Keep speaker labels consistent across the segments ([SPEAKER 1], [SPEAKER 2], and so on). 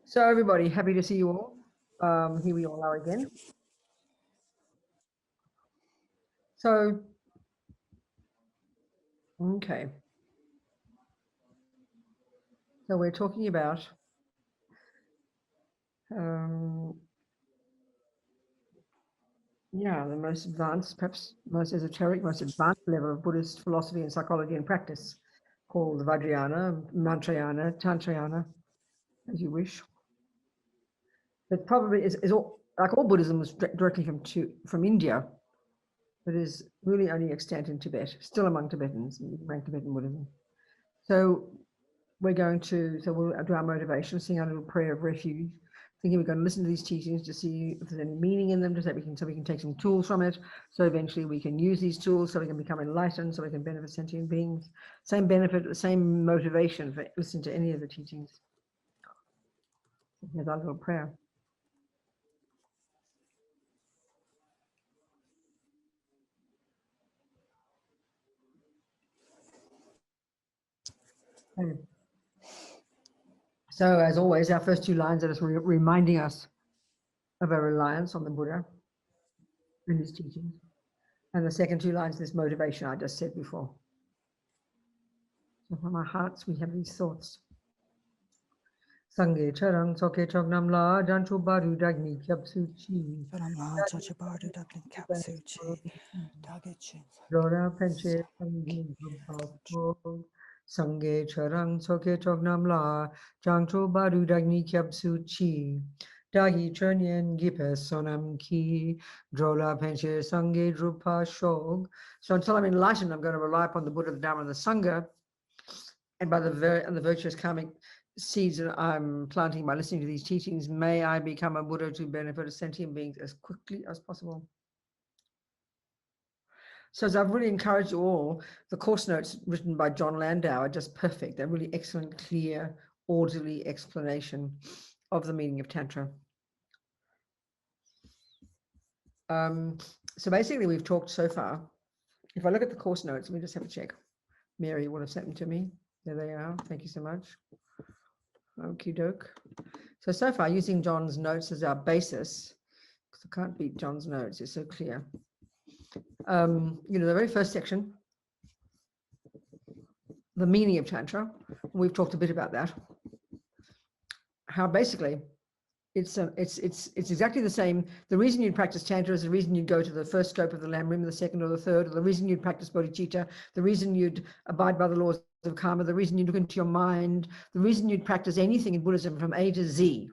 [SPEAKER 1] So everybody, happy to see you all. Here we all are again. So, okay. So we're talking about the most advanced, perhaps most esoteric, most advanced level of Buddhist philosophy and psychology and practice, called Vajrayana, Mantrayana, Tantrayana, as you wish. But probably is all, like all Buddhism, was directly from India, but is really only extant in Tibet, still among Tibetans, rank Tibetan Buddhism. So we'll do our motivation, sing our little prayer of refuge, thinking we're going to listen to these teachings to see if there's any meaning in them, so we can take some tools from it. So eventually we can use these tools so we can become enlightened, so we can benefit sentient beings. Same benefit, the same motivation for listening to any of the teachings. Here's our little prayer. Okay. So as always, our first two lines are just reminding us of our reliance on the Buddha and his teachings. And the second two lines, this motivation I just said before. So from our hearts, we have these thoughts. Sangye charang soke chognam la janchu baru dagni kyapsuchi. Dora penche Sangye charang soke chognam la janchu baru dagni kyapsuchi. Dagi chernyen gipe sonam ki drola penche sangye drupa shog. So until I'm enlightened, I'm going to rely upon the Buddha, the Dharma, and the Sangha, and by the virtuous karmic seeds that I'm planting by listening to these teachings, may I become a Buddha to benefit sentient beings as quickly as possible. So as I've really encouraged you all, the course notes written by John Landau are just perfect. They're really excellent, clear, orderly explanation of the meaning of Tantra. So basically we've talked so far. If I look at the course notes, we just have to check. Mary would have sent them to me. There they are. Thank you so much. Okie doke. So far, using John's notes as our basis, because I can't beat John's notes, it's so clear. The very first section, the meaning of Tantra, we've talked a bit about that. How basically it's exactly the same. The reason you'd practice Tantra is the reason you'd go to the first scope of the lamrim, the second or the third, or the reason you'd practice bodhicitta, the reason you'd abide by the laws of karma, the reason you look into your mind, the reason you'd practice anything in Buddhism from A to Z.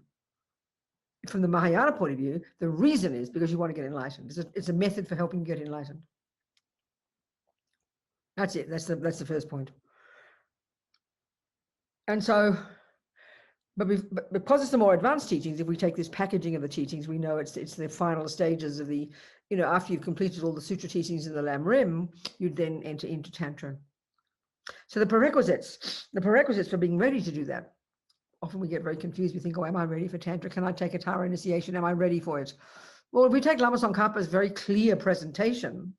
[SPEAKER 1] From the Mahayana point of view, the reason is because you want to get enlightened. It's a method for helping you get enlightened. That's it. That's the first point. And so, but because it's the more advanced teachings, if we take this packaging of the teachings, we know it's the final stages of the, after you've completed all the sutra teachings in the lamrim, you'd then enter into Tantra. So the prerequisites for being ready to do that. Often we get very confused. We think, oh, am I ready for Tantra? Can I take a Tara initiation? Am I ready for it? Well, if we take Lama Tsongkhapa's very clear presentation,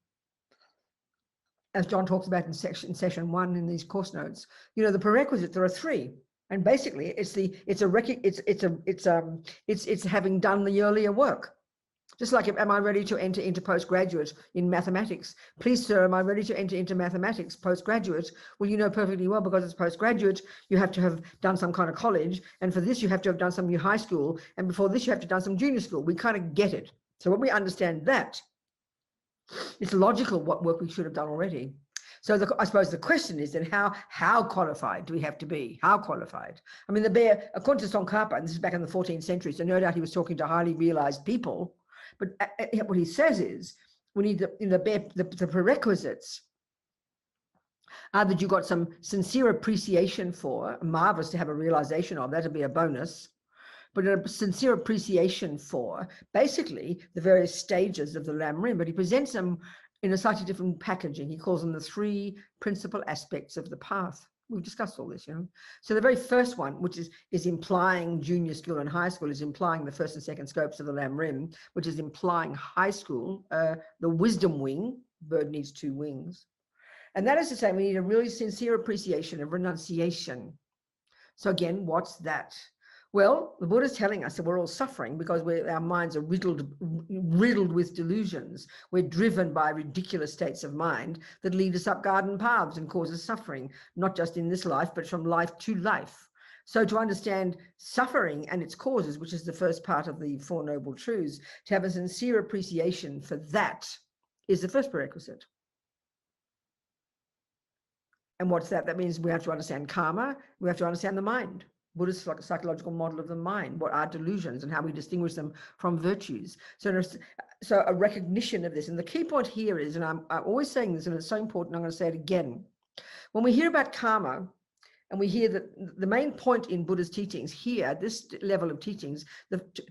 [SPEAKER 1] as John talks about in session 1 in these course notes, the prerequisites, there are 3. And basically it's having done the earlier work. Just like, am I ready to enter into postgraduate in mathematics? Please, sir, am I ready to enter into mathematics postgraduate? Well, you know perfectly well, because it's postgraduate, you have to have done some kind of college. And for this, you have to have done some new high school. And before this, you have to have done some junior school. We kind of get it. So when we understand that, it's logical what work we should have done already. So I suppose the question is then how qualified do we have to be? How qualified? I mean, according to Tsongkhapa, and this is back in the 14th century, so no doubt he was talking to highly realized people. But what he says is, we need the prerequisites are that you got some sincere appreciation for, marvelous to have a realization of, that'd be a bonus, but a sincere appreciation for basically the various stages of the lamrim. But he presents them in a slightly different packaging. He calls them the 3 principal aspects of the path. We've discussed all this, So the very first one, which is implying junior school and high school, is implying the first and second scopes of the lamrim, which is implying high school, the wisdom wing. Bird needs 2 wings. And that is to say, we need a really sincere appreciation of renunciation. So again, what's that? Well, the Buddha is telling us that we're all suffering because our minds are riddled with delusions. We're driven by ridiculous states of mind that lead us up garden paths and cause us suffering, not just in this life, but from life to life. So to understand suffering and its causes, which is the first part of the Four Noble Truths, to have a sincere appreciation for that is the first prerequisite. And what's that? That means we have to understand karma, we have to understand the mind. Buddhist psychological model of the mind, what are delusions and how we distinguish them from virtues. So a recognition of this. And the key point here is, and I'm always saying this, and it's so important, I'm going to say it again. When we hear about karma, and we hear that the main point in Buddha's teachings here, this level of teachings,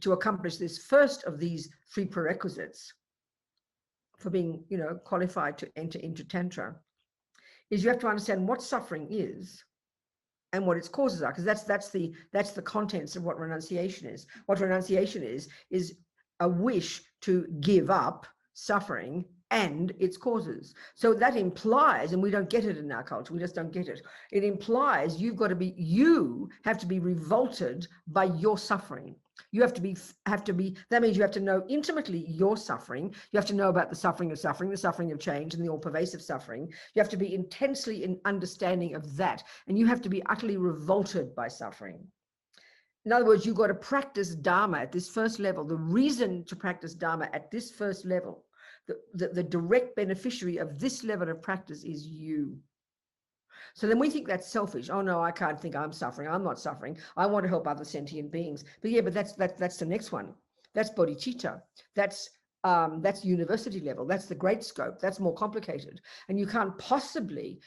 [SPEAKER 1] to accomplish this first of these three prerequisites for being, qualified to enter into Tantra, is you have to understand what suffering is and what its causes are, because that's the contents of what renunciation is. What renunciation is a wish to give up suffering and its causes. So that implies, and we don't get it in our culture, we just don't get it. It implies you have to be revolted by your suffering. You have to be, that means you have to know intimately your suffering. You have to know about the suffering of change, and the all-pervasive suffering. You have to be intensely in understanding of that, and you have to be utterly revolted by suffering. In other words, you've got to practice Dharma at this first level. The reason to practice Dharma at this first level, the direct beneficiary of this level of practice is you. So then we think that's selfish. Oh no, I can't think I'm suffering. I'm not suffering. I want to help other sentient beings. But that's the next one. That's bodhicitta. That's university level. That's the great scope. That's more complicated. And you cannot possibly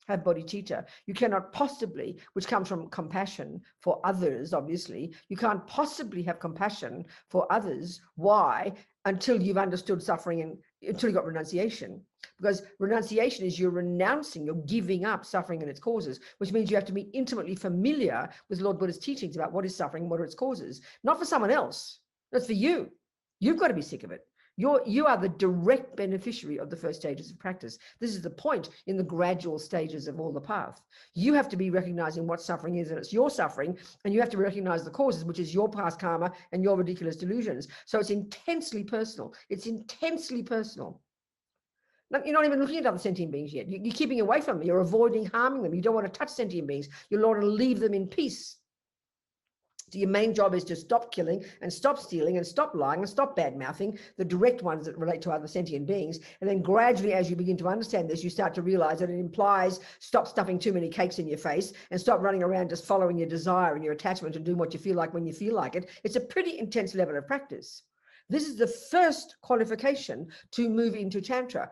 [SPEAKER 1] have bodhicitta. You cannot possibly, which comes from compassion for others, obviously. You can't possibly have compassion for others. Why? Until you've understood suffering and until you got renunciation. Because renunciation is you're giving up suffering and its causes, which means you have to be intimately familiar with Lord Buddha's teachings about what is suffering, what are its causes. Not for someone else, that's for you. You've got to be sick of it. You are the direct beneficiary of the first stages of practice. This is the point in the gradual stages of all the path. You have to be recognizing what suffering is, and it's your suffering, and you have to recognize the causes, which is your past karma and your ridiculous delusions. So it's intensely personal. It's intensely personal. You're not even looking at other sentient beings yet. You're keeping away from them. You're avoiding harming them. You don't want to touch sentient beings. You want to leave them in peace. So your main job is to stop killing and stop stealing and stop lying and stop bad-mouthing, the direct ones that relate to other sentient beings. And then gradually, as you begin to understand this, you start to realize that it implies stop stuffing too many cakes in your face and stop running around just following your desire and your attachment and doing what you feel like when you feel like it. It's a pretty intense level of practice. This is the first qualification to move into Tantra.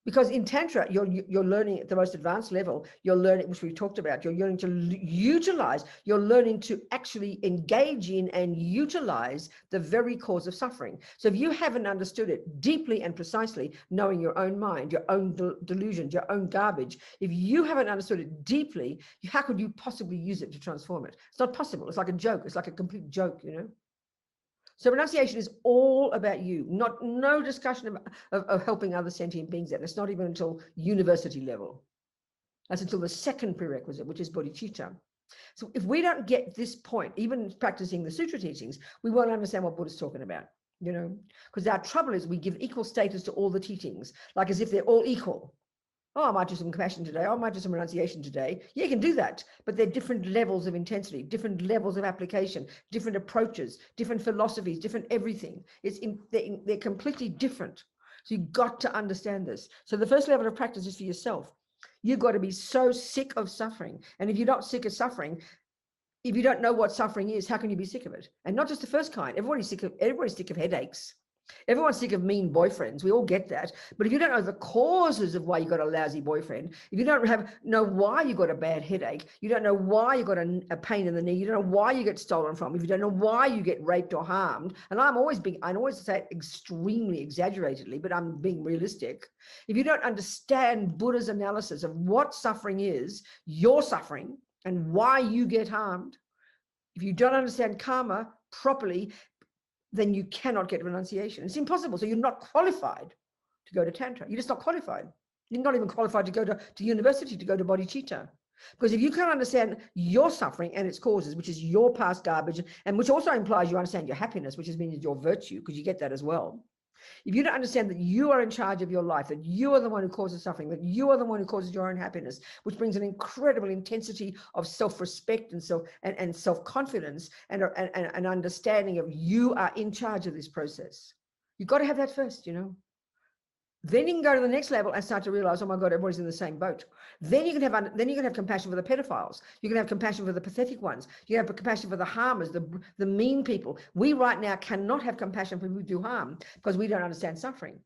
[SPEAKER 1] Because in Tantra, you're learning at the most advanced level, you're learning, which we've talked about, you're learning to utilize, you're learning to actually engage in and utilize the very cause of suffering. So if you haven't understood it deeply and precisely, knowing your own mind, your own delusions, your own garbage, if you haven't understood it deeply, how could you possibly use it to transform it? It's not possible. It's like a joke. It's like a complete joke, So renunciation is all about you, no discussion of helping other sentient beings out. It's not even until university level. That's until the second prerequisite, which is bodhicitta. So if we don't get this point, even practicing the sutra teachings, we won't understand what Buddha's talking about, because our trouble is we give equal status to all the teachings, like as if they're all equal. Oh, I might do some compassion today. I might do some renunciation today. Yeah, you can do that. But they're different levels of intensity, different levels of application, different approaches, different philosophies, different everything. They're completely different. So you've got to understand this. So the first level of practice is for yourself. You've got to be so sick of suffering. And if you're not sick of suffering, if you don't know what suffering is, how can you be sick of it? And not just the first kind. Everybody's sick of headaches. Everyone's sick of mean boyfriends. We all get that. But if you don't know the causes of why you got a lousy boyfriend, if you don't know why you got a bad headache, you don't know why you got a pain in the knee, you don't know why you get stolen from, if you don't know why you get raped or harmed, and I always say it extremely exaggeratedly, but I'm being realistic. If you don't understand Buddha's analysis of what suffering is, your suffering, and why you get harmed, if you don't understand karma properly, then you cannot get renunciation. It's impossible. So you're not qualified to go to Tantra. You're just not qualified. You're not even qualified to go to university, to go to bodhicitta. Because if you can't understand your suffering and its causes, which is your past garbage, and which also implies you understand your happiness, which means your virtue, because you get that as well. If you don't understand that you are in charge of your life, that you are the one who causes suffering, that you are the one who causes your own happiness, which brings an incredible intensity of self-respect and self-confidence and an understanding of you are in charge of this process. You've got to have that first, Then you can go to the next level and start to realize, oh my God, everybody's in the same boat. Then you can have compassion for the pedophiles. You can have compassion for the pathetic ones. You have compassion for the harmers, the mean people. We right now cannot have compassion for people who do harm because we don't understand suffering.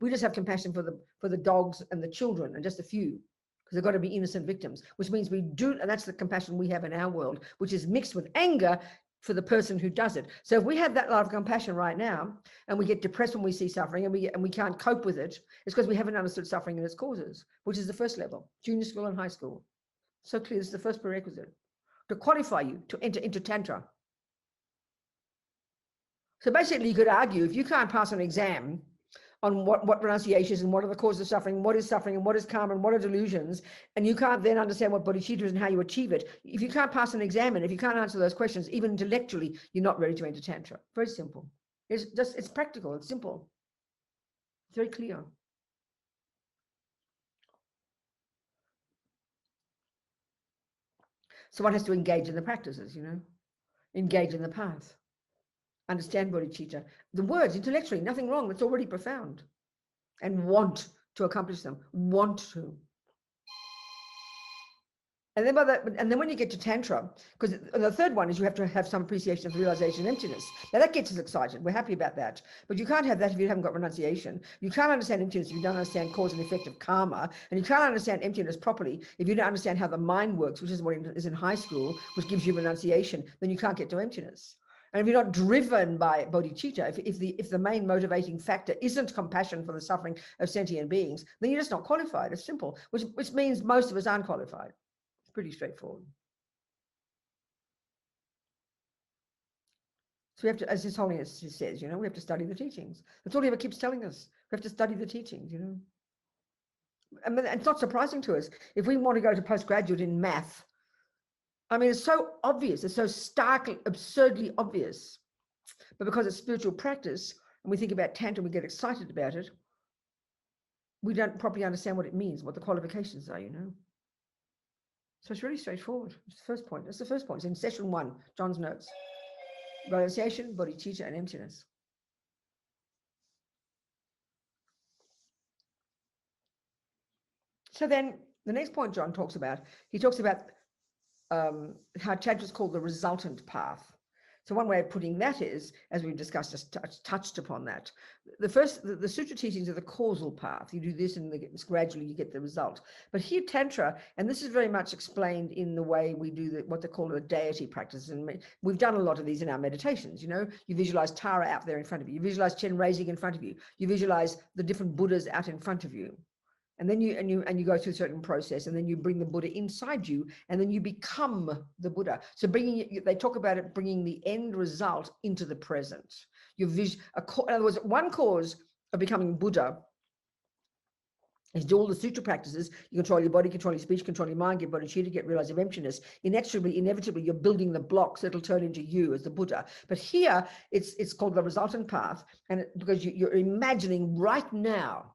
[SPEAKER 1] We just have compassion for the dogs and the children and just a few, because they've got to be innocent victims, which means we do, and that's the compassion we have in our world, which is mixed with anger for the person who does it. So if we have that lot of compassion right now, and we get depressed when we see suffering, and we can't cope with it, it's because we haven't understood suffering and its causes, which is the first level, junior school and high school. So clear, this is the first prerequisite to qualify you to enter into Tantra. So basically, you could argue if you can't pass an exam on what renunciations and what are the causes of suffering, and what is karma, and what are delusions, and you can't then understand what bodhicitta is and how you achieve it. If you can't pass an exam, and if you can't answer those questions, even intellectually, you're not ready to enter Tantra. Very simple. It's practical. It's simple. It's very clear. So one has to engage in the practices, engage in the path, understand bodhicitta. The words intellectually, nothing wrong. That's already profound. And want to accomplish them, want to. And then when you get to Tantra, because the third one is you have to have some appreciation of the realization of emptiness. Now that gets us excited. We're happy about that. But you can't have that if you haven't got renunciation. You can't understand emptiness if you don't understand cause and effect of karma. And you can't understand emptiness properly if you don't understand how the mind works, which is what is in high school, which gives you renunciation. Then you can't get to emptiness. And if you're not driven by bodhicitta, if the main motivating factor isn't compassion for the suffering of sentient beings, then you're just not qualified. It's simple, which means most of us aren't qualified. It's pretty straightforward. So we have to, as His Holiness says, we have to study the teachings. That's all he ever keeps telling us. We have to study the teachings, I mean, it's not surprising to us. If we want to go to postgraduate in math, I mean, it's so obvious. It's so starkly, absurdly obvious. But because it's spiritual practice, and we think about Tantra, we get excited about it, we don't properly understand what it means, what the qualifications are, So it's really straightforward. It's the first point. That's the first point. It's in session 1, John's notes. Renunciation, bodhicitta, and emptiness. So then the next point John talks about, he talks about how Tantra is called the resultant path. So one way of putting that is, as we've discussed, just touched upon that. The sutra teachings are the causal path. You do this and gradually you get the result. But here Tantra, and this is very much explained in the way we do what they call the deity practice. And we've done a lot of these in our meditations. You visualize Tara out there in front of you. You visualize Chen raising in front of you. You visualize the different Buddhas out in front of you. And then you go through a certain process, and then you bring the Buddha inside you, and then you become the Buddha. So they talk about it bringing the end result into the present. In other words, one cause of becoming Buddha is do all the sutra practices. You control your body, control your speech, control your mind, get bodhicitta, get realize of emptiness. Inevitably, you're building the blocks that'll turn into you as the Buddha. But here, it's called the resultant path, and because you're imagining right now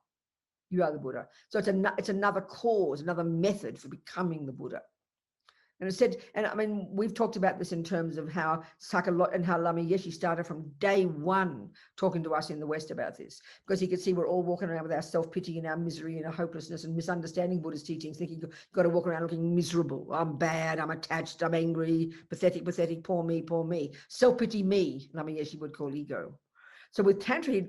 [SPEAKER 1] you are the Buddha. So it's another cause, another method for becoming the Buddha. And it said, and I mean, we've talked about this in terms of how Lama Yeshe started from day one talking to us in the West about this, because he could see we're all walking around with our self-pity and our misery and our hopelessness and misunderstanding Buddha's teachings, thinking you've got to walk around looking miserable. I'm bad, I'm attached, I'm angry, pathetic, poor me. Self-pity me, Lama Yeshe would call ego. So with Tantra,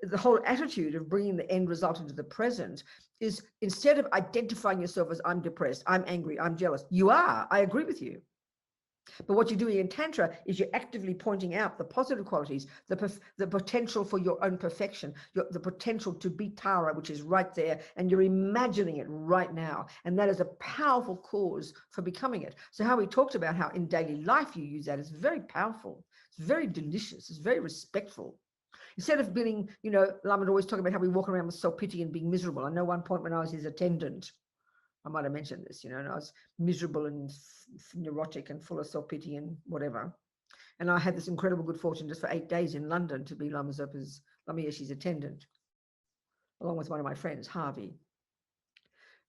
[SPEAKER 1] the whole attitude of bringing the end result into the present is, instead of identifying yourself as I'm depressed, I'm angry, I'm jealous, you are, I agree with you. But what you're doing in Tantra is you're actively pointing out the positive qualities, the potential for your own perfection, the potential to be Tara, which is right there, and you're imagining it right now. And that is a powerful cause for becoming it. So how we talked about how in daily life you use that is very powerful. It's very delicious. It's very respectful. Instead of being, Lama would always talk about how we walk around with self-pity and being miserable. I know one point when I was his attendant, I might have mentioned this, and I was miserable and neurotic and full of self-pity and whatever. And I had this incredible good fortune just for 8 days in London to be Lama Zopa's attendant, along with one of my friends, Harvey.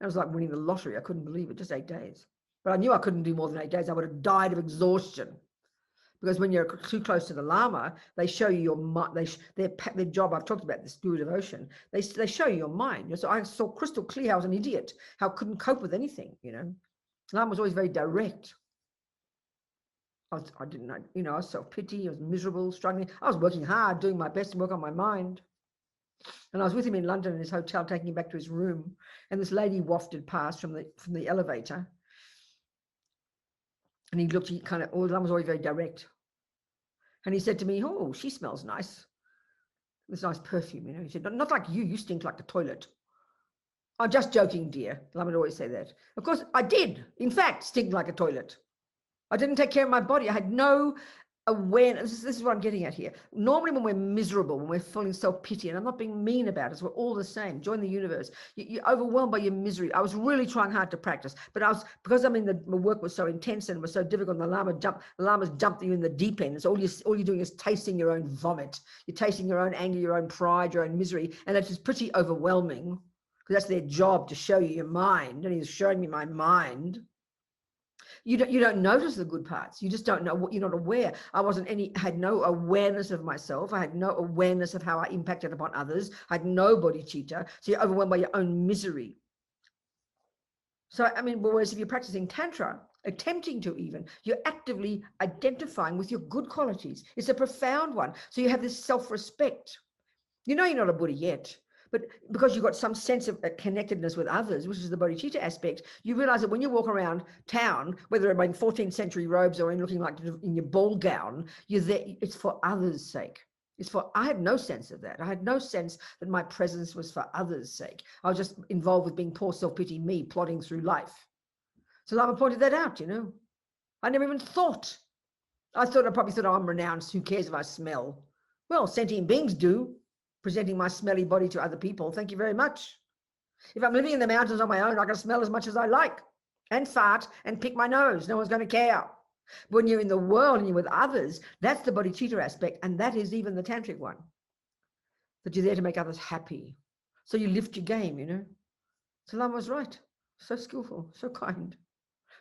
[SPEAKER 1] It was like winning the lottery. I couldn't believe it, just 8 days. But I knew I couldn't do more than 8 days. I would have died of exhaustion. Because when you're too close to the Lama, they show you your mind. Their job, I've talked about this, guru devotion. They show you your mind. So I saw crystal clear I was an idiot, how I couldn't cope with anything, Lama was always very direct. I didn't know, I was self-pity, I was miserable, struggling. I was working hard, doing my best to work on my mind. And I was with him in London in his hotel, taking him back to his room. And this lady wafted past from the elevator. And he Lama was always very direct. And he said to me, oh, she smells nice. This nice perfume, He said, not like you stink like the toilet. I'm just joking, dear. Lama would always say that. Of course, I did, in fact, stink like a toilet. I didn't take care of my body. I had no awareness. This is what I'm getting at here. Normally when we're miserable, when we're feeling self-pity, and I'm not being mean about it, we're all the same. Join the universe. You're overwhelmed by your misery. I was really trying hard to practice, but because the work was so intense and was so difficult, and the Lamas jumped you in the deep end. So all you're doing is tasting your own vomit. You're tasting your own anger, your own pride, your own misery, and it's just pretty overwhelming, because that's their job, to show you your mind. And he's showing me my mind. You don't notice the good parts. You just don't know what you're not aware. Had no awareness of myself. I had no awareness of how I impacted upon others. I had no bodhicitta. So you're overwhelmed by your own misery. So, whereas if you're practicing Tantra, attempting to even, you're actively identifying with your good qualities. It's a profound one. So you have this self-respect. You're not a Buddha yet. But because you've got some sense of connectedness with others, which is the bodhicitta aspect, you realize that when you walk around town, whether in 14th century robes or in looking like in your ball gown, you're there, it's for others' sake. I had no sense of that. I had no sense that my presence was for others' sake. I was just involved with being poor self-pity, me plodding through life. So Lama pointed that out, I never even thought. I probably thought, oh, I'm renounced. Who cares if I smell? Well, sentient beings do. Presenting my smelly body to other people. Thank you very much. If I'm living in the mountains on my own, I can smell as much as I like and fart and pick my nose. No one's going to care. When you're in the world and you're with others, that's the bodhicitta aspect. And that is even the tantric one. That you're there to make others happy. So you lift your game, So Lama was right. So skillful, so kind.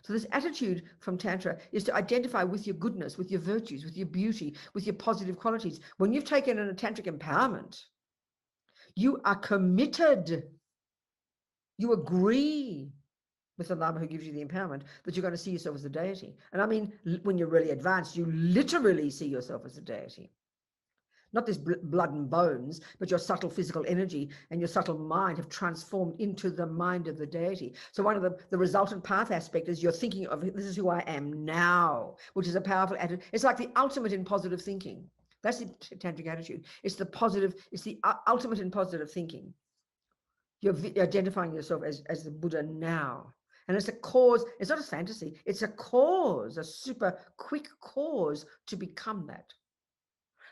[SPEAKER 1] So this attitude from Tantra is to identify with your goodness, with your virtues, with your beauty, with your positive qualities. When you've taken a tantric empowerment, you are committed. You agree with the Lama who gives you the empowerment that you're going to see yourself as a deity. And when you're really advanced, you literally see yourself as a deity. Not this blood and bones, but your subtle physical energy and your subtle mind have transformed into the mind of the deity. So one of the resultant path aspect is you're thinking of, this is who I am now, which is a powerful attitude. It's like the ultimate in positive thinking. That's the tantric attitude. It's the ultimate in positive thinking. You're identifying yourself as the Buddha now. And it's a cause, it's not a fantasy, it's a cause, a super quick cause to become that.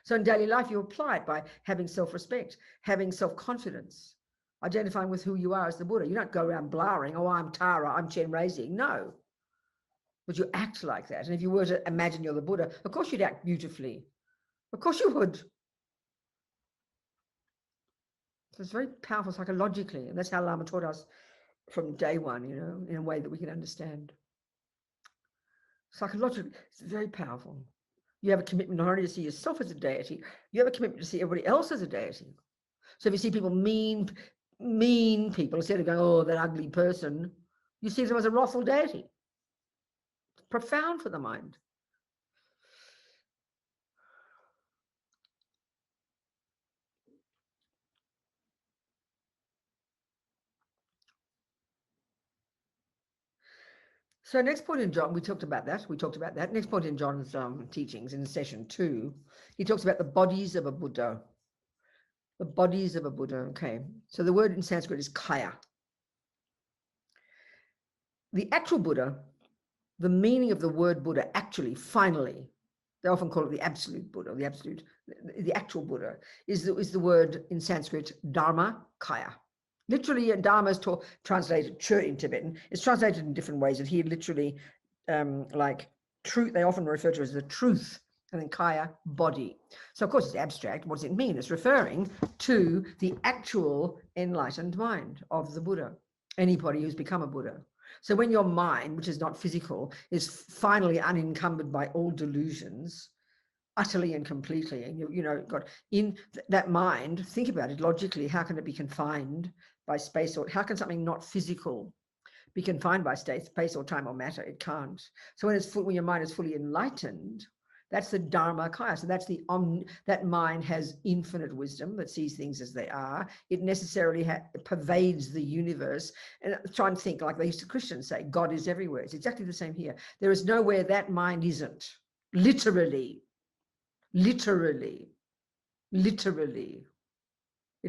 [SPEAKER 1] So in daily life, you apply it by having self-respect, having self-confidence, identifying with who you are as the Buddha. You don't go around blaring, oh, I'm Tara, I'm Chenrezig. No. But you act like that. And if you were to imagine you're the Buddha, of course you'd act beautifully. Of course you would. So it's very powerful psychologically. And that's how Lama taught us from day one, in a way that we can understand. Psychologically, it's very powerful. You have a commitment not only to see yourself as a deity, you have a commitment to see everybody else as a deity. So if you see people mean people, instead of going, oh, that ugly person, you see them as a wrathful deity. It's profound for the mind. So next point in John, we talked about that. Next point in John's teachings in session 2, he talks about the bodies of a Buddha. The bodies of a Buddha, okay. So the word in Sanskrit is kaya. The actual Buddha, the meaning of the word Buddha, actually, finally, they often call it the absolute Buddha, the actual Buddha, is the word in Sanskrit, Dharma Kaya. Literally, Dharma is translated Chur in Tibetan. It's translated in different ways. And here, literally, like truth, they often refer to it as the truth, and then Kaya, body. So, of course, it's abstract. What does it mean? It's referring to the actual enlightened mind of the Buddha, anybody who's become a Buddha. So when your mind, which is not physical, is finally unencumbered by all delusions, utterly and completely, and you know, got in that mind, think about it logically, how can it be confined by space, or how can something not physical be confined by space or time or matter? It can't. So when your mind is fully enlightened, that's the Dharma Kaya. So that's that mind has infinite wisdom that sees things as they are. It necessarily pervades the universe. And try and think, like they used to Christians say, God is everywhere. It's exactly the same here. There is nowhere that mind isn't. Literally. It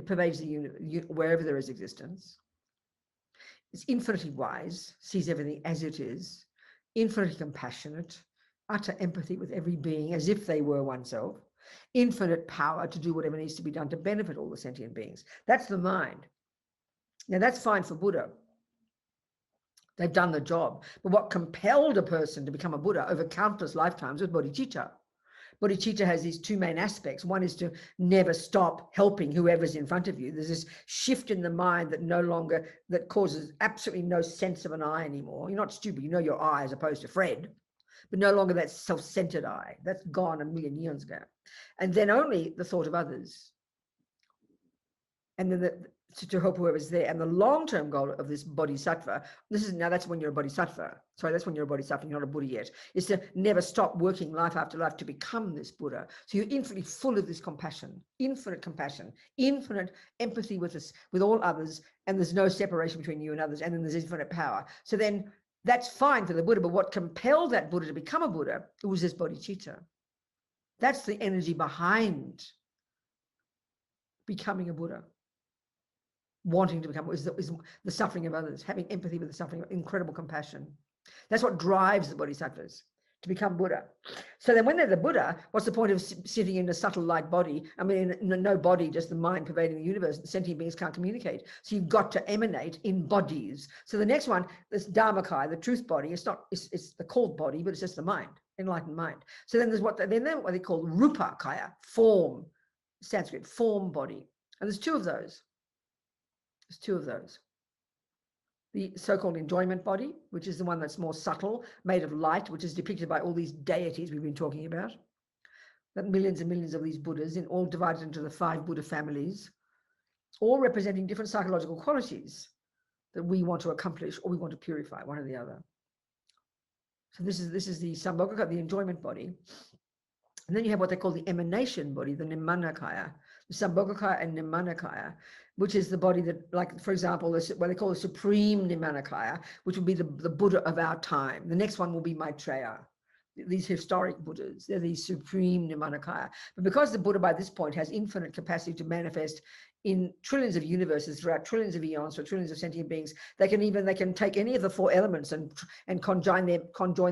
[SPEAKER 1] pervades the universe wherever there is existence. It's infinitely wise, sees everything as it is, infinitely compassionate, utter empathy with every being as if they were oneself, infinite power to do whatever needs to be done to benefit all the sentient beings. That's the mind. Now that's fine for Buddha. They've done the job. But what compelled a person to become a Buddha over countless lifetimes was bodhicitta. Bodhicitta has these two main aspects. One is to never stop helping whoever's in front of you. There's this shift in the mind that causes absolutely no sense of an I anymore. You're not stupid. You know your I as opposed to Fred, but no longer that self-centered I. That's gone a million years ago. And then only the thought of others. And then to help whoever's there. And the long-term goal of this bodhisattva, that's when you're a bodhisattva. Sorry, that's when you're a bodhisattva, you're not a Buddha yet, is to never stop working life after life to become this Buddha. So you're infinitely full of this compassion, infinite empathy with all others, and there's no separation between you and others, and then there's infinite power. So then that's fine for the Buddha, but what compelled that Buddha to become a Buddha, it was this bodhicitta. That's the energy behind becoming a Buddha. Wanting to become is the suffering of others, having empathy with the suffering, incredible compassion. That's what drives the bodhisattvas to become Buddha. So then when they're the Buddha, what's the point of sitting in a subtle light body? I mean, no body, just the mind pervading the universe. The sentient beings can't communicate. So you've got to emanate in bodies. So the next one, this Dharmakaya, the truth body, it's the called body, but it's just the mind, enlightened mind. So then there's what they call Rupakaya, form, Sanskrit, form body. And there's two of those. The so-called enjoyment body, which is the one that's more subtle, made of light, which is depicted by all these deities we've been talking about. That millions and millions of these Buddhas, all divided into the 5 Buddha families, all representing different psychological qualities that we want to accomplish or we want to purify, one or the other. So this is the Sambhogakaya, the enjoyment body. And then you have what they call the emanation body, the Nimanakaya, the Sambhogakaya and Nimanakaya, which is the body that, like, for example, what they call the supreme Nimanakaya, which would be the Buddha of our time. The next one will be Maitreya. These historic Buddhas, they're the supreme Nimanakaya. But because the Buddha by this point has infinite capacity to manifest in trillions of universes throughout trillions of eons or trillions of sentient beings, they can take any of the 4 elements and conjoin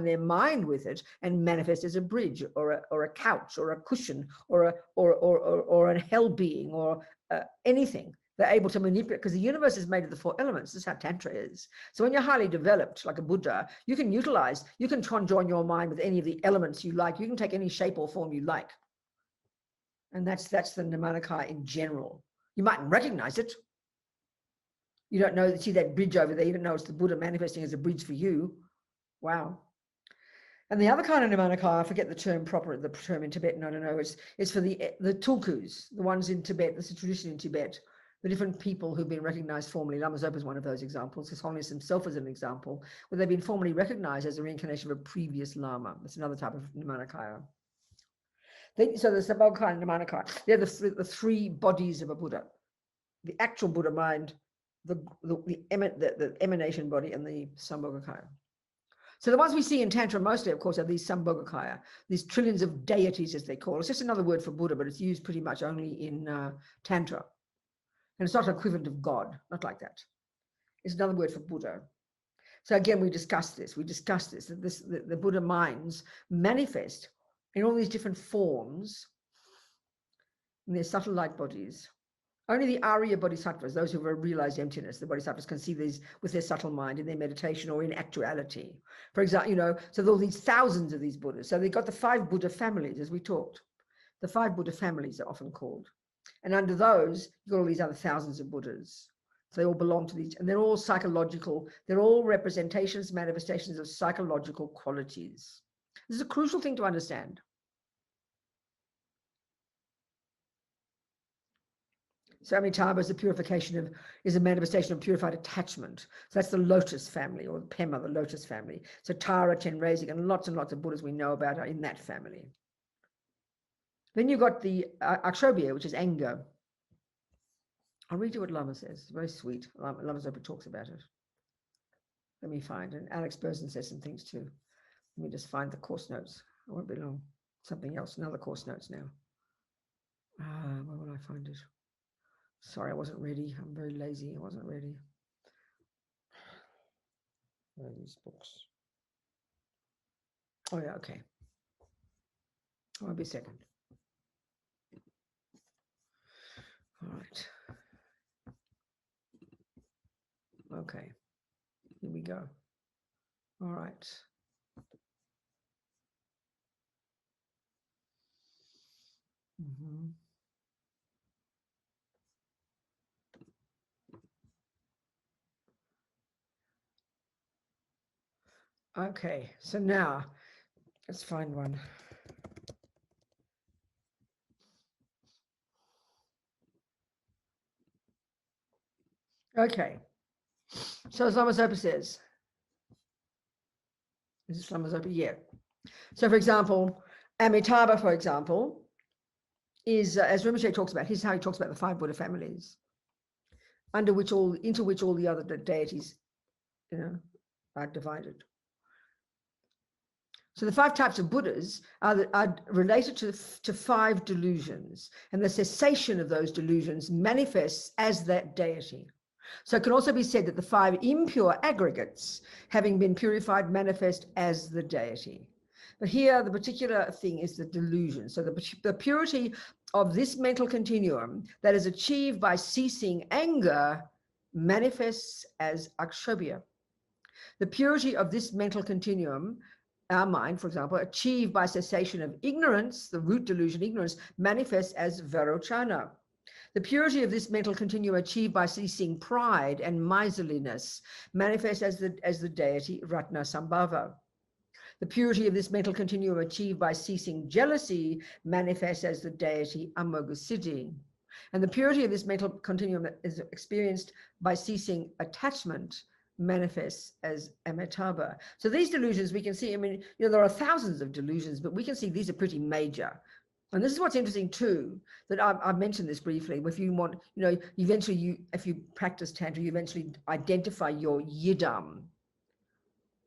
[SPEAKER 1] their mind with it and manifest as a bridge or a couch or a cushion or a hell being or anything. They're able to manipulate, because the universe is made of the 4 elements. This is how Tantra is. So when you're highly developed, like a Buddha, you can conjoin your mind with any of the elements you like. You can take any shape or form you like. And that's the Nimanakaya in general. You mightn't recognize it. You don't know, see that bridge over there. You don't know it's the Buddha manifesting as a bridge for you. Wow. And the other kind of Nimanakaya, I forget the term in Tibetan, I don't know, it's for the tulkus, the ones in Tibet. That's a tradition in Tibet. The different people who've been recognized formally. Lama Zopa is one of those examples. His Holiness himself is an example, where they've been formally recognized as a reincarnation of a previous Lama. That's another type of Nimanakaya. So the Sambhogakaya and Nimanakaya, they're the 3 bodies of a Buddha. The actual Buddha mind, the emanation body, and the Sambhogakaya. So the ones we see in Tantra mostly, of course, are these Sambhogakaya, these trillions of deities, as they call it. It's just another word for Buddha, but it's used pretty much only in Tantra. And it's not an equivalent of God, not like that. It's another word for Buddha. So again, we discussed this, that the Buddha minds manifest in all these different forms in their subtle light bodies Only the Arya bodhisattvas, those who have realized emptiness, the bodhisattvas can see these with their subtle mind in their meditation or in actuality. For example, so there are these thousands of these Buddhas. So they've got the 5 Buddha families, as we talked. The 5 Buddha families are often called. And under those, you've got all these other thousands of Buddhas. So they all belong to these, and they're all psychological. They're all representations, manifestations of psychological qualities. This is a crucial thing to understand. So Amitabha is a manifestation of purified attachment. So that's the lotus family, or the Pema, the lotus family. So Tara, Chenrezig, and lots of Buddhas we know about are in that family. Then you've got the Akshobhya, which is anger. I'll read you what Lama says. It's very sweet. Lama Zopa talks about it. Let me find. And Alex Burson says some things too. Let me just find the course notes. I won't be long. Something else, another course notes now. Where will I find it? Sorry, I wasn't ready. I'm very lazy. I wasn't ready. Where are these books? Oh, yeah, okay. I'll be a second. All right. Okay. Here we go. All right. Okay, so now let's find one. Okay, so as Lama Zopa says, this is Lama Zopa, yeah. So for example, Amitabha, for example, is, as Rinpoche talks about, here's how he talks about the 5 Buddha families, into which all the other deities, are divided. So the 5 types of Buddhas are related to 5 delusions, and the cessation of those delusions manifests as that deity. So it can also be said that the 5 impure aggregates, having been purified, manifest as the deity. But here, the particular thing is the delusion. So the purity of this mental continuum that is achieved by ceasing anger manifests as akshobhya. The purity of this mental continuum, our mind, for example, achieved by cessation of ignorance, the root delusion, ignorance, manifests as varochana. The purity of this mental continuum achieved by ceasing pride and miserliness manifests as the deity Ratnasambhava. The purity of this mental continuum achieved by ceasing jealousy manifests as the deity Amoghasiddhi. And the purity of this mental continuum is experienced by ceasing attachment manifests as Amitabha. So these delusions we can see, there are thousands of delusions, but we can see these are pretty major. And this is what's interesting too, that I've mentioned this briefly. If you want, eventually if you practice Tantra, you eventually identify your yidam.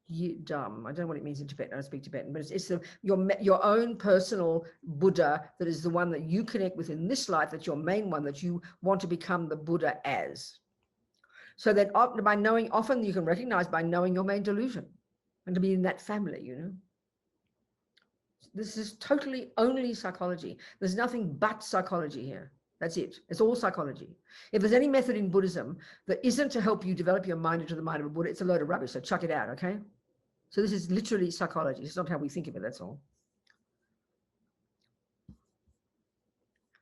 [SPEAKER 1] Yidam, I don't know what it means in Tibetan, I don't speak Tibetan, but it's your own personal Buddha that is the one that you connect with in this life, that's your main one, that you want to become the Buddha as. So that by knowing, often you can recognize by knowing your main delusion and to be in that family, This is totally only psychology. There's nothing but psychology here. That's it. It's all psychology. If there's any method in Buddhism that isn't to help you develop your mind into the mind of a Buddha, it's a load of rubbish. So chuck it out, okay? So this is literally psychology. It's not how we think of it, that's all.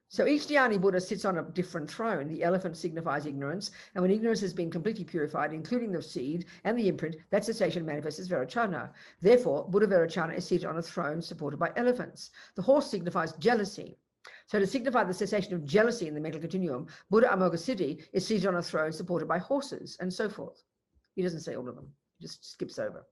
[SPEAKER 1] So each Dhyani Buddha sits on a different throne. The elephant signifies ignorance, and when ignorance has been completely purified, including the seed and the imprint, that cessation manifests as Vairocana. Therefore, Buddha Vairocana is seated on a throne supported by elephants. The horse signifies jealousy. So to signify the cessation of jealousy in the mental continuum, Buddha Amoghasiddhi is seated on a throne supported by horses, and so forth. He doesn't say all of them, he just skips over.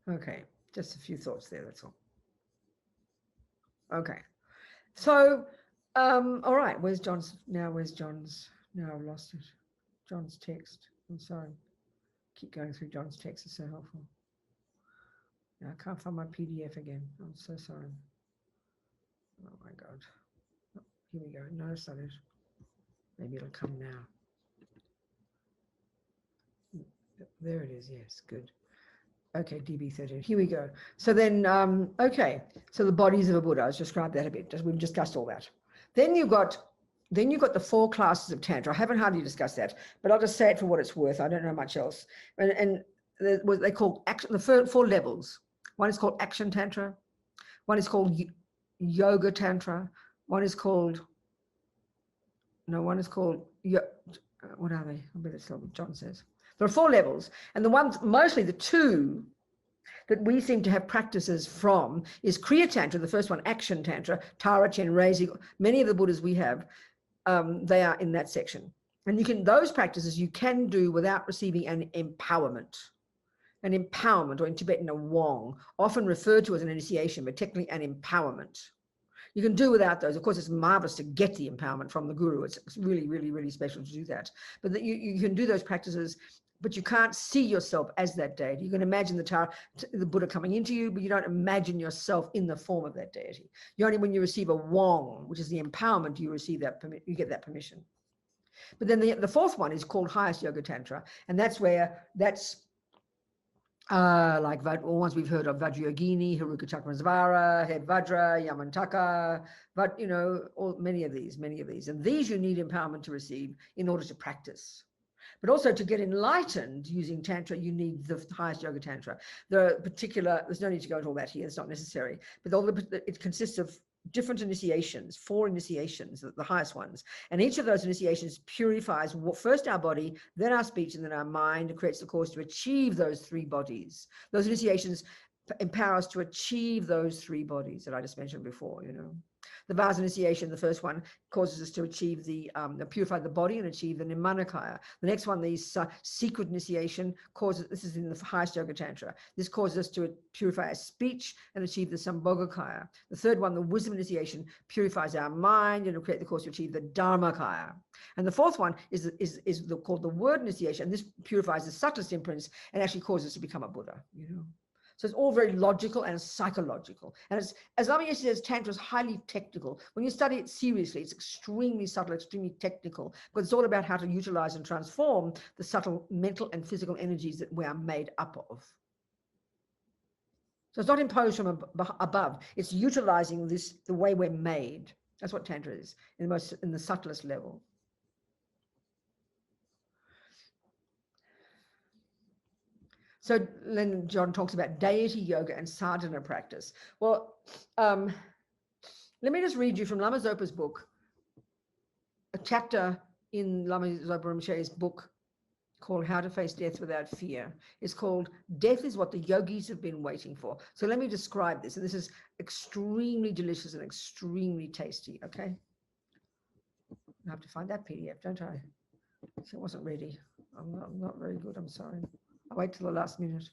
[SPEAKER 1] Okay, just a few thoughts there, that's all. Okay, so, all right, where's John's? Now I've lost it. John's text, I'm sorry. Keep going through John's text, it's so helpful. Now I can't find my PDF again, I'm so sorry. Oh my God. Oh, here we go, no, it's not it. Maybe it'll come now. There it is. Yes, good. Okay, DB13. Here we go. So then, okay. So the bodies of a Buddha. Let's describe that a bit. We've discussed all that. Then you've got the 4 classes of Tantra. I haven't hardly discussed that, but I'll just say it for what it's worth. I don't know much else. And what they call action. The 4 levels. One is called action Tantra. One is called yoga Tantra. One is called. No, one is called. What are they? I bet it's what John says. There are 4 levels, and the ones, mostly the 2 that we seem to have practices from is Kriya Tantra, the first one, Action Tantra, Tara, Chen, Reisi. Many of the Buddhas we have, they are in that section. And those practices you can do without receiving an empowerment. An empowerment, or in Tibetan, a wong, often referred to as an initiation, but technically an empowerment. You can do without those. Of course, it's marvelous to get the empowerment from the guru. It's really, really, really special to do that. But you can do those practices, but you can't see yourself as that deity. You can imagine the Buddha coming into you, but you don't imagine yourself in the form of that deity. Only when you receive a wong, which is the empowerment, you get that permission. But then the 4th one is called Highest Yoga Tantra, and that's like ones we've heard of: Vajrayogini, Haruka Chakrasvara, Head Vajra, Yamantaka, but many of these. And these you need empowerment to receive in order to practice. But also to get enlightened using Tantra, you need the highest Yoga Tantra. There's no need to go into all that here, it's not necessary. But it consists of different initiations, 4 initiations, the highest ones. And each of those initiations purifies first our body, then our speech, and then our mind, and creates the cause to achieve those 3 bodies. Those initiations empower us to achieve those 3 bodies that I just mentioned before, The Vasa initiation, the first one, causes us to achieve purify the body and achieve the Nirmanakaya. The next one, the secret initiation, this is in the highest Yoga Tantra. This causes us to purify our speech and achieve the Sambhogakaya. The third one, the wisdom initiation, purifies our mind and will create the cause to achieve the Dharmakaya. And the 4th one is called the word initiation. This purifies the subtlest imprints and actually causes us to become a Buddha, So it's all very logical and psychological. And as Lama Yeshe says, Tantra is highly technical. When you study it seriously, it's extremely subtle, extremely technical, but it's all about how to utilize and transform the subtle mental and physical energies that we are made up of. So it's not imposed from above. It's utilizing the way we're made. That's what Tantra is in the subtlest level. So then John talks about deity yoga and sadhana practice. Well, let me just read you from Lama Zopa's book, a chapter in Lama Zopa Rinpoche's book called How to Face Death Without Fear. It's called Death is What the Yogis Have Been Waiting For. So let me describe this. And this is extremely delicious and extremely tasty, okay? I have to find that PDF, don't I? So it wasn't ready. I'm not very good, I'm sorry. I wait till the last minute.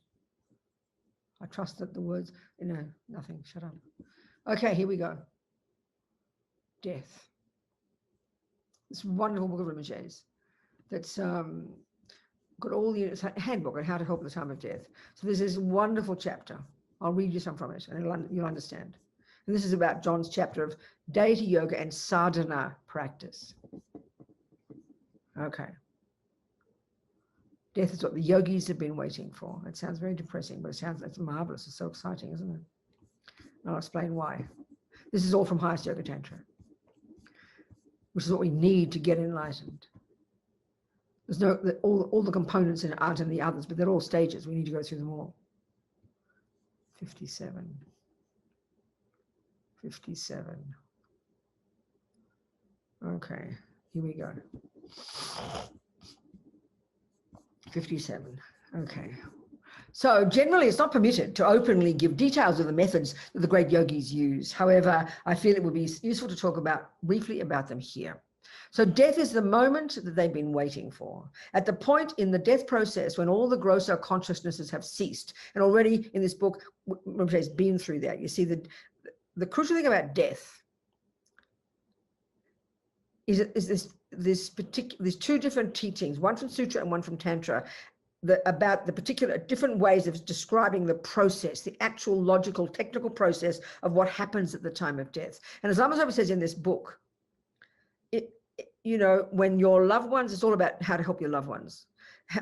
[SPEAKER 1] I trust that the words, nothing, shut up. Okay, here we go. Death. This wonderful book of Rinpoche's that's got all it's a handbook on how to help at the time of death. So there's this wonderful chapter. I'll read you some from it and you'll understand. And this is about John's chapter of deity yoga and sadhana practice. Okay. Death is what the yogis have been waiting for. It sounds very depressing, but it's marvelous. It's so exciting, isn't it? And I'll explain why. This is all from Highest Yoga Tantra, which is what we need to get enlightened. There's all the components in it aren't in the others, but they're all stages. We need to go through them all. 57. 57. Okay, here we go. 57. Okay. So generally, it's not permitted to openly give details of the methods that the great yogis use. However, I feel it would be useful to talk briefly about them here. So death is the moment that they've been waiting for. At the point in the death process when all the grosser consciousnesses have ceased, and already in this book, Rinpoche's been through that. You see, the crucial thing about death is these 2 different teachings, one from Sutra and one from Tantra, about the particular different ways of describing the process, the actual logical, technical process of what happens at the time of death. And as Lama Zopa says in this book, when your loved ones, it's all about how to help your loved ones.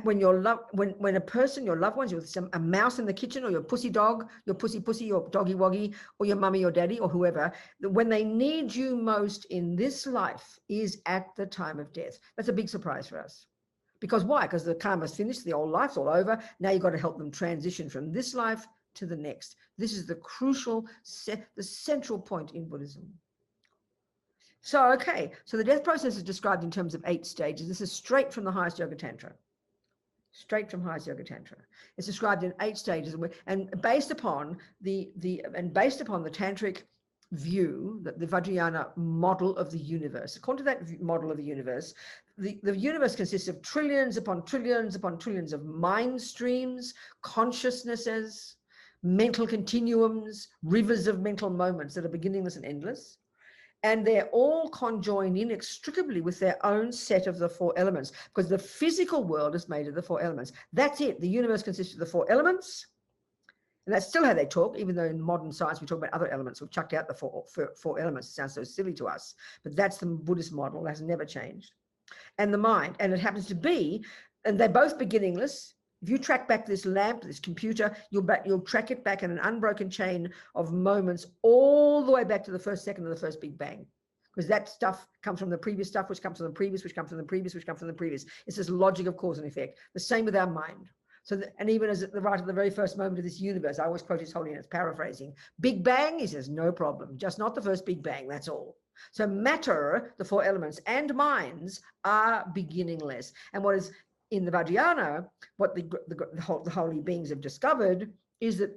[SPEAKER 1] when your when a person, your loved ones, with a mouse in the kitchen, or your pussy dog, your pussy, your doggy woggy, or your mummy or daddy or whoever, when they need you most in this life is at the time of death. That's a big surprise for us. Because why? Because the karma's finished, the old life's all over. Now you've got to help them transition from this life to the next. This is the crucial, the central point in Buddhism. So, okay, so the death process is described in terms of 8 stages. This is straight from the highest yoga tantra. Straight from highest yoga tantra. It's described in 8 stages, and based upon the tantric view, that the Vajrayana model of the universe. According to that model of the universe, the universe consists of trillions upon trillions upon trillions of mind streams, consciousnesses, mental continuums, rivers of mental moments that are beginningless and endless. And they're all conjoined inextricably with their own set of the 4 elements, because the physical world is made of the 4 elements. That's it. The universe consists of the 4 elements. And that's still how they talk, even though in modern science we talk about other elements. We've chucked out the four elements. It sounds so silly to us. But that's the Buddhist model. That has never changed. And the mind. And it happens to be, and they're both beginningless. If you track back this lamp, this computer, you'll track it back in an unbroken chain of moments all the way back to the first second of the first Big Bang. Because that stuff comes from the previous stuff, which comes from the previous, which comes from the previous, which comes from the previous. It's this logic of cause and effect. The same with our mind. So, and even as right at the very first moment of this universe, I always quote His Holiness, paraphrasing, Big Bang, he says, no problem, just not the first Big Bang, that's all. So matter, the 4 elements, and minds are beginningless. And what is in the Vajrayana, what the holy beings have discovered is that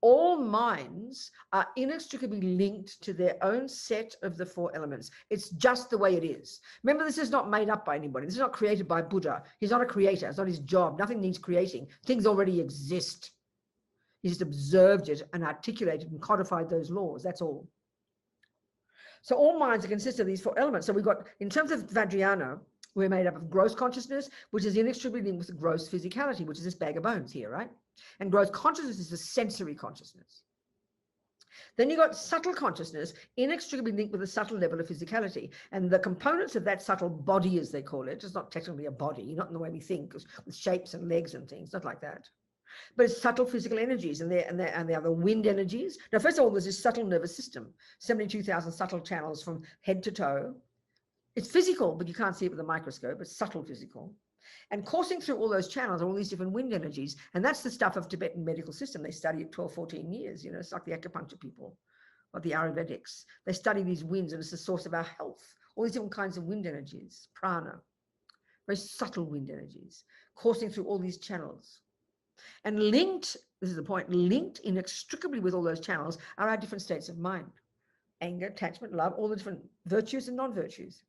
[SPEAKER 1] all minds are inextricably linked to their own set of the 4 elements. It's just the way it is. Remember, this is not made up by anybody. This is not created by Buddha. He's not a creator. It's not his job. Nothing needs creating. Things already exist. He just observed it and articulated and codified those laws. That's all. So all minds are consist of these 4 elements. So we've got, in terms of Vajrayana, we're made up of gross consciousness, which is inextricably linked with gross physicality, which is this bag of bones here, right? And gross consciousness is the sensory consciousness. Then you've got subtle consciousness, inextricably linked with a subtle level of physicality. And the components of that subtle body, as they call it, it's not technically a body, not in the way we think, with shapes and legs and things, not like that. But it's subtle physical energies, and they are the wind energies. Now, first of all, there's this subtle nervous system, 72,000 subtle channels from head to toe. It's physical, but you can't see it with a microscope. It's subtle physical. And coursing through all those channels are all these different wind energies. And that's the stuff of Tibetan medical system. They study it 12, 14 years. You know, it's like the acupuncture people or the Ayurvedics. They study these winds, and it's the source of our health. All these different kinds of wind energies, prana, very subtle wind energies, coursing through all these channels. And linked, this is the point, linked inextricably with all those channels are our different states of mind. Anger, attachment, love, all the different virtues and non-virtues.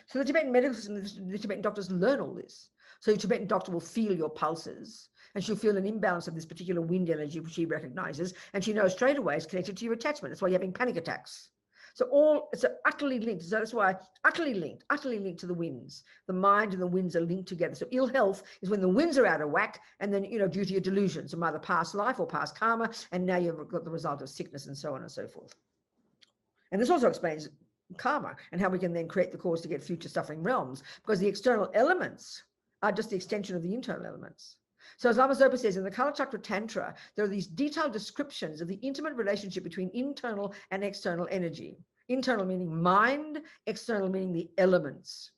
[SPEAKER 1] So the Tibetan medical system, the Tibetan doctors learn all this. So your Tibetan doctor will feel your pulses, and she'll feel an imbalance of this particular wind energy, which she recognizes, and she knows straight away it's connected to your attachment. That's why you're having panic attacks. So it's utterly linked. So that's why utterly linked to the winds. The mind and the winds are linked together. So ill health is when the winds are out of whack, and then, you know, due to your delusions of either past life or past karma, and now you've got the result of sickness and so on and so forth. And this also explains karma and how we can then create the cause to get future suffering realms, because the external elements are just the extension of the internal elements. So as Lama Zopa says, in the Kala Chakra Tantra, there are these detailed descriptions of the intimate relationship between internal and external energy. Internal meaning mind, external meaning the elements.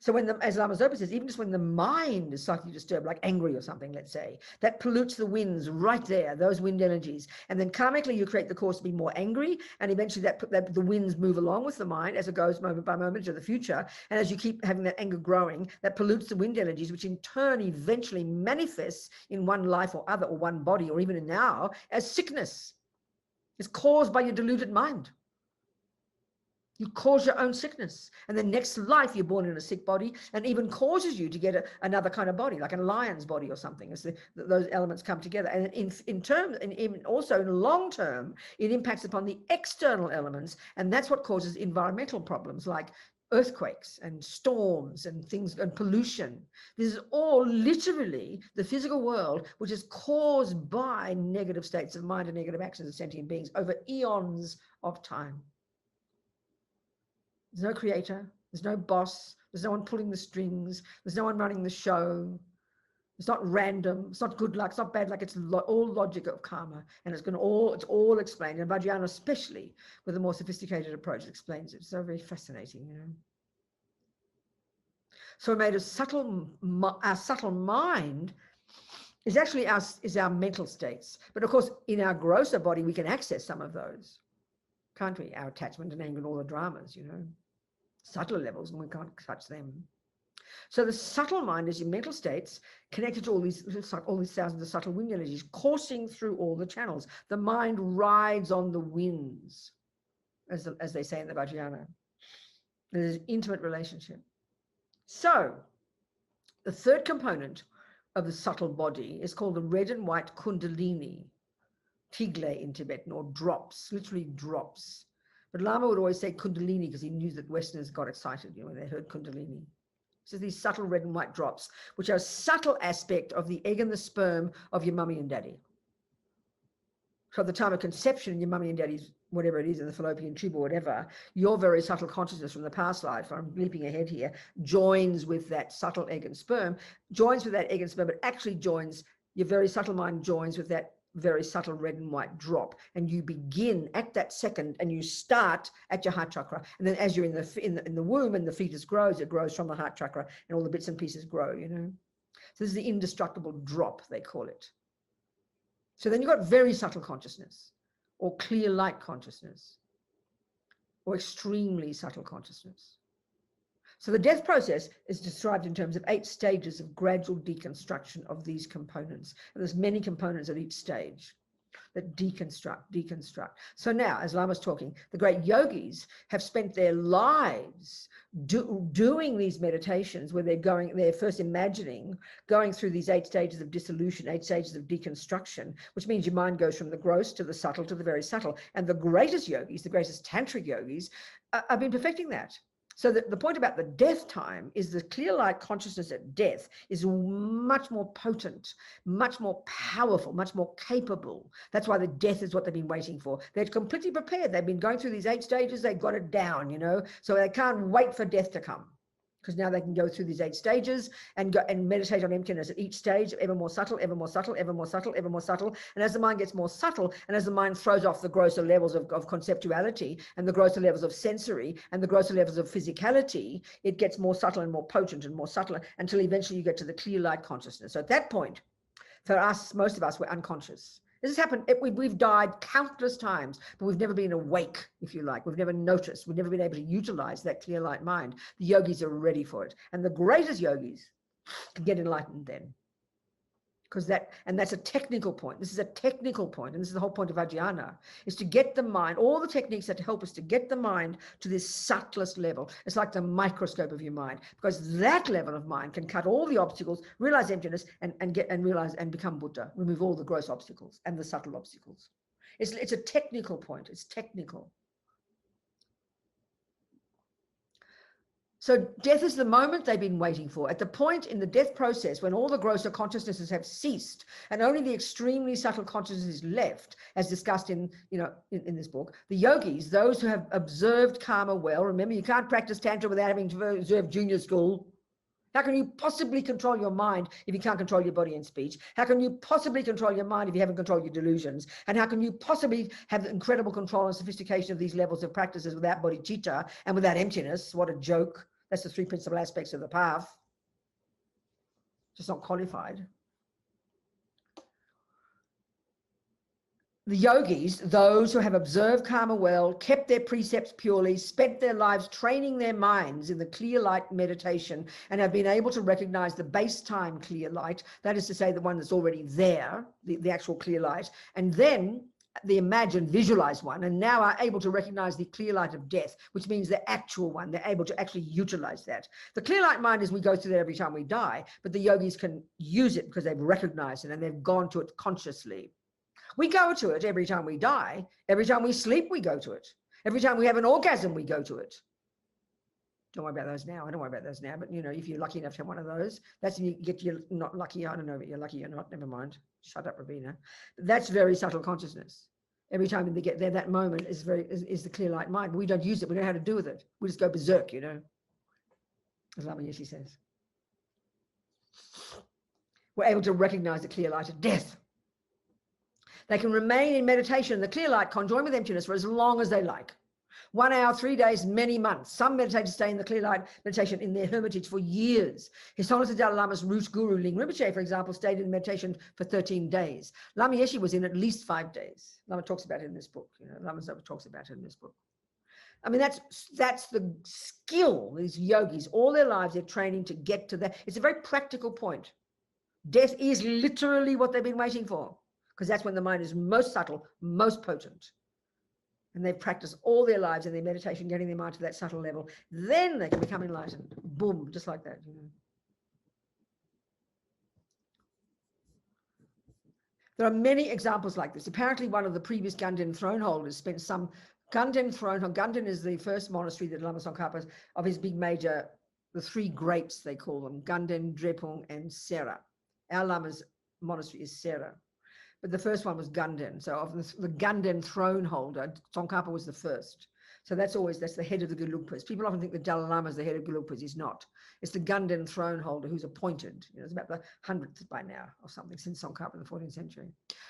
[SPEAKER 1] So when as Lama Zopa says, even just when the mind is slightly disturbed, like angry or something, let's say, that pollutes the winds right there, those wind energies. And then karmically, you create the cause to be more angry, and eventually that the winds move along with the mind as it goes moment by moment to the future. And as you keep having that anger growing, that pollutes the wind energies, which in turn eventually manifests in one life or other, or one body, or even in now, as sickness. It's caused by your deluded mind. You cause your own sickness, and then next life you're born in a sick body, and even causes you to get another kind of body, like a lion's body or something, as those elements come together. And even also in long term, it impacts upon the external elements, and that's what causes environmental problems like earthquakes and storms and things, and pollution. This is all literally the physical world, which is caused by negative states of mind and negative actions of sentient beings over eons of time. There's no creator, there's no boss, there's no one pulling the strings, there's no one running the show. It's not random. It's not good luck. It's not bad luck. It's all logic of karma, and it's all explained. And Vajrayana, especially with a more sophisticated approach, explains it. So very fascinating, you know. So we made our subtle mind is actually our mental states. But of course, in our grosser body, we can access some of those, can't we? Our attachment and anger and all the dramas, you know, subtler levels, and we can't touch them. So the subtle mind is your mental states connected to all these thousands of subtle wind energies coursing through all the channels. The mind rides on the winds, as they say in the Vajrayana. There's an intimate relationship. So the third component of the subtle body is called the red and white kundalini, tigle in Tibetan, or drops, literally drops. But Lama would always say kundalini because he knew that Westerners got excited, you know, when they heard kundalini. So these subtle red and white drops, which are a subtle aspect of the egg and the sperm of your mummy and daddy. So at the time of conception, your mummy and daddy's, whatever it is, in the fallopian tube or whatever, your very subtle consciousness from the past life, I'm leaping ahead here, joins with that subtle egg and sperm, but actually joins, your very subtle mind joins with that very subtle red and white drop, and you begin at that second, and you start at your heart chakra, and then as you're in the womb and the fetus grows, it grows from the heart chakra, and all the bits and pieces grow, you know. So this is the indestructible drop, they call it. So then you've got very subtle consciousness, or clear light consciousness, or extremely subtle consciousness. So the death process is described in terms of 8 stages of gradual deconstruction of these components. And there's many components at each stage that deconstruct. So now, as Lama's talking, the great yogis have spent their lives doing these meditations where they're first imagining going through these 8 stages of dissolution, 8 stages of deconstruction, which means your mind goes from the gross to the subtle to the very subtle. And the greatest yogis, the greatest tantric yogis, have been perfecting that. So the point about the death time is the clear light consciousness at death is much more potent, much more powerful, much more capable. That's why the death is what they've been waiting for. They're completely prepared. They've been going through these 8 stages. They've got it down, you know, so they can't wait for death to come. Because now they can go through these 8 stages and go and meditate on emptiness at each stage, ever more subtle, ever more subtle, ever more subtle, ever more subtle. And as the mind gets more subtle, and as the mind throws off the grosser levels of conceptuality and the grosser levels of sensory and the grosser levels of physicality, it gets more subtle and more potent and more subtle until eventually you get to the clear light consciousness. So at that point, for us, most of us, we're unconscious. This has happened. We've died countless times, but we've never been awake, if you like. We've never noticed. We've never been able to utilize that clear light mind. The yogis are ready for it. And the greatest yogis can get enlightened then. Because that's a technical point. This is a technical point, and this is the whole point of Vajrayana, is to get the mind, all the techniques that help us to get the mind to this subtlest level. It's like the microscope of your mind, because that level of mind can cut all the obstacles, realize emptiness, and realize and become Buddha, remove all the gross obstacles and the subtle obstacles. It's a technical point. It's technical. So death is the moment they've been waiting for. At the point in the death process when all the grosser consciousnesses have ceased and only the extremely subtle consciousness is left, as discussed in this book, the yogis, those who have observed karma well, remember you can't practice Tantra without having to observe junior school. How can you possibly control your mind if you can't control your body and speech? How can you possibly control your mind if you haven't controlled your delusions? And how can you possibly have the incredible control and sophistication of these levels of practices without bodhicitta and without emptiness? What a joke. That's the 3 principal aspects of the path. Just not qualified. The yogis, those who have observed karma well, kept their precepts purely, spent their lives training their minds in the clear light meditation, and have been able to recognize the base time clear light, that is to say the one that's already there, the actual clear light, and then the imagined visualized one, and now are able to recognize the clear light of death, which means the actual one. They're able to actually utilize that. The clear light mind is we go through that every time we die, but the yogis can use it because they've recognized it and they've gone to it consciously. We go to it every time we die. Every time we sleep, we go to it. Every time we have an orgasm, we go to it. Don't worry about those now. I don't worry about those now. But, you know, if you're lucky enough to have one of those, that's when you get you're not lucky. I don't know, but you're lucky or not. Never mind. Shut up, Robina. That's very subtle consciousness. Every time they get there, that moment is the clear light mind. But we don't use it. We don't know how to do with it. We just go berserk, you know. As Lama Yeshe says. were able to recognize the clear light of death. They can remain in meditation in the clear light, conjoined with emptiness, for as long as they like. 1 hour, 3 days, many months. Some meditators stay in the clear light meditation in their hermitage for years. His Holiness the Dalai Lama's root guru, Ling Rinpoche, for example, stayed in meditation for 13 days. Lama Yeshe was in at least 5 days. Lama talks about it in this book. Lama talks about it in this book. I mean, that's the skill, these yogis, all their lives, they're training to get to that. It's a very practical point. Death is literally what they've been waiting for, because that's when the mind is most subtle, most potent. And they've practiced all their lives in their meditation, getting their mind to that subtle level. Then they can become enlightened. Boom, just like that. There are many examples like this. Apparently, one of the previous Ganden throne holders spent some Ganden throne. Ganden is the first monastery that Lama Tsongkhapa, of his big major, the 3 greats, they call them, Ganden, Drepung, and Sera. Our Lama's monastery is Sera. But the first one was Ganden. So of the Ganden throne holder, Tsongkhapa was the first. So that's the head of the Gelugpas. People often think the Dalai Lama is the head of Gelugpas. He's not. It's the Ganden throne holder who's appointed. It's about the 100th by now or something, since Tsongkhapa in the 14th century.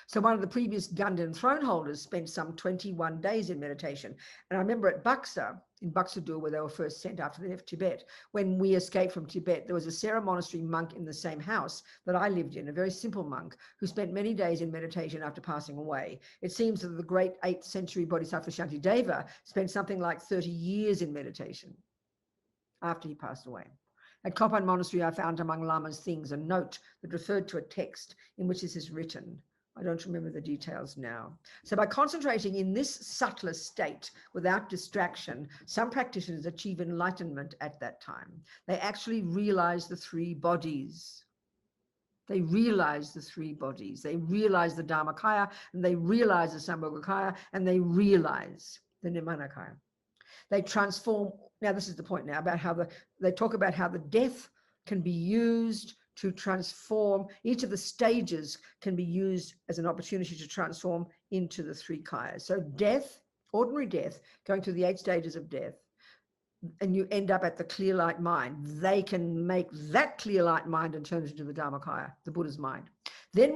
[SPEAKER 1] So one of the previous Ganden throne holders spent some 21 days in meditation. And I remember at Buxa, in Buxadur, where they were first sent after they left Tibet, when we escaped from Tibet, there was a Sera monastery monk in the same house that I lived in, a very simple monk who spent many days in meditation after passing away. It seems that the great 8th century Bodhisattva Shantideva spent something like 30 years in meditation after he passed away. At Kopan Monastery, I found among Lama's things a note that referred to a text in which this is written. I don't remember the details now. So by concentrating in this subtler state without distraction, some practitioners achieve enlightenment at that time. They actually realize the 3 bodies. They realize the 3 bodies. They realize the Dharmakaya, and they realize the Sambhogakaya, and they realize the Nirmanakaya. They transform. Now, this is the point now about how they talk about how the death can be used to transform. Each of the stages can be used as an opportunity to transform into the 3 kayas. So death, ordinary death, going through the 8 stages of death, and you end up at the clear light mind. They can make that clear light mind and turn it into the Dharmakaya, the Buddha's mind. Then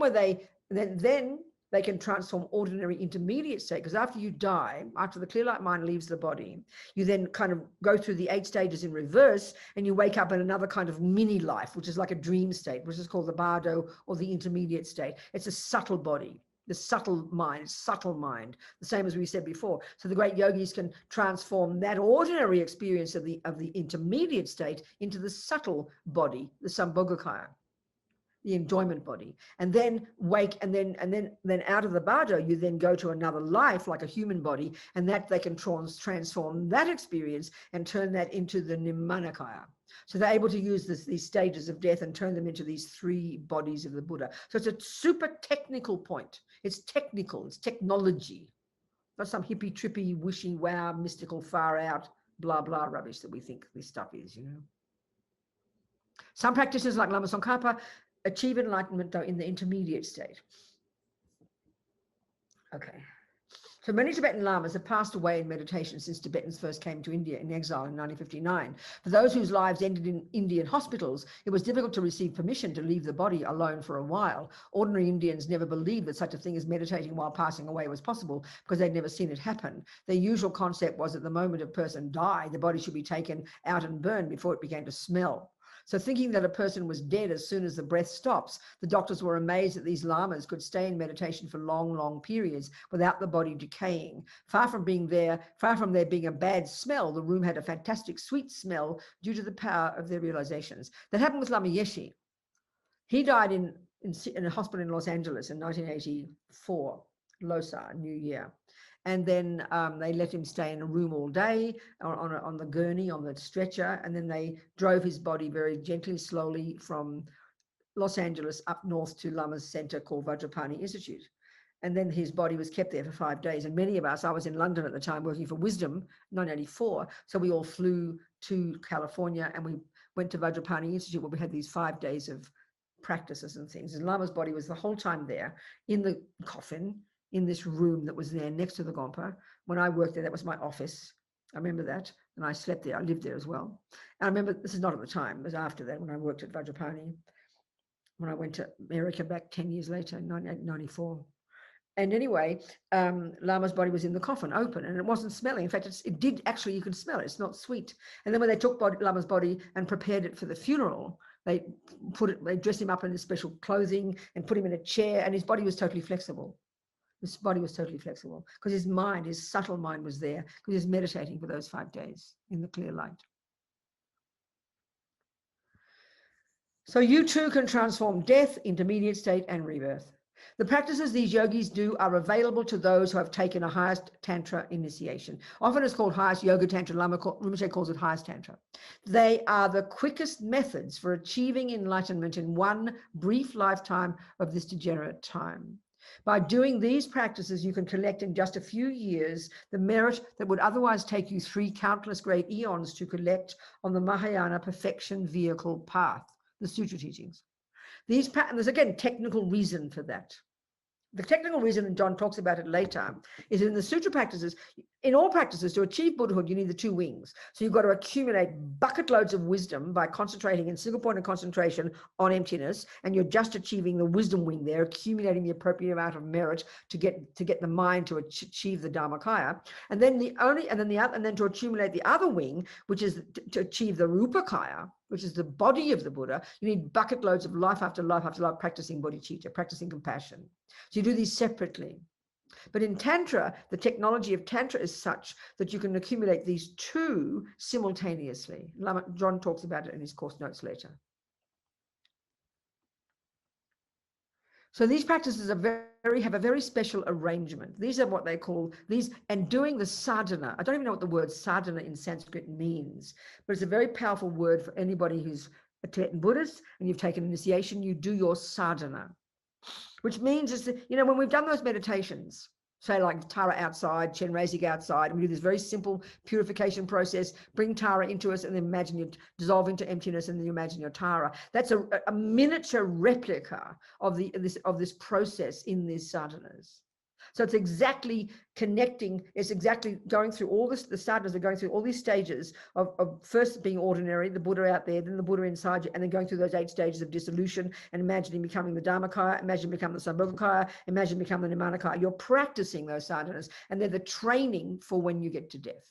[SPEAKER 1] they can transform ordinary intermediate state, because after you die, after the clear light mind leaves the body, you then kind of go through the 8 stages in reverse, and you wake up in another kind of mini life, which is like a dream state, which is called the bardo, or the intermediate state. It's a subtle body, the subtle mind, the same as we said before. So the great yogis can transform that ordinary experience of the intermediate state into the subtle body, the Sambhogakaya, the enjoyment body, and then wake, and then out of the bardo, you then go to another life like a human body, and that they can transform that experience and turn that into the Nirmanakaya. So they're able to use these stages of death and turn them into these 3 bodies of the Buddha. So it's a super technical point. It's technical, it's technology, not some hippie, trippy, wishy, wow, mystical, far out, blah, blah rubbish that we think this stuff is, Some practitioners like Lama Tsongkhapa achieve enlightenment, though, in the intermediate state. Okay. So many Tibetan Lamas have passed away in meditation since Tibetans first came to India in exile in 1959. For those whose lives ended in Indian hospitals, it was difficult to receive permission to leave the body alone for a while. Ordinary Indians never believed that such a thing as meditating while passing away was possible, because they'd never seen it happen. Their usual concept was that the moment a person died, the body should be taken out and burned before it began to smell. So thinking that a person was dead as soon as the breath stops, the doctors were amazed that these lamas could stay in meditation for long, long periods without the body decaying. Far from there being a bad smell, the room had a fantastic sweet smell due to the power of their realizations. That happened with Lama Yeshe. He died in a hospital in Los Angeles in 1984, Losar, New Year. And then they let him stay in a room all day on the gurney, on the stretcher. And then they drove his body very gently, slowly from Los Angeles up north to Lama's center called Vajrapani Institute. And then his body was kept there for 5 days. And many of us, I was in London at the time working for Wisdom, 1984. So we all flew to California and we went to Vajrapani Institute, where we had these 5 days of practices and things. And Lama's body was the whole time there in the coffin, in this room that was there next to the Gompa. When I worked there, that was my office. I remember that. And I slept there. I lived there as well. And I remember, this is not at the time, it was after that when I worked at Vajrapani. when I went to America back 10 years later, in 1994. And anyway, Lama's body was in the coffin, open, and it wasn't smelling. In fact, it did actually, you could smell it. It's not sweet. And then when they took Lama's body and prepared it for the funeral, they dressed him up in this special clothing and put him in a chair, and his body was totally flexible. His body was totally flexible because his mind, his subtle mind was there because he was meditating for those 5 days in the clear light. So you too can transform death, intermediate state, and rebirth. The practices these yogis do are available to those who have taken a highest Tantra initiation. Often it's called highest yoga Tantra. Rinpoche calls it highest Tantra. They are the quickest methods for achieving enlightenment in one brief lifetime of this degenerate time. By doing these practices, you can collect in just a few years the merit that would otherwise take you 3 countless great eons to collect on the Mahayana perfection vehicle path, the sutra teachings. These patterns, there's again technical reason for that. The technical reason, and John talks about it later, is in the sutra practices, in all practices, to achieve Buddhahood, you need the 2 wings. So you've got to accumulate bucket loads of wisdom by concentrating in single point of concentration on emptiness, and you're just achieving the wisdom wing there, accumulating the appropriate amount of merit to get the mind to achieve the Dharmakaya. And then to accumulate the other wing, which is to achieve the Rupakaya, which is the body of the Buddha. You need bucket loads of life after life after life practicing bodhicitta, practicing compassion. So you do these separately. But in Tantra, the technology of Tantra is such that you can accumulate these 2 simultaneously. John talks about it in his course notes later. So these practices are have a very special arrangement. These are what they call and doing the sadhana. I don't even know what the word sadhana in Sanskrit means, but it's a very powerful word for anybody who's a Tibetan Buddhist and you've taken initiation. You do your sadhana, which means is that, when we've done those meditations, say like Tara outside, Chenrezig outside, and we do this very simple purification process, bring Tara into us, and then imagine you dissolve into emptiness, and then you imagine your Tara. That's a miniature replica of this process in these sadhanas. So it's exactly connecting, it's exactly going through all this, the sadhanas are going through all these stages of first being ordinary, the Buddha out there, then the Buddha inside you, and then going through those 8 stages of dissolution and imagining becoming the Dharmakaya, imagine becoming the Sambhogakaya, imagine becoming the Nirmanakaya. You're practicing those sadhanas, and they're the training for when you get to death.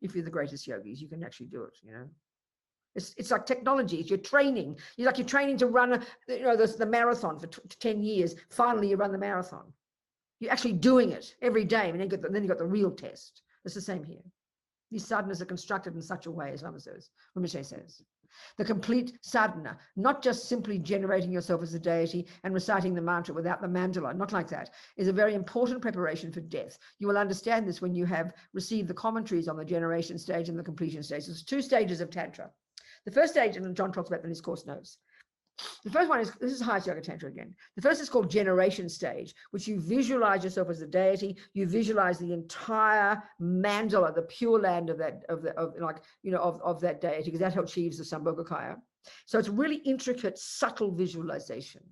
[SPEAKER 1] If you're the greatest yogis, you can actually do it, It's like technology. It's your training. You're training to run the marathon for 10 years. Finally, you run the marathon. You're actually doing it every day, and then you've got the real test. It's the same here. These sadhanas are constructed in such a way, as Rinpoche says. The complete sadhana, not just simply generating yourself as a deity and reciting the mantra without the mandala, not like that, is a very important preparation for death. You will understand this when you have received the commentaries on the generation stage and the completion stage. There's 2 stages of Tantra. The first stage, and John talks about in his course notes, the first one this is highest yoga Tantra again. The first is called generation stage, which you visualize yourself as a deity. You visualize the entire mandala, the pure land of that deity, because that achieves the Sambhogakaya. So it's really intricate, subtle visualization.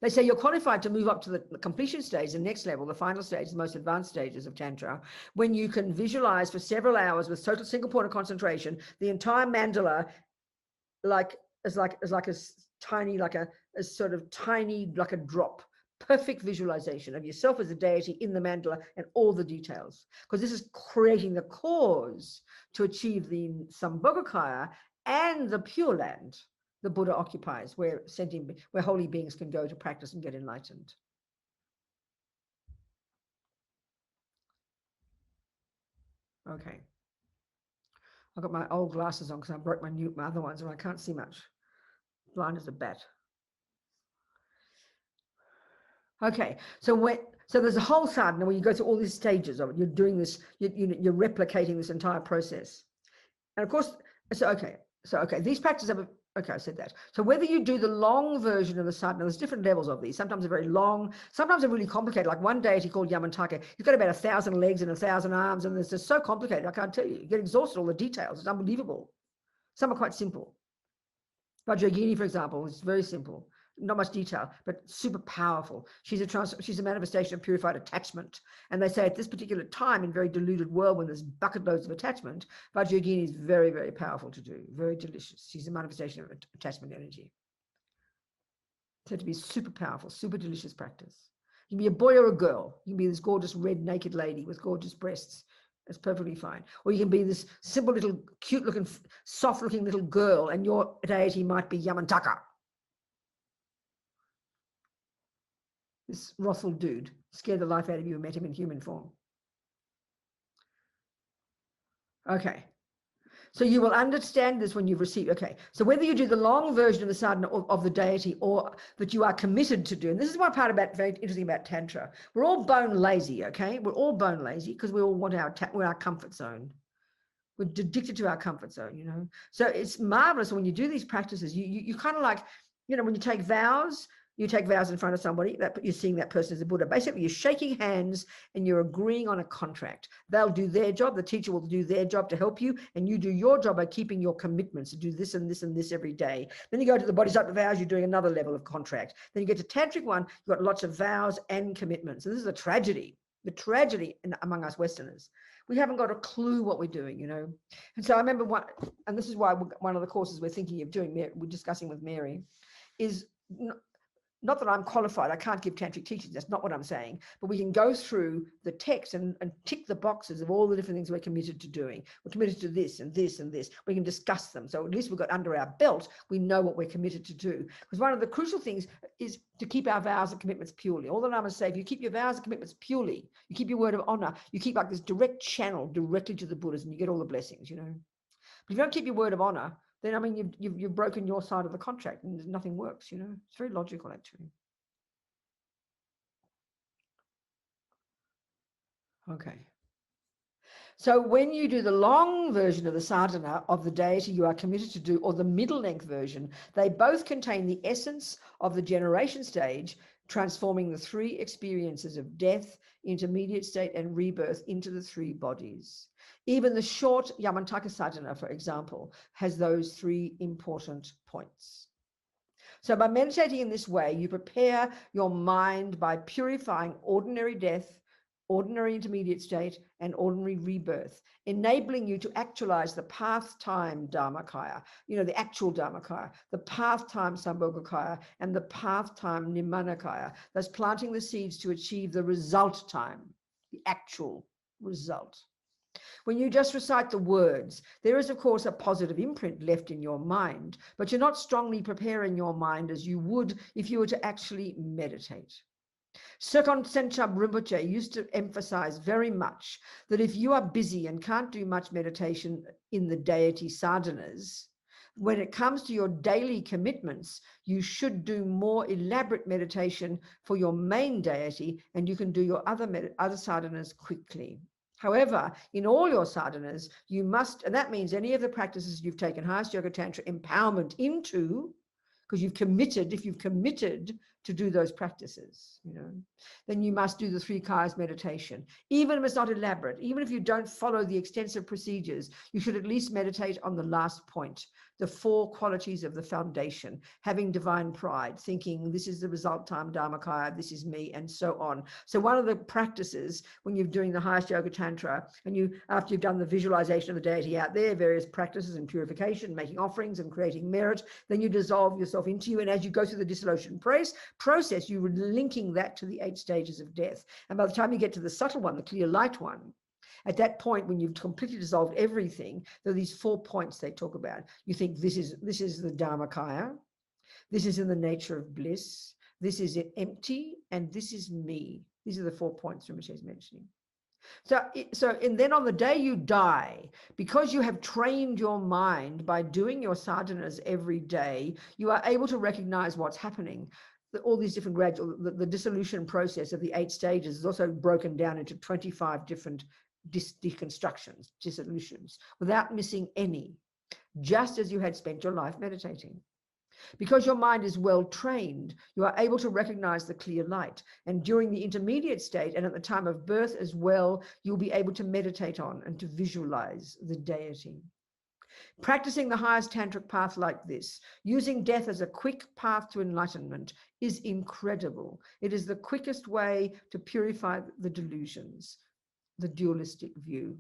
[SPEAKER 1] They say you're qualified to move up to the completion stage, the next level, the final stage, the most advanced stages of Tantra, when you can visualize for several hours with total single point of concentration the entire mandala, as tiny, like a drop. Perfect visualization of yourself as a deity in the mandala and all the details, because this is creating the cause to achieve the Sambhogakaya and the Pure Land the Buddha occupies, where holy beings can go to practice and get enlightened. Okay. I've got my old glasses on because I broke my other ones and I can't see much. Blind as a bat. Okay, so there's a whole sadhana where you go through all these stages of it. You're doing this, you're replicating this entire process. And of course, these practices have I said that. So whether you do the long version of the sadhana, there's different levels of these. Sometimes they're very long, sometimes they're really complicated. Like one deity called Yamantaka, he's got about 1,000 legs and 1,000 arms, and it's just so complicated, I can't tell you. You get exhausted, all the details. It's unbelievable. Some are quite simple. Vajrayogini, for example, is very simple. Not much detail, but super powerful. She's a manifestation of purified attachment. And they say at this particular time, in very deluded world, when there's bucket loads of attachment, Vajrayogini is very, very powerful to do. Very delicious. She's a manifestation of attachment energy. Said to be super powerful, super delicious practice. You can be a boy or a girl. You can be this gorgeous red naked lady with gorgeous breasts. That's perfectly fine. Or you can be this simple little cute looking, soft looking little girl, and your deity might be Yamantaka. This wrathful dude scared the life out of you and met him in human form. Okay. So you will understand this when you've received, okay. So whether you do the long version of the sadhana of the deity or that you are committed to do, and this is one part about very interesting about Tantra. We're all bone lazy, okay? We're all bone lazy because we all want our comfort zone. We're addicted to our comfort zone, you know? So it's marvelous when you do these practices, you kind of like, you know, when you take vows in front of somebody, that you're seeing that person as a Buddha. Basically, you're shaking hands and you're agreeing on a contract. They'll do their job. The teacher will do their job to help you, and you do your job by keeping your commitments to do this and this and this every day. Then you go to the Bodhisattva vows, you're doing another level of contract. Then you get to Tantric one, you've got lots of vows and commitments. And this is a tragedy, among us Westerners. We haven't got a clue what we're doing, you know. And so I remember and this is why one of the courses we're thinking of doing, we're discussing with Mary, is not that I'm qualified, I can't give tantric teachings, that's not what I'm saying, but we can go through the text and tick the boxes of all the different things we're committed to doing. We're committed to this and this and this. We can discuss them. So at least we've got under our belt, we know what we're committed to do. Because one of the crucial things is to keep our vows and commitments purely. All the Lamas say, if you keep your vows and commitments purely, you keep your word of honor, you keep like this direct channel directly to the Buddhas and you get all the blessings, you know. But if you don't keep your word of honor, then I mean, you've broken your side of the contract and nothing works, you know. It's very logical, actually. Okay. So when you do the long version of the sadhana of the deity you are committed to do, or the middle length version, they both contain the essence of the generation stage, transforming the three experiences of death, intermediate state, and rebirth into the three bodies. Even the short Yamantaka sadhana, for example, has those three important points. So by meditating in this way, you prepare your mind by purifying ordinary death, ordinary intermediate state, and ordinary rebirth, enabling you to actualize the path-time Dharmakaya, you know, the actual Dharmakaya, the path-time Sambhogakaya, and the path-time Nimanakaya, thus planting the seeds to achieve the result time, the actual result. When you just recite the words, there is, of course, a positive imprint left in your mind, but you're not strongly preparing your mind as you would if you were to actually meditate. Serkon Senchab Rinpoche used to emphasize very much that if you are busy and can't do much meditation in the deity sadhanas, when it comes to your daily commitments, you should do more elaborate meditation for your main deity, and you can do your other sadhanas quickly. However, in all your sadhanas, you must, and that means any of the practices you've taken highest yoga tantra empowerment into, because you've committed, if you've committed to do those practices, you know, then you must do the three kayas meditation. Even if it's not elaborate, even if you don't follow the extensive procedures, you should at least meditate on the last point, the four qualities of the foundation, having divine pride, thinking this is the result time Dharmakaya, this is me, and so on. So one of the practices when you're doing the highest yoga tantra, and after you've done the visualization of the deity out there, various practices and purification, making offerings and creating merit, then you dissolve yourself into you, and as you go through the dissolution process, you're linking that to the 8 stages of death. And by the time you get to the subtle one, the clear light one, at that point, when you've completely dissolved everything, there are these 4 points they talk about. You think this is the Dharmakaya, this is in the nature of bliss, this is empty, and this is me. These are the 4 points Rinpoche is mentioning. And then on the day you die, because you have trained your mind by doing your sadhanas every day, you are able to recognize what's happening. All these different gradual, the dissolution process of the 8 stages is also broken down into 25 different deconstructions, dissolutions, without missing any, just as you had spent your life meditating. Because your mind is well trained, you are able to recognize the clear light. And during the intermediate state and at the time of birth as well, you'll be able to meditate on and to visualize the deity. Practicing the highest tantric path like this, using death as a quick path to enlightenment, is incredible. It is the quickest way to purify the delusions, the dualistic view.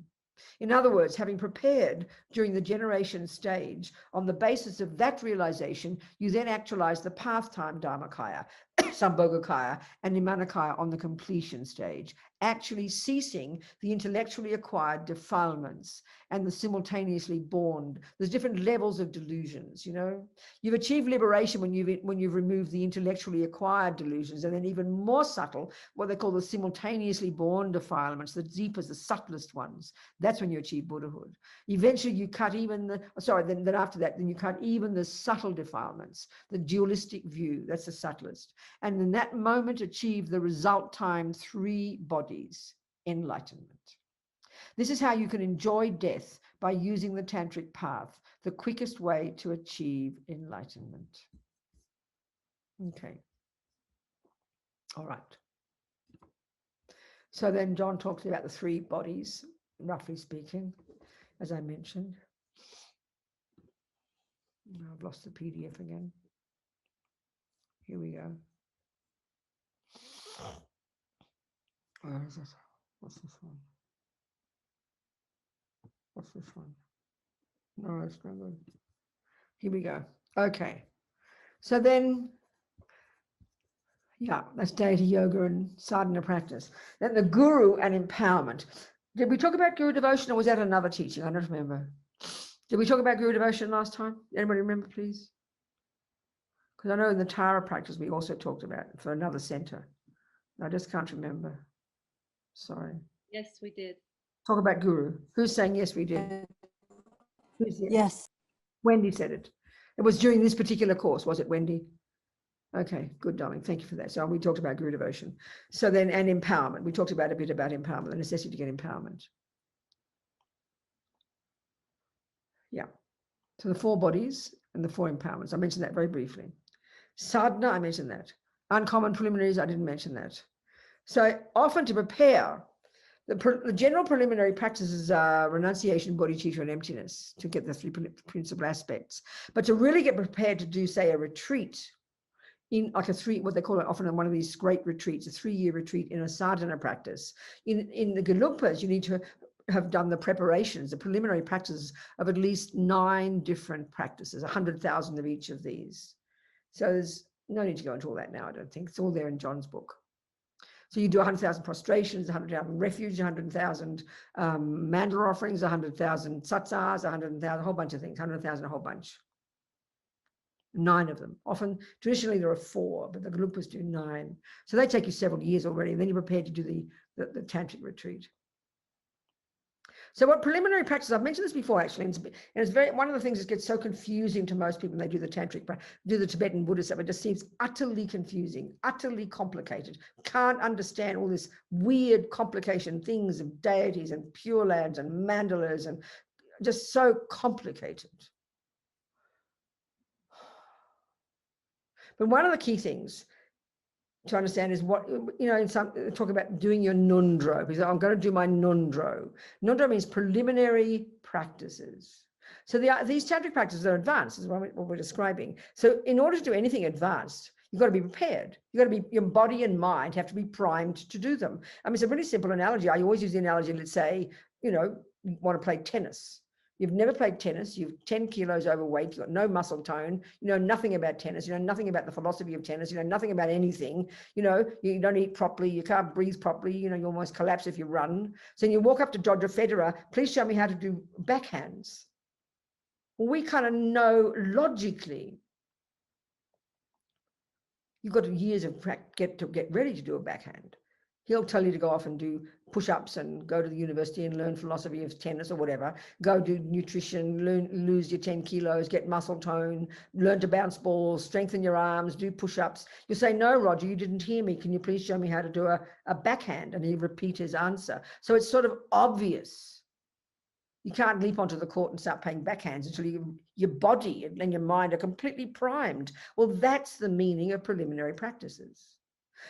[SPEAKER 1] In other words, having prepared during the generation stage, on the basis of that realization, you then actualize the path time Dharmakaya, Sambhogakaya, and Nimanakaya on the completion stage, actually ceasing the intellectually acquired defilements and the simultaneously born. There's different levels of delusions, you know. You've achieved liberation when you've removed the intellectually acquired delusions, and then even more subtle, what they call the simultaneously born defilements, the deepest, the subtlest ones. That's when you achieve Buddhahood. Eventually you cut even then after that, then you cut even the subtle defilements, the dualistic view, that's the subtlest. And in that moment achieve the result time 3 bodies, enlightenment. This is how you can enjoy death, by using the tantric path, the quickest way to achieve enlightenment. Okay. All right. So then John talks about the 3 bodies, roughly speaking, as I mentioned. I've lost the PDF again. Here we go. Where is it? What's this one? What's this one? No, it's not good. Here we go. Okay. So then, yeah, that's deity yoga and sadhana practice. Then the guru and empowerment. Did we talk about guru devotion, or was that another teaching? I don't remember. Did we talk about guru devotion last time? Anybody remember, please? Because I know in the Tara practice we also talked about it for another center. I just can't remember. Sorry.
[SPEAKER 2] Yes, we did.
[SPEAKER 1] Talk about guru. Who's saying yes, we did? Who's yes?
[SPEAKER 3] Yes.
[SPEAKER 1] Wendy said it. It was during this particular course, was it, Wendy? Okay, good, darling. Thank you for that. So we talked about guru devotion. So then, and empowerment. We talked about a bit about empowerment, the necessity to get empowerment. Yeah. So the 4 bodies and the 4 empowerments. I mentioned that very briefly. Sadhana, I mentioned that. Uncommon preliminaries, I didn't mention that. So often to prepare, the general preliminary practices are renunciation, bodhicitta, and emptiness, to get the 3 principal aspects. But to really get prepared to do, say, a retreat, in like what they call it often in one of these great retreats, a 3-year retreat in a sadhana practice. In the Gelugpas, you need to have done the preparations, the preliminary practices of at least 9 different practices, 100,000 of each of these. So there's no need to go into all that now, I don't think. It's all there in John's book. So you do 100,000 prostrations, 100,000 refuge, 100,000 mandala offerings, 100,000 satsas, 100,000, a whole bunch of things, 100,000, a whole bunch. 9 of them. Often, traditionally, there are 4, but the Gelugpas do 9. So they take you several years already, and then you're prepared to do the tantric retreat. So what preliminary practice, I've mentioned this before actually, and it's one of the things that gets so confusing to most people when they do the tantric, do the Tibetan Buddhism. It just seems utterly confusing, utterly complicated. Can't understand all this weird complication things of deities and pure lands and mandalas, and just so complicated. But one of the key things to understand is what, you know, in some talk about doing your nundro, because I'm going to do my nundro. Nundro means preliminary practices. So these tantric practices are advanced, is what we're describing. So in order to do anything advanced, you've got to be prepared. You've got to be, your body and mind have to be primed to do them. I mean, it's a really simple analogy. I always use the analogy, let's say, you know, you want to play tennis. You've never played tennis, you've 10 kilos overweight, you've got no muscle tone, you know nothing about tennis, you know nothing about the philosophy of tennis, you know nothing about anything, you know, you don't eat properly, you can't breathe properly, you know, you almost collapse if you run. So you walk up to Roger Federer, please show me how to do backhands. Well, we kind of know logically, you've got years of get ready to do a backhand. He'll tell you to go off and do push-ups and go to the university and learn philosophy of tennis or whatever. Go do nutrition, lose your 10 kilos, get muscle tone, learn to bounce balls, strengthen your arms, do push-ups. You say, no, Roger, you didn't hear me. Can you please show me how to do a backhand? And he'll repeat his answer. So it's sort of obvious. You can't leap onto the court and start playing backhands until your body and your mind are completely primed. Well, that's the meaning of preliminary practices.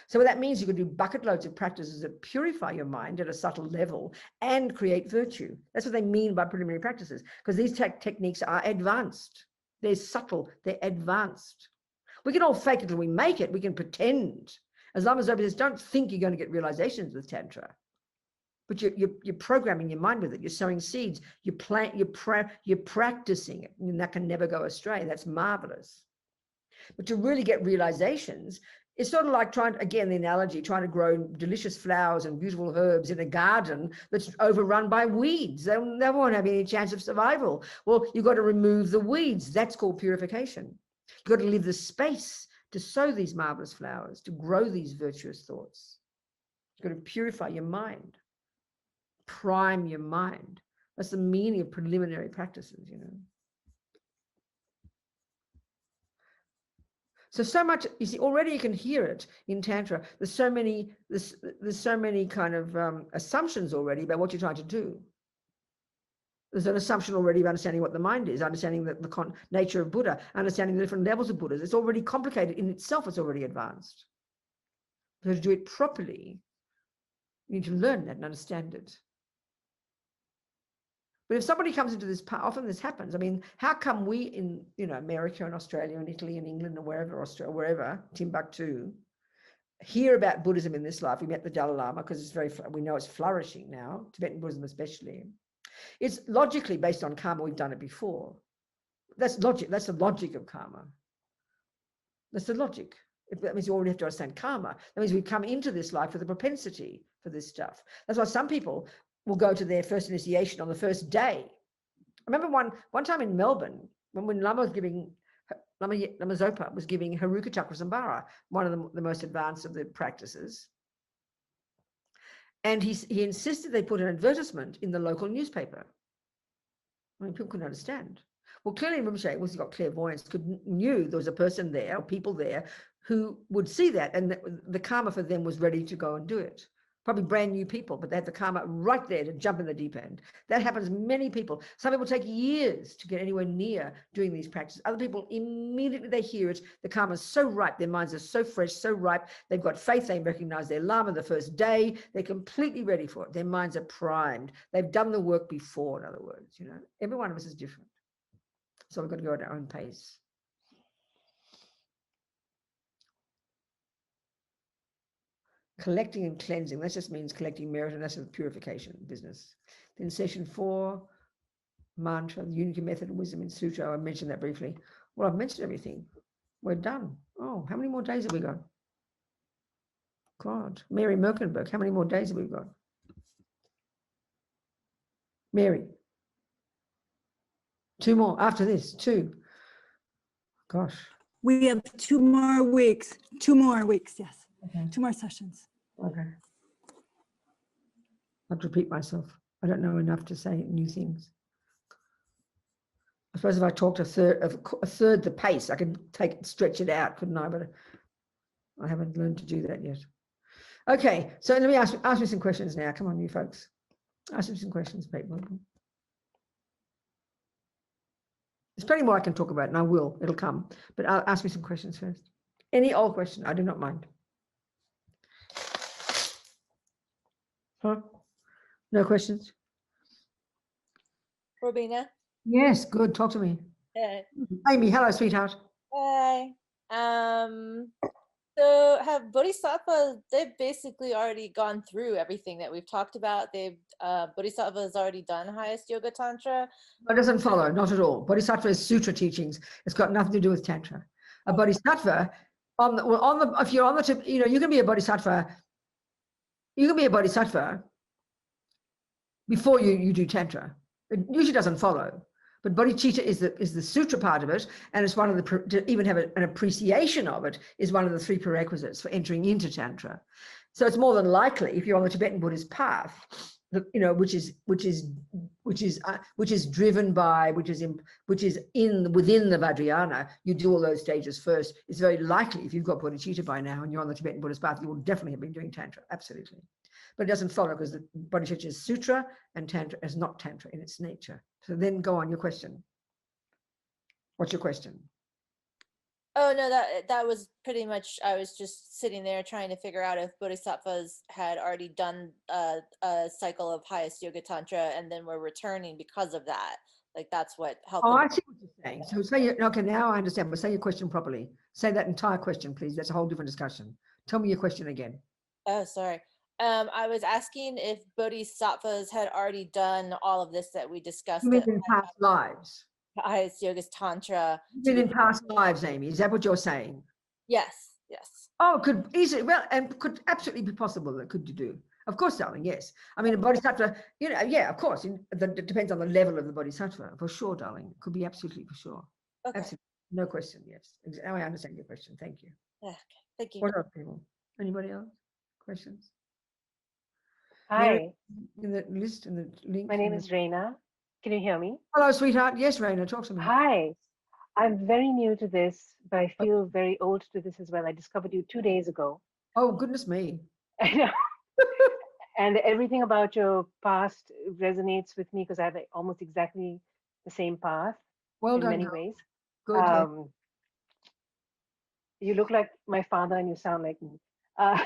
[SPEAKER 1] So what that means, you can do bucket loads of practices that purify your mind at a subtle level and create virtue. That's what they mean by preliminary practices, because these techniques are advanced. They're subtle, they're advanced. We can all fake it till we make it. We can pretend. As long as nobody says, don't think you're going to get realizations with Tantra. but you're programming your mind with it. You're sowing seeds. You plant. You're practicing it, and that can never go astray. That's marvelous. But to really get realizations, it's sort of like trying, again, the analogy, trying to grow delicious flowers and beautiful herbs in a garden that's overrun by weeds. They won't have any chance of survival. Well, you've got to remove the weeds. That's called purification. You've got to leave the space to sow these marvelous flowers, to grow these virtuous thoughts. You've got to purify your mind, prime your mind. That's the meaning of preliminary practices, you know. So much, you see, already you can hear it in Tantra. There's so many kind of assumptions already about what you're trying to do. There's an assumption already of understanding what the mind is, understanding the nature of Buddha, understanding the different levels of Buddhas. It's already complicated in itself. It's already advanced. So to do it properly, you need to learn that and understand it. But if somebody comes into this, often this happens. I mean, how come we in, you know, America and Australia and Italy and England and wherever, Timbuktu, hear about Buddhism in this life? We met the Dalai Lama because we know it's flourishing now, Tibetan Buddhism especially. It's logically based on karma. We've done it before. That's logic. That's the logic of karma. That's the logic. That means you already have to understand karma. That means we come into this life with a propensity for this stuff. That's why some people will go to their first initiation on the first day. I remember one time in Melbourne, when Lama Zopa was giving Haruka Chakrasambhara, one of the most advanced of the practices. And he insisted they put an advertisement in the local newspaper. I mean, people couldn't understand. Well, clearly Rinpoche, once he got clairvoyance, knew there was a person there, or people there, who would see that, and the karma for them was ready to go and do it. Probably brand new people, but they had the karma right there to jump in the deep end. That happens to many people. Some people take years to get anywhere near doing these practices. Other people, immediately they hear it, the karma is so ripe, their minds are so fresh, so ripe, they've got faith, they recognize their Lama the first day, they're completely ready for it. Their minds are primed. They've done the work before, in other words, you know. Every one of us is different. So we've got to go at our own pace. Collecting and cleansing, that just means collecting merit, and that's a purification business. Then session 4, mantra, the unity method and wisdom in sutra. I mentioned that briefly. Well, I've mentioned everything. We're done. Oh, how many more days have we got? God, Mary Merkenberg, how many more days have we got? Mary. 2 more after this, 2. Gosh.
[SPEAKER 2] We have 2 more weeks. 2 more weeks, yes.
[SPEAKER 1] Okay.
[SPEAKER 2] 2 more sessions.
[SPEAKER 1] Okay. I have to repeat myself. I don't know enough to say new things. I suppose if I talked a third the pace, I could stretch it out, couldn't I? But I haven't learned to do that yet. Okay, so let me ask me some questions now. Come on, you folks. Ask me some questions, people. There's plenty more I can talk about, and I will. It'll come. But ask me some questions first. Any old question, I do not mind. Huh? No questions?
[SPEAKER 3] Robina?
[SPEAKER 1] Yes, good. Talk to me. Amy, hello, sweetheart.
[SPEAKER 3] Hi. So have bodhisattvas, they've basically already gone through everything that we've talked about. Bodhisattva has already done highest yoga tantra.
[SPEAKER 1] It doesn't follow, not at all. Bodhisattva is sutra teachings. It's got nothing to do with tantra. A bodhisattva, if you're on the tip, you know, you can be a bodhisattva. You can be a bodhisattva before you do tantra. It usually doesn't follow. But bodhicitta is the sutra part of it, and it's one of the, to even have an appreciation of it is one of the 3 prerequisites for entering into tantra. So it's more than likely, if you're on the Tibetan Buddhist path, you know, which is driven by, within the Vajrayana, you do all those stages first. It's very likely if you've got bodhicitta by now and you're on the Tibetan Buddhist path, you will definitely have been doing tantra, absolutely. But it doesn't follow because the bodhicitta is sutra and tantra is not tantra in its nature. So then go on, your question. What's your question?
[SPEAKER 3] Oh no, that was pretty much, I was just sitting there trying to figure out if bodhisattvas had already done a cycle of highest yoga tantra and then were returning because of that. Like that's what helped.
[SPEAKER 1] Oh, I see what you're saying. So say, okay, now I understand, but say your question properly. Say that entire question, please. That's a whole different discussion. Tell me your question again.
[SPEAKER 3] Oh, sorry. I was asking if bodhisattvas had already done all of this that we discussed
[SPEAKER 1] You mean
[SPEAKER 3] at
[SPEAKER 1] in past lives?
[SPEAKER 3] highest yoga's tantra.
[SPEAKER 1] You mean in past lives, Amy? Is that what you're saying?
[SPEAKER 3] Yes, yes.
[SPEAKER 1] Oh, it could easily, well, and could absolutely be possible that could you do. Of course, darling, yes. I mean, a bodhisattva, yeah, of course. It depends on the level of the bodhisattva, for sure, darling. It could be absolutely for sure.
[SPEAKER 3] Okay.
[SPEAKER 1] Absolutely. No question, yes. Now I understand your question. Thank you.
[SPEAKER 3] Okay. Thank you.
[SPEAKER 1] What else, people? Anybody else? Questions?
[SPEAKER 4] Hi,
[SPEAKER 1] Mary, in the list, in the link.
[SPEAKER 4] my name is Reina. Can you hear me?
[SPEAKER 1] Hello, sweetheart. Yes, Raina, talk to me.
[SPEAKER 4] Hi, I'm very new to this, but I feel very old to this as well. I discovered you 2 days ago.
[SPEAKER 1] Oh, goodness me.
[SPEAKER 4] I know. And everything about your past resonates with me because I have almost exactly the same path
[SPEAKER 1] Well
[SPEAKER 4] in
[SPEAKER 1] done,
[SPEAKER 4] many
[SPEAKER 1] girl.
[SPEAKER 4] ways.
[SPEAKER 1] Good. Yeah.
[SPEAKER 4] Um, you look like my father and you sound like me. Uh,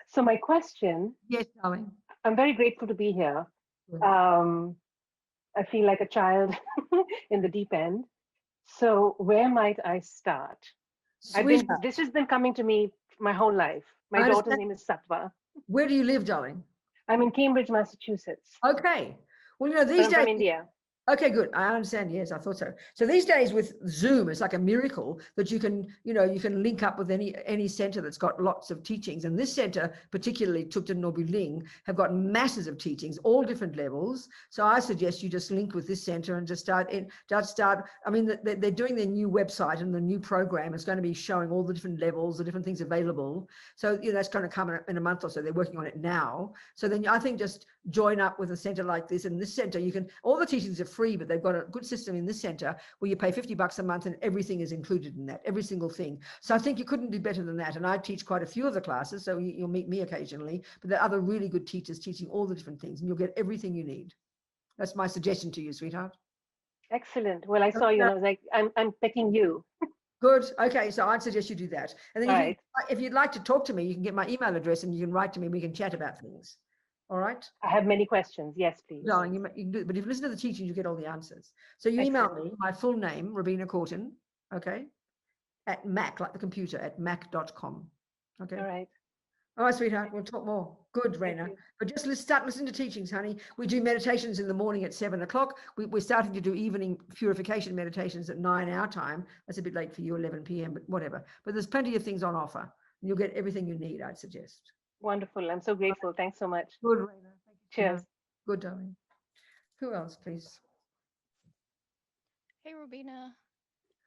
[SPEAKER 4] so my question,
[SPEAKER 1] Yes, darling.
[SPEAKER 4] I'm very grateful to be here.
[SPEAKER 1] Good.
[SPEAKER 4] I feel like a child in the deep end. So where might I start?
[SPEAKER 1] Sweetheart,
[SPEAKER 4] This has been coming to me my whole life.
[SPEAKER 1] I
[SPEAKER 4] My daughter's
[SPEAKER 1] understand.
[SPEAKER 4] name is Sattva.
[SPEAKER 1] Where do you live, darling?
[SPEAKER 4] I'm in Cambridge, Massachusetts,
[SPEAKER 1] Okay. Well,
[SPEAKER 4] but
[SPEAKER 1] these
[SPEAKER 4] I'm
[SPEAKER 1] days.
[SPEAKER 4] from India.
[SPEAKER 1] Okay, good. I understand. Yes, I thought so. So these days with Zoom, it's like a miracle that you can link up with any center that's got lots of teachings. And this center, particularly Thupten Nobu Ling, have got masses of teachings, all different levels. So I suggest you just link with this center and just start. I mean, they're doing their new website and the new program is going to be showing all the different levels, the different things available. So that's going to come in a month or so. They're working on it now. So then I think just join up with a center like this. And this center, all the teachings are free, but they've got a good system in this center where you pay $50 a month and everything is included in that, every single thing. So I think you couldn't do better than that. And I teach quite a few of the classes, so you'll meet me occasionally, but there are other really good teachers teaching all the different things and you'll get everything you need. That's my suggestion to you, sweetheart.
[SPEAKER 4] Excellent. Well, I saw you and I was like, I'm picking you.
[SPEAKER 1] Good. Okay, so I'd suggest you do that. And then
[SPEAKER 4] All right.
[SPEAKER 1] if you'd like to talk to me, you can get my email address and you can write to me. We can chat about things. All right.
[SPEAKER 4] I have many questions. Yes, please.
[SPEAKER 1] Darling, you can do it, but if you listen to the teachings, you get all the answers. So you email
[SPEAKER 4] Excellent.
[SPEAKER 1] me, my full name, Robina Courtin, okay, at Mac, like the computer, at mac.com. Okay.
[SPEAKER 4] All right.
[SPEAKER 1] All right, sweetheart, we'll talk more. Good,
[SPEAKER 4] Thank
[SPEAKER 1] Raina.
[SPEAKER 4] you.
[SPEAKER 1] But just start listening to teachings, honey. We do meditations in the morning at 7 o'clock. We're starting to do evening purification meditations at 9 our time. That's a bit late for you, 11 p.m., but whatever. But there's plenty of things on offer. And you'll get everything you need, I'd suggest.
[SPEAKER 4] Wonderful. I'm so grateful. Thanks so much.
[SPEAKER 1] Good, Raina. Thank you.
[SPEAKER 4] Cheers.
[SPEAKER 1] Good, darling. Who else, please?
[SPEAKER 5] Hey, Robina.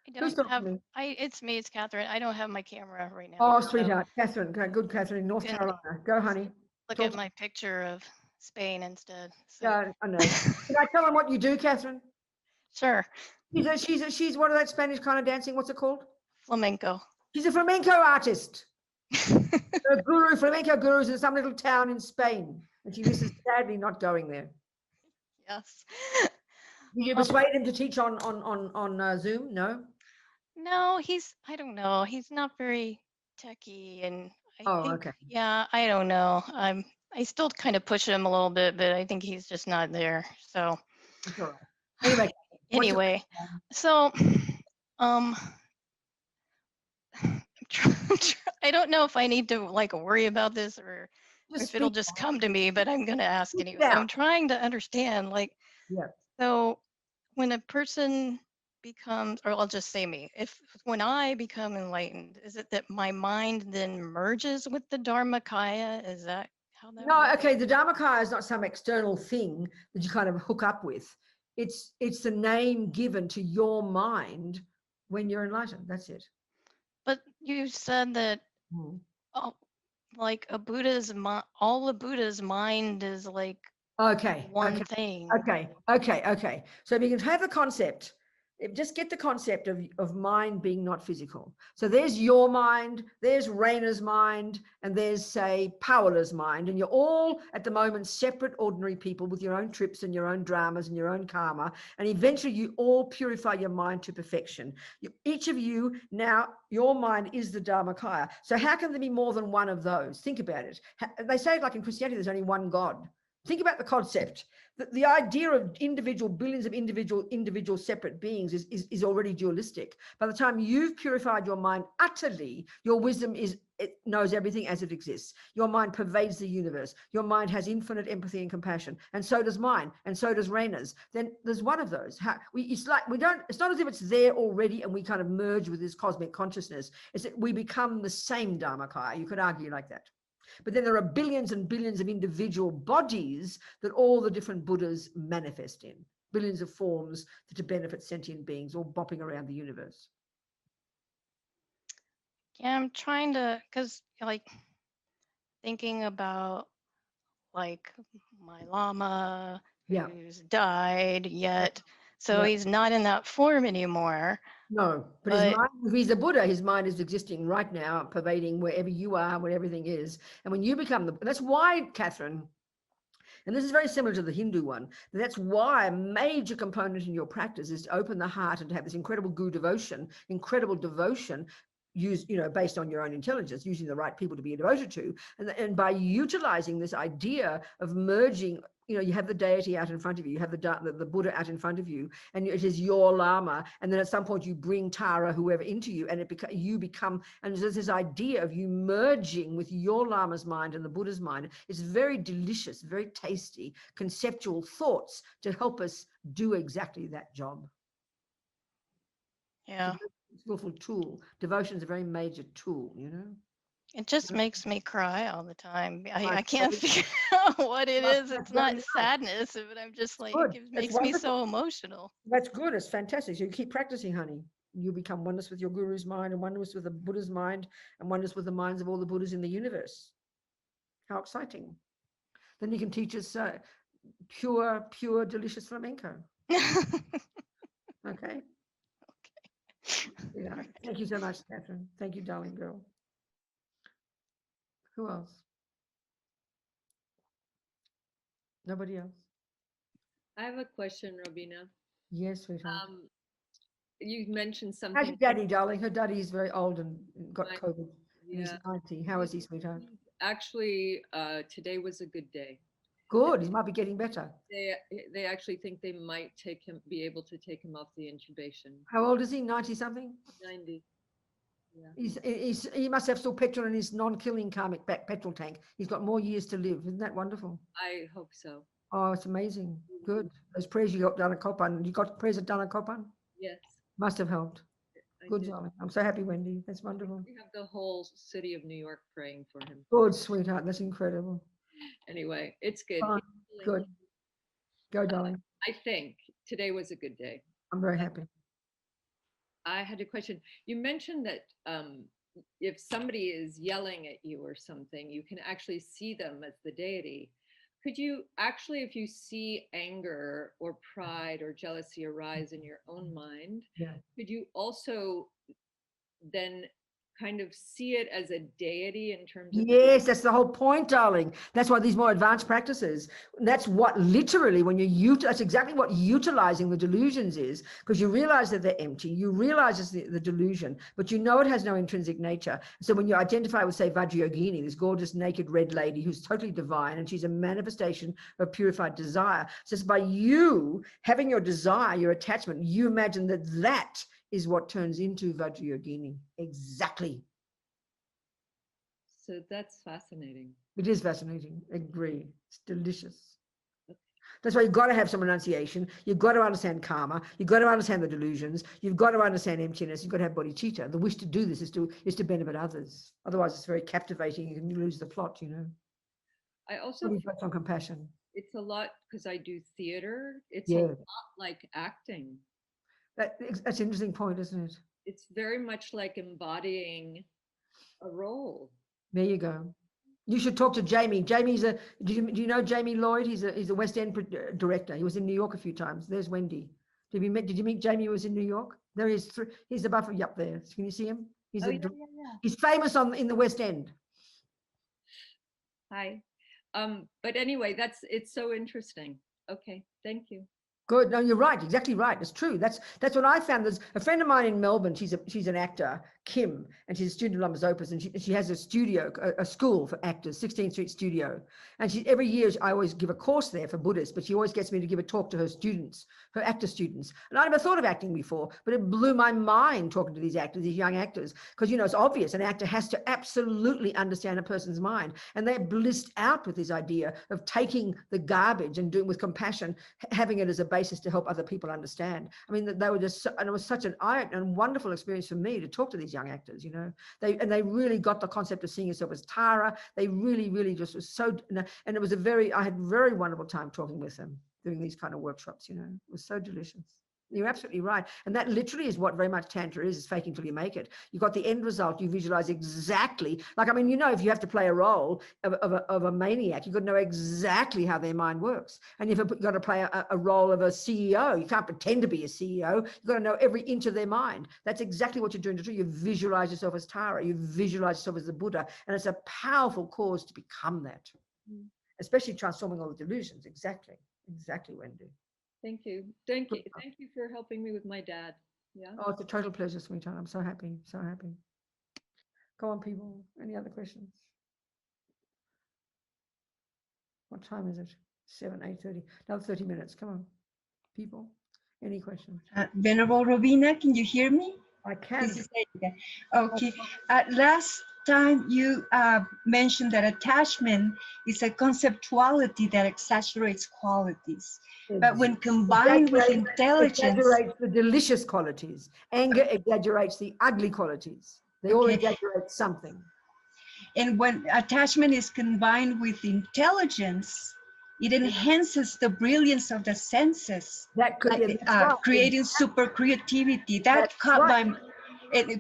[SPEAKER 5] I
[SPEAKER 1] Who's
[SPEAKER 5] don't
[SPEAKER 1] talking
[SPEAKER 5] have,
[SPEAKER 1] to me?
[SPEAKER 5] it's me, it's Catherine. I don't have my camera right now.
[SPEAKER 1] Oh,
[SPEAKER 5] so
[SPEAKER 1] sweetheart, Catherine. Good, Catherine, North
[SPEAKER 5] can
[SPEAKER 1] Carolina. Go, honey.
[SPEAKER 5] Look
[SPEAKER 1] Talk
[SPEAKER 5] at
[SPEAKER 1] to
[SPEAKER 5] my picture of Spain instead. So,
[SPEAKER 1] Yeah, I know. Can I tell them what you do, Catherine?
[SPEAKER 5] sure.
[SPEAKER 1] She's one of that Spanish kind of dancing. What's it called?
[SPEAKER 5] Flamenco.
[SPEAKER 1] She's a flamenco artist. A guru, flamenco gurus in some little town in Spain, and she misses sadly not going there.
[SPEAKER 5] Yes.
[SPEAKER 1] Did you persuade him to teach on Zoom? No.
[SPEAKER 5] No, I don't know. He's not very techy, and I
[SPEAKER 1] Oh,
[SPEAKER 5] think,
[SPEAKER 1] okay.
[SPEAKER 5] yeah, I don't know. I still kind of push him a little bit, but I think he's just not there. So,
[SPEAKER 1] It's all right. Anyway, what's your
[SPEAKER 5] anyway,
[SPEAKER 1] question?
[SPEAKER 5] so, um, I don't know if I need to like worry about this or
[SPEAKER 1] Just
[SPEAKER 5] if it'll
[SPEAKER 1] speak.
[SPEAKER 5] just come to me, but I'm going to ask
[SPEAKER 1] Speak
[SPEAKER 5] anyway.
[SPEAKER 1] out.
[SPEAKER 5] I'm trying to understand, like,
[SPEAKER 1] Yeah.
[SPEAKER 5] so when a person becomes, or I'll just say me, when I become enlightened, is it that my mind then merges with the Dharmakaya? Is that how that
[SPEAKER 1] No,
[SPEAKER 5] works?
[SPEAKER 1] okay. The Dharmakaya is not some external thing that you kind of hook up with. It's the name given to your mind when you're enlightened. That's it.
[SPEAKER 5] But you said that,
[SPEAKER 1] Hmm.
[SPEAKER 5] oh, like all the Buddha's mind is like
[SPEAKER 1] Okay.
[SPEAKER 5] one
[SPEAKER 1] Okay.
[SPEAKER 5] thing.
[SPEAKER 1] Okay. So if you can have the concept, just get the concept of mind being not physical. So there's your mind, there's Raina's mind, and there's, say, Paola's mind. And you're all at the moment separate, ordinary people with your own trips and your own dramas and your own karma. And eventually you all purify your mind to perfection. Each of you now, your mind is the Dharmakaya. So how can there be more than one of those? Think about it. They say, like in Christianity, there's only one God. Think about the concept the idea of billions of individual separate beings is already dualistic. By the time you've purified your mind utterly, your wisdom it knows everything as it exists. Your mind pervades the universe. Your mind has infinite empathy and compassion, and so does mine, and so does Raina's. Then there's one of those. It's not as if it's there already and we kind of merge with this cosmic consciousness. It's that we become the same Dharmakaya. You could argue like that. But then there are billions and billions of individual bodies that all the different Buddhas manifest in, billions of forms to benefit sentient beings all bopping around the universe.
[SPEAKER 5] Yeah, I'm trying to, because like thinking about like my Lama
[SPEAKER 1] Yeah.
[SPEAKER 5] who's died yet, so
[SPEAKER 1] Yeah.
[SPEAKER 5] he's not in that form anymore.
[SPEAKER 1] No, but his mind, if he's a Buddha, his mind is existing right now, pervading wherever you are, where everything is. And when you become that's why, Catherine, and this is very similar to the Hindu one, that's why a major component in your practice is to open the heart and to have this incredible incredible devotion, based on your own intelligence, using the right people to be devoted to. And by utilizing this idea of merging, you have the deity out in front of you, you have the Buddha out in front of you, and it is your Lama. And then at some point you bring Tara, whoever, into you, and you become, and there's this idea of you merging with your Lama's mind and the Buddha's mind. It's very delicious, very tasty, conceptual thoughts to help us do exactly that job.
[SPEAKER 5] Yeah.
[SPEAKER 1] It's a skillful tool. Devotion is a very major tool,
[SPEAKER 5] It just makes me cry all the time. I
[SPEAKER 1] Right.
[SPEAKER 5] can't figure out what it
[SPEAKER 1] Well,
[SPEAKER 5] is.
[SPEAKER 1] that's
[SPEAKER 5] It's not
[SPEAKER 1] very nice.
[SPEAKER 5] sadness, but I'm just like,
[SPEAKER 1] Good.
[SPEAKER 5] it
[SPEAKER 1] That's
[SPEAKER 5] makes me
[SPEAKER 1] wonderful.
[SPEAKER 5] so emotional.
[SPEAKER 1] That's good. It's fantastic. So you keep practicing, honey. You become oneness with your guru's mind and oneness with the Buddha's mind and oneness with the minds of all the Buddhas in the universe. How exciting. Then you can teach us pure, delicious flamenco. Okay? Yeah. Thank you so much, Catherine. Thank you, darling girl. Who else? Nobody else?
[SPEAKER 6] I have a question, Robina.
[SPEAKER 1] Yes, sweetheart.
[SPEAKER 6] You mentioned
[SPEAKER 1] How's your
[SPEAKER 6] something.
[SPEAKER 1] daddy, darling? Her daddy is very old and got
[SPEAKER 6] My-
[SPEAKER 1] COVID. And he's
[SPEAKER 6] Yeah.
[SPEAKER 1] 90. How is he, sweetheart?
[SPEAKER 6] Actually, today was a good day.
[SPEAKER 1] Good. He might be getting better.
[SPEAKER 6] They actually think they might be able to take him off the intubation.
[SPEAKER 1] How old is he? 90 something?
[SPEAKER 6] 90. Yeah.
[SPEAKER 1] He must have still petrol in his non-killing karmic petrol tank. He's got more years to live. Isn't that wonderful?
[SPEAKER 6] I hope so.
[SPEAKER 1] Oh, it's amazing. Good. Those prayers you got done at Kopan. You got prayers done at Kopan?
[SPEAKER 6] Yes.
[SPEAKER 1] Must have helped.
[SPEAKER 6] I
[SPEAKER 1] Good,
[SPEAKER 6] did.
[SPEAKER 1] darling. I'm so happy, Wendy. That's wonderful.
[SPEAKER 6] We have the whole city of New York praying for him.
[SPEAKER 1] Good, sweetheart. That's incredible.
[SPEAKER 6] Anyway, it's good.
[SPEAKER 1] Fine.
[SPEAKER 6] He's
[SPEAKER 1] Good. Go, darling.
[SPEAKER 6] I think today was a good day.
[SPEAKER 1] I'm very happy.
[SPEAKER 6] I had a question. You mentioned that if somebody is yelling at you or something, you can actually see them as the deity. Could you actually, if you see anger or pride or jealousy arise in your own mind,
[SPEAKER 1] Yeah.
[SPEAKER 6] could you also then kind of see it as a deity in terms of
[SPEAKER 1] Yes, that's the whole point, darling. That's why these more advanced practices, that's what literally, when that's exactly what utilizing the delusions is, because you realize that they're empty. You realize it's the delusion, but you know it has no intrinsic nature. So when you identify with, say, Vajrayogini, this gorgeous naked red lady who's totally divine, and she's a manifestation of purified desire. So it's by you having your desire, your attachment, you imagine that is what turns into Vajrayogini. Exactly.
[SPEAKER 6] So that's fascinating.
[SPEAKER 1] It is fascinating. Agree. It's delicious. That's why you've got to have some renunciation. You've got to understand karma. You've got to understand the delusions. You've got to understand emptiness. You've got to have bodhicitta. The wish to do this is to benefit others. Otherwise, it's very captivating and you lose the plot,
[SPEAKER 6] I also
[SPEAKER 1] Fully focused on compassion.
[SPEAKER 6] it's a lot because I do theater. It's
[SPEAKER 1] Yeah.
[SPEAKER 6] a lot like acting.
[SPEAKER 1] That's an interesting point, isn't it?
[SPEAKER 6] It's very much like embodying a role.
[SPEAKER 1] There you go. You should talk to Jamie. Jamie's do you know Jamie Lloyd? He's a West End director. He was in New York a few times. There's Wendy. Did you meet Jamie who was in New York? There he is. He's above up there. Can you see him? He's he's famous in the West End.
[SPEAKER 6] Hi. But anyway, it's so interesting. Okay, thank you.
[SPEAKER 1] Good. No, you're right. Exactly right. It's true. That's what I found. There's a friend of mine in Melbourne. She's an actor Kim, and she's a student of Lumbers Opus, and she has a studio, a school for actors, 16th Street Studio. And every year I always give a course there for Buddhists, but she always gets me to give a talk to her students, her actor students. And I never thought of acting before, but it blew my mind talking to these actors, these young actors, because, you know, it's obvious an actor has to absolutely understand a person's mind. And they're blissed out with this idea of taking the garbage and doing with compassion, having it as a basis to help other people understand. I mean, they were just, and it was such an and wonderful experience for me to talk to these young actors, you know. They really got the concept of seeing yourself as Tara. They really just was so, and it was I had a very wonderful time talking with them, doing these kind of workshops, you know. It was so delicious. You're absolutely right. And that literally is what very much Tantra is faking till you make it. You've got the end result. You visualize exactly, like, I mean, you know, if you have to play a role of a maniac, you've got to know exactly how their mind works. And if you've got to play a role of a CEO, you can't pretend to be a CEO. You've got to know every inch of their mind. That's exactly what you're doing to do. You visualize yourself as Tara. You visualize yourself as the Buddha. And it's a powerful cause to become that, especially transforming all the delusions. Exactly, Wendy.
[SPEAKER 6] Thank you. Thank you for helping me with my dad. Yeah.
[SPEAKER 1] Oh, it's a total pleasure, sweetheart. I'm so happy, so happy. Go on, people. Any other questions? What time is it? 8:30. Another 30 minutes. Come on, people. Any questions?
[SPEAKER 7] Venerable Robina, can you hear me?
[SPEAKER 1] I can.
[SPEAKER 7] This is Erika. Okay. Last time you mentioned that attachment is a conceptuality that exaggerates qualities. But when combined with intelligence,
[SPEAKER 1] exaggerates the delicious qualities. Anger exaggerates the ugly qualities. They all exaggerate something.
[SPEAKER 7] And when attachment is combined with intelligence, it enhances the brilliance of the senses.
[SPEAKER 1] That could be
[SPEAKER 7] creating super creativity. That caught my.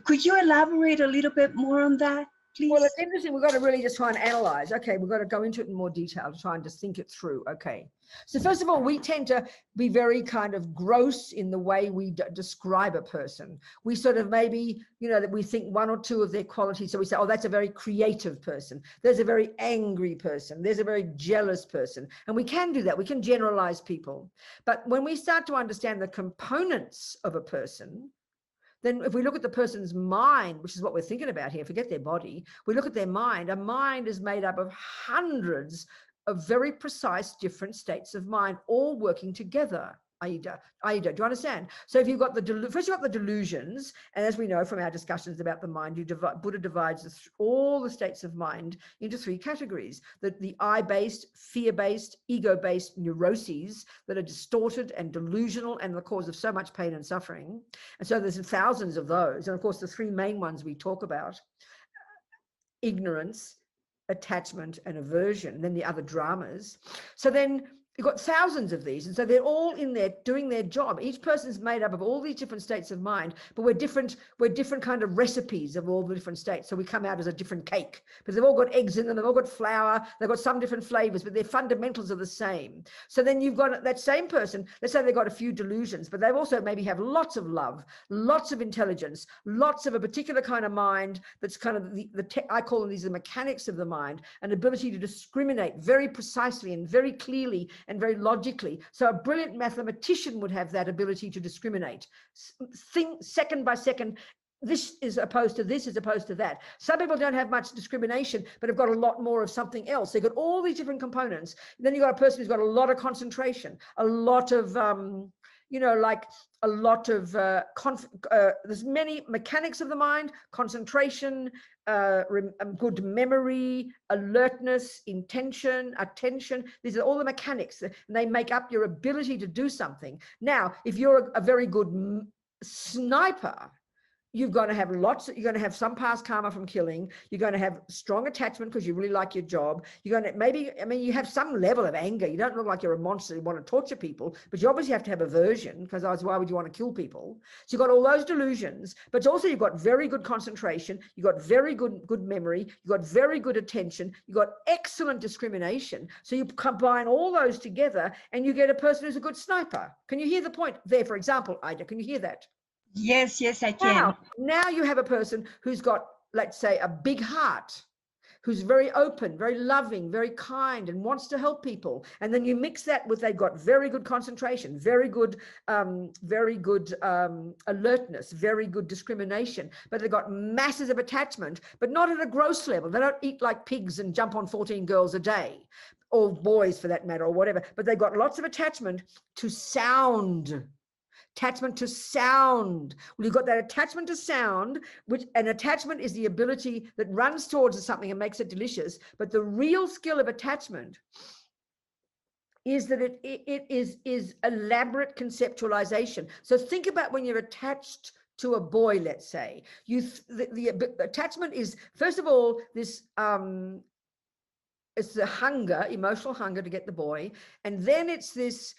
[SPEAKER 7] Could you elaborate a little bit more on that, please?
[SPEAKER 1] Well, it's interesting. We've got to really just try and analyze. Okay, we've got to go into it in more detail to try and just think it through. Okay. So first of all, we tend to be very kind of gross in the way we describe a person. We sort of maybe, you know, that we think one or two of their qualities. So we say, oh, that's a very creative person. There's a very angry person. There's a very jealous person. And we can do that. We can generalize people. But when we start to understand the components of a person, then if we look at the person's mind, which is what we're thinking about here, forget their body, we look at their mind. A mind is made up of hundreds of very precise different states of mind, all working together. Aida, do you understand? So if you've got first you've got the delusions, and as we know from our discussions about the mind, Buddha divides all the states of mind into three categories: the I-based, fear-based, ego-based neuroses that are distorted and delusional and the cause of so much pain and suffering. And so there's thousands of those. And of course, the three main ones we talk about: ignorance, attachment, and aversion, and then the other dramas. So then you've got thousands of these, and so they're all in there doing their job. Each person's made up of all these different states of mind, but we're different kind of recipes of all the different states. So we come out as a different cake, because they've all got eggs in them, they've all got flour, they've got some different flavors, but their fundamentals are the same. So then you've got that same person, let's say they've got a few delusions, but they've also maybe have lots of love, lots of intelligence, lots of a particular kind of mind that's kind of I call them these the mechanics of the mind, an ability to discriminate very precisely and very clearly and very logically. So a brilliant mathematician would have that ability to discriminate, think second by second, this is opposed to this, is opposed to that. Some people don't have much discrimination, but have got a lot more of something else. They've got all these different components. Then you've got a person who's got a lot of concentration, a lot of there's many mechanics of the mind: concentration, good memory, alertness, intention, attention. These are all the mechanics, and they make up your ability to do something. Now, if you're a very good sniper, you're going to have some past karma from killing. You're going to have strong attachment because you really like your job. You're going to you have some level of anger. You don't look like you're a monster you want to torture people, but you obviously have to have aversion, because otherwise why would you want to kill people? So you've got all those delusions, but also you've got very good concentration. You've got very good memory. You've got very good attention. You've got excellent discrimination. So you combine all those together and you get a person who's a good sniper. Can you hear the point there, for example, Ida? Can you hear that?
[SPEAKER 7] Yes, I can.
[SPEAKER 1] Now you have a person who's got, let's say, a big heart. who's very open, very loving, very kind, and wants to help people. And then you mix that with, they've got very good concentration, very good alertness, very good discrimination, but they've got masses of attachment, but not at a gross level. They don't eat like pigs and jump on 14 girls a day, or boys for that matter, or whatever, but they've got lots of attachment to sound. Attachment to sound. Well, you've got that attachment to sound, which an attachment is the ability that runs towards something and makes it delicious. But the real skill of attachment is that it is elaborate conceptualization. So think about when you're attached to a boy, let's say. The attachment is, first of all, this it's the hunger, emotional hunger to get the boy, and then it's this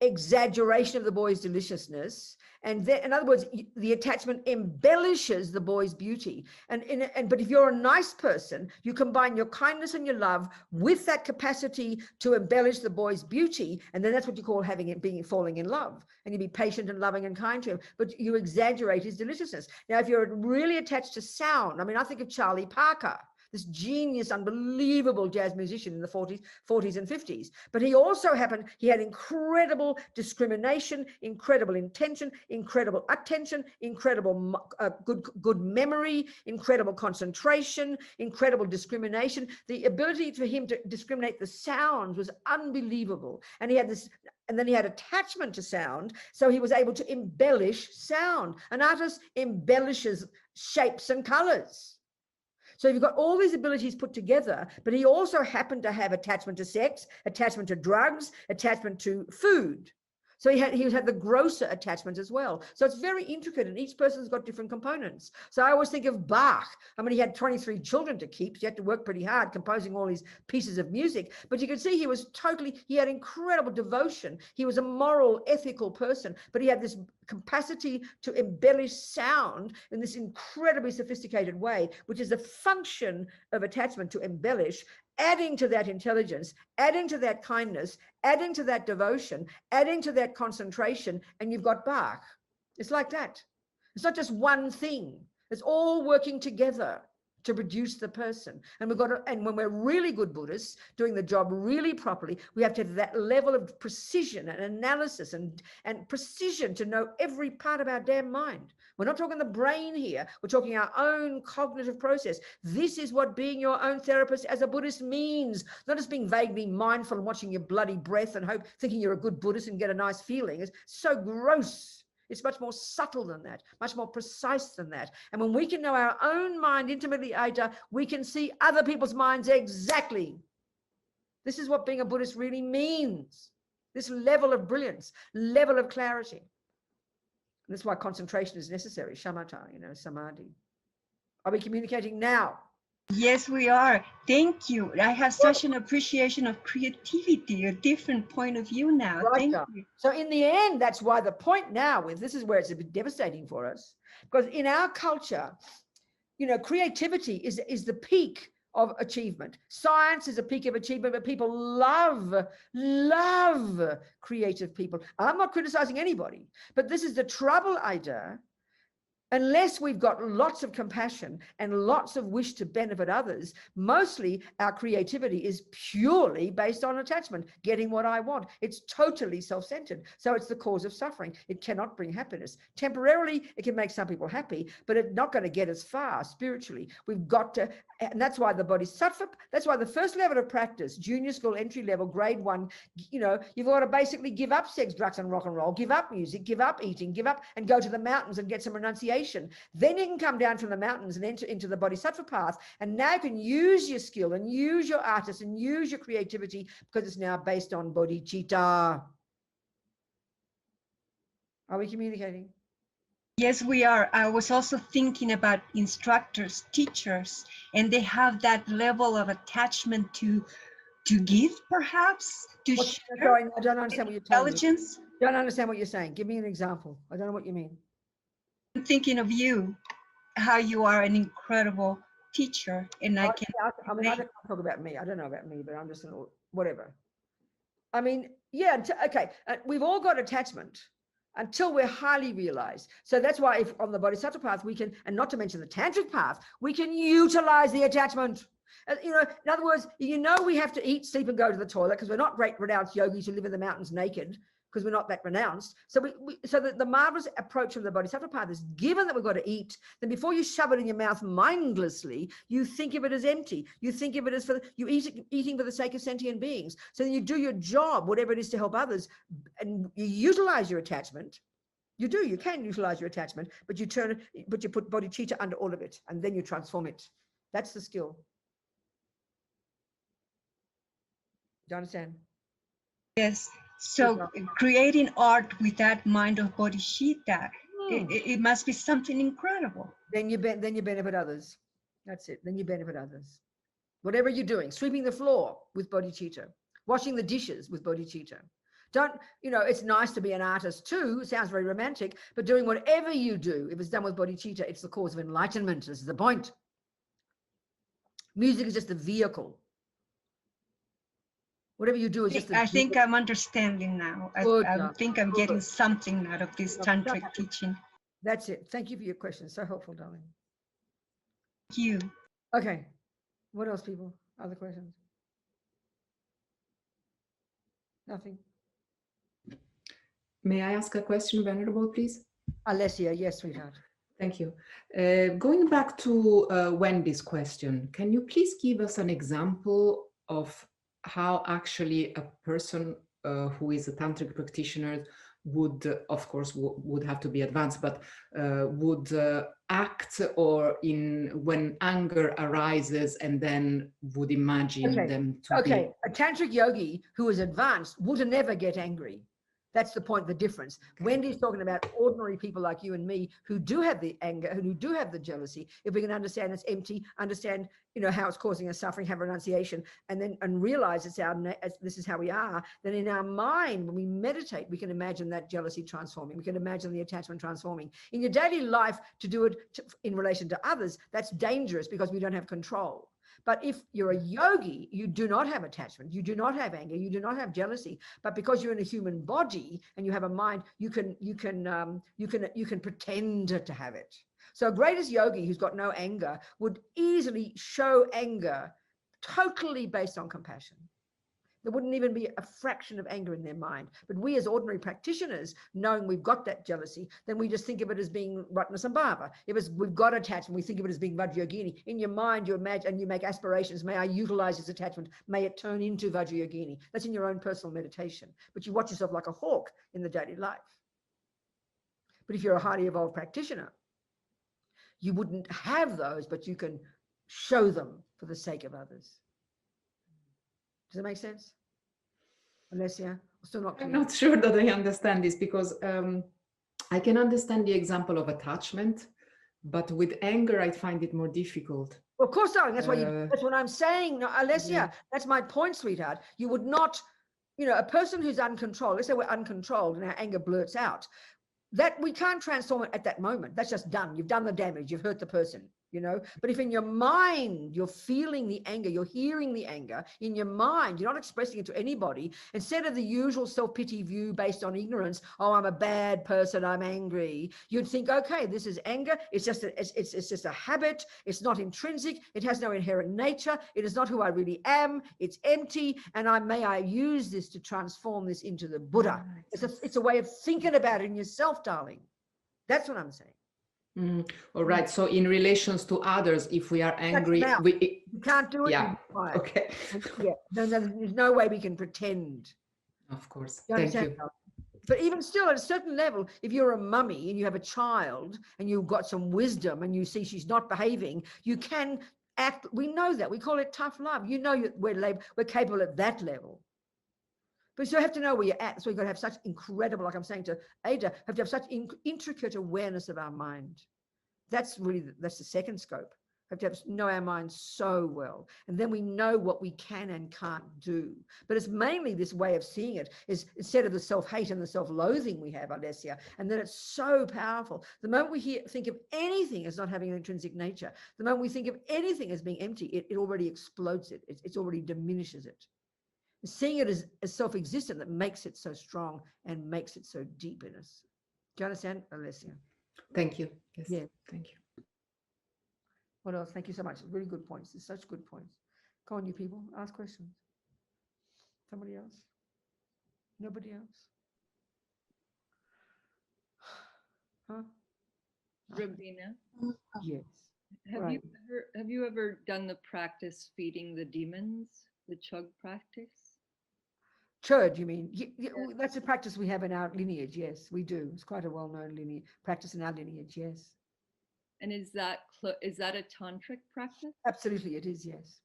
[SPEAKER 1] exaggeration of the boy's deliciousness, and then, in other words, the attachment embellishes the boy's beauty. But if you're a nice person, you combine your kindness and your love with that capacity to embellish the boy's beauty, and then that's what you call falling in love. And you be patient and loving and kind to him, but you exaggerate his deliciousness. Now, if you're really attached to sound, I mean, I think of Charlie Parker, this genius, unbelievable jazz musician in the 40s and 50s. But he also he had incredible discrimination, incredible intention, incredible attention, incredible good memory, incredible concentration, incredible discrimination. The ability for him to discriminate the sounds was unbelievable. And he had this, and then he had attachment to sound, so he was able to embellish sound. An artist embellishes shapes and colors. So you've got all these abilities put together, but he also happened to have attachment to sex, attachment to drugs, attachment to food. So he had the grosser attachment as well. So it's very intricate, and each person's got different components. So I always think of Bach. I mean, he had 23 children to keep. So he had to work pretty hard composing all these pieces of music. But you could see he had incredible devotion. He was a moral, ethical person, but he had this capacity to embellish sound in this incredibly sophisticated way, which is a function of attachment, to embellish, adding to that intelligence, adding to that kindness, adding to that devotion, adding to that concentration, and you've got Bach. It's like that. It's not just one thing. It's all working together to produce the person. And when we're really good Buddhists, doing the job really properly, we have to have that level of precision and analysis and precision to know every part of our damn mind. We're not talking the brain here. We're talking our own cognitive process. This is what being your own therapist as a Buddhist means. Not just being vaguely mindful and watching your bloody breath and thinking you're a good Buddhist and get a nice feeling. It's so gross. It's much more subtle than that, much more precise than that. And when we can know our own mind intimately, Aita, we can see other people's minds exactly. This is what being a Buddhist really means. This level of brilliance, level of clarity. And that's why concentration is necessary, shamatha, samadhi. Are we communicating now?
[SPEAKER 7] Yes, we are. Thank you. I have such an appreciation of creativity, a different point of view now.
[SPEAKER 1] Right.
[SPEAKER 7] Thank you.
[SPEAKER 1] So in the end, that's why the point now is, this is where it's a bit devastating for us, because in our culture, creativity is the peak of achievement. Science is a peak of achievement, but people love creative people. I'm not criticizing anybody, but this is the trouble, Ida. Unless we've got lots of compassion and lots of wish to benefit others, mostly our creativity is purely based on attachment, getting what I want. It's totally self-centered. So it's the cause of suffering. It cannot bring happiness. Temporarily, it can make some people happy, but it's not going to get as far spiritually. We've got to, and that's why the bodhisattva, that's why the first level of practice, junior school, entry level, grade 1, you've got to basically give up sex, drugs, and rock and roll, give up music, give up eating, give up and go to the mountains and get some renunciation. Then you can come down from the mountains and enter into the bodhisattva path. And now you can use your skill and use your artist and use your creativity, because it's now based on bodhicitta. Are we communicating?
[SPEAKER 7] Yes, we are. I was also thinking about instructors, teachers, and they have that level of attachment to give, perhaps, to share.
[SPEAKER 1] Sorry, I don't understand what you're telling me.
[SPEAKER 7] Intelligence.
[SPEAKER 1] Don't understand what you're saying. Give me an example. I don't know what you mean.
[SPEAKER 7] I'm thinking of you, how you are an incredible teacher, and I can.
[SPEAKER 1] I mean, I don't talk about me. I don't know about me, but I'm just whatever. I mean, yeah, okay. We've all got attachment until we're highly realized. So that's why if on the bodhisattva path we can, and not to mention the tantric path, we can utilize the attachment. You know, in other words, you know, we have to eat, sleep, and go to the toilet because we're not great renounced yogis who live in the mountains naked, because we're not that renounced. So so the marvelous approach from the Bodhisattva path is, given that we've got to eat, then before you shove it in your mouth mindlessly, you think of it as empty. You think of it as you eating for the sake of sentient beings. So then you do your job, whatever it is, to help others, and you utilize your attachment. You can utilize your attachment, but you put bodhicitta under all of it, and then you transform it. That's the skill. Do you understand?
[SPEAKER 7] Yes. So creating art with that mind of bodhicitta, it must be something incredible.
[SPEAKER 1] Then you benefit others. That's it. Then you benefit others. Whatever you're doing, sweeping the floor with bodhicitta, washing the dishes with bodhicitta. It's nice to be an artist too. It sounds very romantic, but doing whatever you do, if it's done with bodhicitta, it's the cause of enlightenment. This is the point. Music is just a vehicle. Whatever you do is just
[SPEAKER 7] I think I'm understanding now. I think I'm getting something out of this tantric teaching.
[SPEAKER 1] That's it. Thank you for your question. So helpful, darling.
[SPEAKER 7] Thank you.
[SPEAKER 1] Okay. What else, people? Other questions? Nothing.
[SPEAKER 8] May I ask a question, Venerable, please?
[SPEAKER 1] Alessia, yes, sweetheart.
[SPEAKER 8] Thank you. Going back to Wendy's question, can you please give us an example of how actually a person who is a tantric practitioner would, of course, would have to be advanced, but would act when anger arises, and then would imagine them to be...
[SPEAKER 1] A tantric yogi who is advanced would never get angry. That's the point, the difference. Okay. Wendy's talking about ordinary people like you and me who do have the anger, who do have the jealousy. If we can understand it's empty, understand, how it's causing us suffering, have renunciation, and realize this is how we are, then in our mind, when we meditate, we can imagine that jealousy transforming. We can imagine the attachment transforming. In your daily life, to do it in relation to others, that's dangerous because we don't have control. But if you're a yogi, you do not have attachment, you do not have anger, you do not have jealousy. But because you're in a human body and you have a mind, you can pretend to have it. So a greatest yogi who's got no anger would easily show anger totally based on compassion. There wouldn't even be a fraction of anger in their mind. But we as ordinary practitioners, knowing we've got that jealousy, then we just think of it as being Ratnasambhava. We've got attachment, we think of it as being Vajrayogini. In your mind, you imagine and you make aspirations. May I utilize this attachment? May it turn into Vajrayogini? That's in your own personal meditation. But you watch yourself like a hawk in the daily life. But if you're a highly evolved practitioner, you wouldn't have those, but you can show them for the sake of others. Does that make sense? Alessia, still not clear.
[SPEAKER 8] I'm not sure that I understand this, because I can understand the example of attachment, but with anger, I find it more difficult.
[SPEAKER 1] Well, of course, darling, that's that's what I'm saying. No, Alessia, yeah. That's my point, sweetheart. You would not, a person who's uncontrolled, let's say we're uncontrolled and our anger blurts out, that we can't transform it at that moment. That's just done. You've done the damage. You've hurt the person. But if in your mind, you're feeling the anger, you're hearing the anger in your mind, you're not expressing it to anybody, instead of the usual self-pity view based on ignorance, oh, I'm a bad person, I'm angry, you'd think, okay, this is anger. It's just a habit. It's not intrinsic. It has no inherent nature. It is not who I really am. It's empty. And may I use this to transform this into the Buddha. It's a way of thinking about it in yourself, darling. That's what I'm saying.
[SPEAKER 8] All right. So in relations to others, if we are angry,
[SPEAKER 1] you can't do it.
[SPEAKER 8] Yeah. Okay.
[SPEAKER 1] Yeah. There's no way we can pretend.
[SPEAKER 8] Of course.
[SPEAKER 1] Thank you. But even still, at a certain level, if you're a mummy and you have a child and you've got some wisdom and you see she's not behaving, you can act. We know that. We call it tough love. We're capable at that level. But you have to know where you're at. So you've got to have such incredible, like I'm saying to Ada, have to have such intricate awareness of our mind. That's the second scope. Have to know our mind so well. And then we know what we can and can't do. But it's mainly this way of seeing it is instead of the self-hate and the self-loathing we have, Alessia, and then it's so powerful. The moment we think of anything as not having an intrinsic nature, the moment we think of anything as being empty, it already explodes it. It already diminishes it. Seeing it as self-existent that makes it so strong and makes it so deep in us. Do you understand, Alessia?
[SPEAKER 8] Thank you. Yes.
[SPEAKER 1] Yeah.
[SPEAKER 8] Thank you.
[SPEAKER 1] What else? Thank you so much. Really good points. It's such good points. Go on, you people. Ask questions. Somebody else? Nobody else? Huh?
[SPEAKER 6] Robina,
[SPEAKER 1] Yes.
[SPEAKER 6] have
[SPEAKER 1] Right.
[SPEAKER 6] you ever done the practice feeding the demons, the chug practice?
[SPEAKER 1] Churd, you mean? That's a practice we have in our lineage. Yes, we do. It's quite a well-known practice in our lineage. Yes.
[SPEAKER 6] And is that a tantric practice?
[SPEAKER 1] Absolutely, it is. Yes.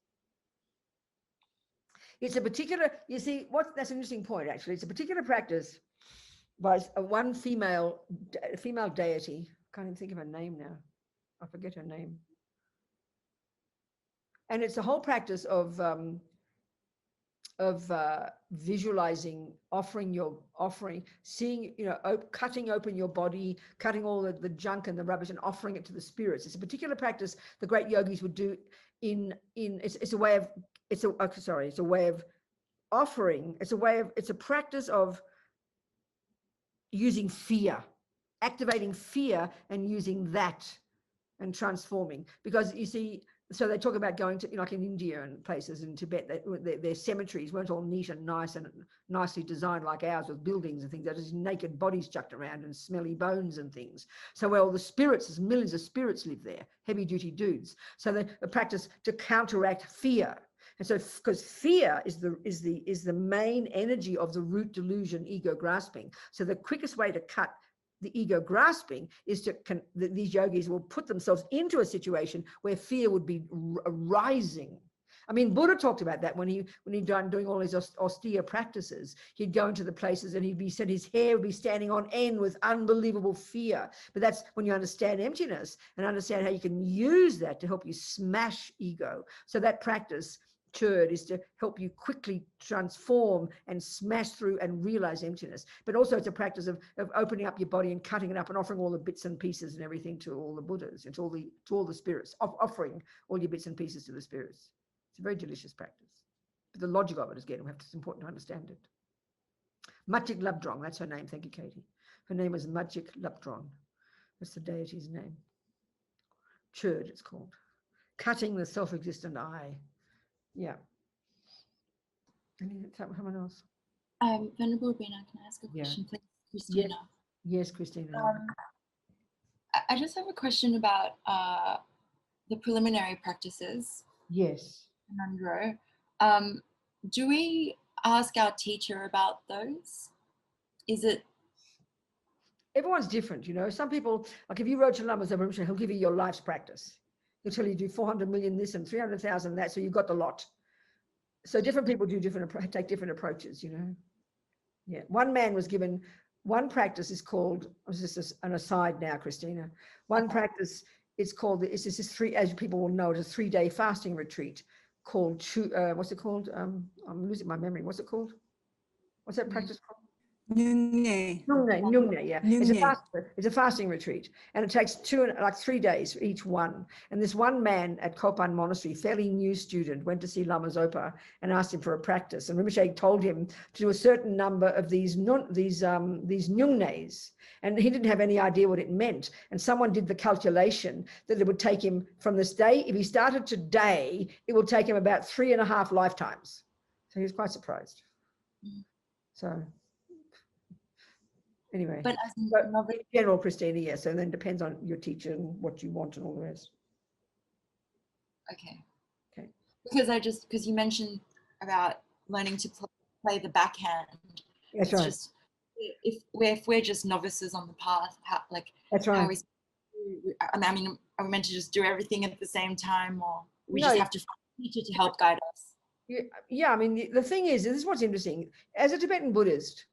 [SPEAKER 1] It's a particular. You see, that's an interesting point. Actually, it's a particular practice by one female deity. Can't even think of her name now. I forget her name. And it's a whole practice of visualizing, seeing, cutting open your body, cutting all the junk and the rubbish and offering it to the spirits. It's a particular practice the great yogis would do it's a way of offering. It's a practice of using fear, activating fear and using that and transforming. Because you see, so they talk about going to, like in India and places in Tibet, their cemeteries weren't all neat and nice and nicely designed like ours with buildings and things. They're just naked bodies chucked around and smelly bones and things. So where all the spirits, there's millions of spirits live there, heavy duty dudes. So they practice to counteract fear. And so, because fear is the main energy of the root delusion, ego grasping. So the quickest way to cut the ego grasping is these yogis will put themselves into a situation where fear would be rising. I mean, Buddha talked about that when he done doing all his austere practices. He'd go into the places and his hair would be standing on end with unbelievable fear. But that's when you understand emptiness and understand how you can use that to help you smash ego. So that practice, Churd, is to help you quickly transform and smash through and realize emptiness. But also it's a practice of opening up your body and cutting it up and offering all the bits and pieces and everything to all the Buddhas and to all the spirits, offering all your bits and pieces to the spirits. It's a very delicious practice. But the logic of it is it's important to understand it. Majik Labdrong, that's her name. Thank you, Katie. Her name is Majik Labdrong. That's the deity's name. Churd, it's called. Cutting the self-existent I. Yeah. Someone else?
[SPEAKER 9] Venerable Robina, can I ask a question, please, Christina?
[SPEAKER 1] Yes, Christina.
[SPEAKER 9] I just have a question about the preliminary practices.
[SPEAKER 1] Yes.
[SPEAKER 9] Nandro. Do we ask our teacher about those? Is it?
[SPEAKER 1] Everyone's different, Some people, like if you wrote to Lamas over, he'll give you your life's practice. He'll tell you do 400 million this and 300,000 that, so you've got the lot. So different people take different approaches, Yeah. One man was given, one practice is called, this is an aside now, Christina. One practice is called, it's this three, as people will know, it's a 3-day fasting retreat called, what's it called? I'm losing my memory. What's it called? What's that practice called?
[SPEAKER 2] Nyungne.
[SPEAKER 1] Nyungne, yeah.
[SPEAKER 2] Nyungne.
[SPEAKER 1] It's a fasting retreat, and it takes 3 days for each one. And this one man at Kopan Monastery, fairly new student, went to see Lama Zopa and asked him for a practice. And Rinpoche told him to do a certain number of these nyungnes, and he didn't have any idea what it meant. And someone did the calculation that it would take him from this day, if he started today, it will take him about 3.5 lifetimes. So he was quite surprised. So. Anyway,
[SPEAKER 9] But as
[SPEAKER 1] in general, Christina, yes. And then depends on your teacher and what you want and all the rest.
[SPEAKER 9] Okay.
[SPEAKER 1] Okay.
[SPEAKER 9] Because you mentioned about learning to play the backhand.
[SPEAKER 1] That's
[SPEAKER 9] it's
[SPEAKER 1] right.
[SPEAKER 9] Just if we're just novices on the path,
[SPEAKER 1] that's right.
[SPEAKER 9] are we meant to just do everything at the same time, or we
[SPEAKER 1] No,
[SPEAKER 9] just have to find a teacher to help guide us?
[SPEAKER 1] Yeah, I mean, the thing is, this is what's interesting. As a Tibetan Buddhist,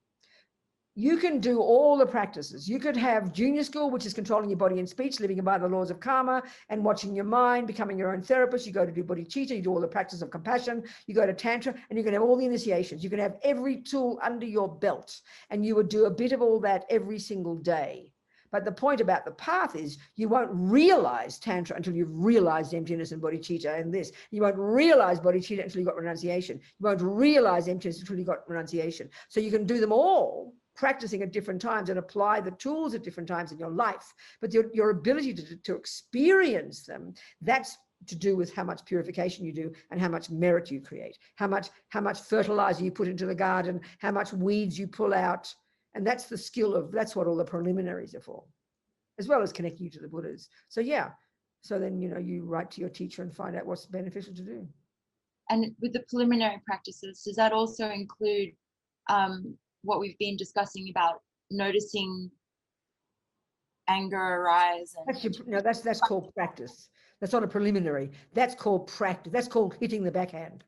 [SPEAKER 1] you can do all the practices. You could have junior school, which is controlling your body and speech, living by the laws of karma and watching your mind, becoming your own therapist. You go to do bodhicitta, you do all the practice of compassion, you go to Tantra, and you can have all the initiations. You can have every tool under your belt, and you would do a bit of all that every single day. But the point about the path is you won't realize Tantra until you've realized emptiness and bodhicitta and this. You won't realize bodhicitta until you've got renunciation. You won't realize emptiness until you've got renunciation. So you can do them all, practicing at different times and apply the tools at different times in your life. But your ability to experience them, that's to do with how much purification you do and how much merit you create, how much fertilizer you put into the garden, how much weeds you pull out. And that's the skill of, that's what all the preliminaries are for, as well as connecting you to the Buddhas. So yeah, so then, you know, you write to your teacher and find out what's beneficial to do.
[SPEAKER 9] And with the preliminary practices, does that also include what we've been discussing about noticing anger arise? And
[SPEAKER 1] That's called practice. That's not a preliminary. That's called practice. That's called hitting the backhand.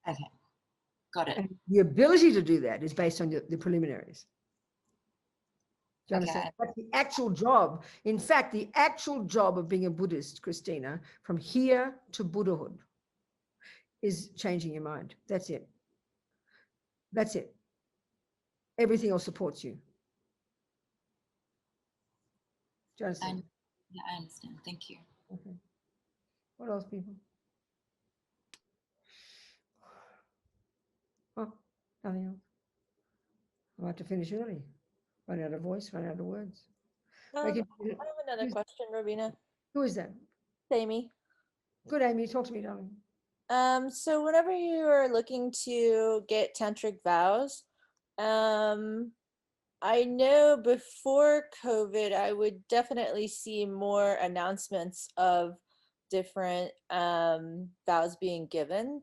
[SPEAKER 9] okay, got it.
[SPEAKER 1] And the ability to do that is based on the preliminaries. Do you understand?
[SPEAKER 9] Okay.
[SPEAKER 1] That's the actual job. In fact, the actual job of being a Buddhist, Christina, from here to Buddhahood, is changing your mind. That's it. That's it. Everything else supports you. Do you understand?
[SPEAKER 9] Yeah, I understand. Thank you.
[SPEAKER 1] Okay. What else, people? Oh, nothing else. I have to finish early. Run out of voice, run out of words.
[SPEAKER 3] I have another question, Robina.
[SPEAKER 1] Who is that?
[SPEAKER 3] Amy.
[SPEAKER 1] Good, Amy. Talk to me, darling.
[SPEAKER 3] So whenever you are looking to get tantric vows, I know before COVID, I would definitely see more announcements of different vows being given,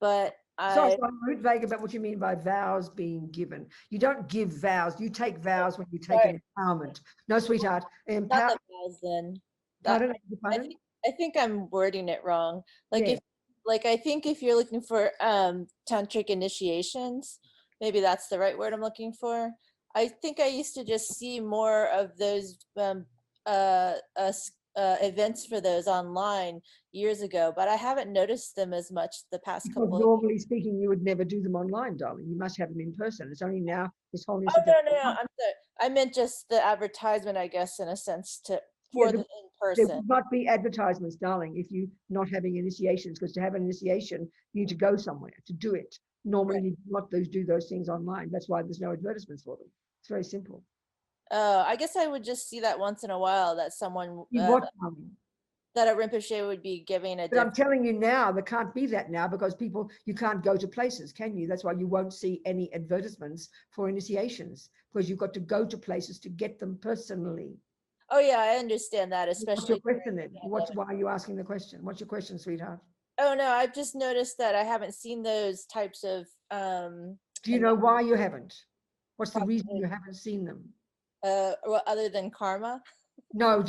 [SPEAKER 3] but
[SPEAKER 1] Sorry, I'm a bit vague about what you mean by vows being given. You don't give vows. You take vows when you take an empowerment. No, sweetheart.
[SPEAKER 3] not the vows then.
[SPEAKER 1] Pardon?
[SPEAKER 3] I think I'm wording it wrong. Like
[SPEAKER 1] Yeah.
[SPEAKER 3] I think if you're looking for tantric initiations, maybe that's the right word I'm looking for. I think I used to just see more of those events for those online years ago, but I haven't noticed them as much the past couple of years.
[SPEAKER 1] Normally speaking, you would never do them online, darling. You must have them in person. It's only now this whole
[SPEAKER 3] Oh, no, I'm sorry. I meant just the advertisement, I guess, in a sense, for the in
[SPEAKER 1] There
[SPEAKER 3] person.
[SPEAKER 1] would not be advertisements, darling, if you're not having initiations, because to have an initiation, you need to go somewhere to do it. Normally, you not do those things online. That's why there's no advertisements for them. It's very simple.
[SPEAKER 3] I guess I would just see that once in a while that someone that a Rinpoche would be giving a
[SPEAKER 1] But I'm telling you now, there can't be that now because you can't go to places, can you? That's why you won't see any advertisements for initiations, because you've got to go to places to get them personally.
[SPEAKER 3] Oh yeah, I understand that, especially.
[SPEAKER 1] What's your question then? Why are you asking the question? What's your question, sweetheart?
[SPEAKER 3] Oh no, I've just noticed that I haven't seen those types of
[SPEAKER 1] Do you know why you haven't? What's the reason you haven't seen them?
[SPEAKER 3] Well, other than karma?
[SPEAKER 1] No,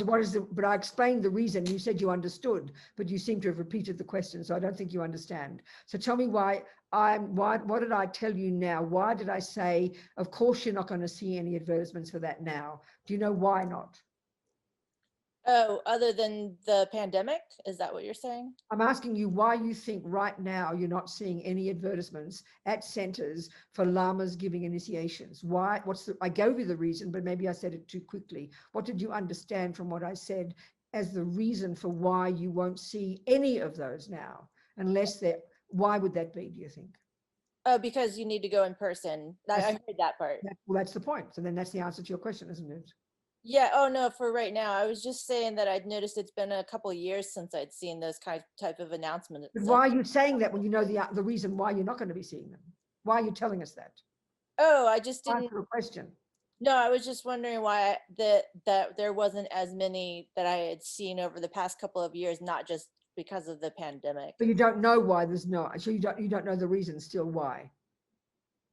[SPEAKER 1] but I explained the reason. You said you understood, but you seem to have repeated the question, so I don't think you understand. So tell me why what did I tell you now? Why did I say, of course you're not going to see any advertisements for that now? Do you know why not?
[SPEAKER 3] Oh, other than the pandemic? Is that what you're saying?
[SPEAKER 1] I'm asking you why you think right now you're not seeing any advertisements at centers for lamas giving initiations. Why? I gave you the reason, but maybe I said it too quickly. What did you understand from what I said as the reason for why you won't see any of those now? Why would that be, do you think?
[SPEAKER 3] Oh, because you need to go in person. I heard that part.
[SPEAKER 1] Well, that's the point. So then that's the answer to your question, isn't it?
[SPEAKER 3] Yeah. Oh no, for right now. I was just saying that I'd noticed it's been a couple of years since I'd seen those type of announcements.
[SPEAKER 1] But why are you saying that when you know the reason why you're not going to be seeing them? Why are you telling us that?
[SPEAKER 3] Oh, I just didn't.
[SPEAKER 1] Answer a question.
[SPEAKER 3] No, I was just wondering why that there wasn't as many that I had seen over the past couple of years, not just because of the pandemic.
[SPEAKER 1] But you don't know why there's no. So you don't know the reason still why.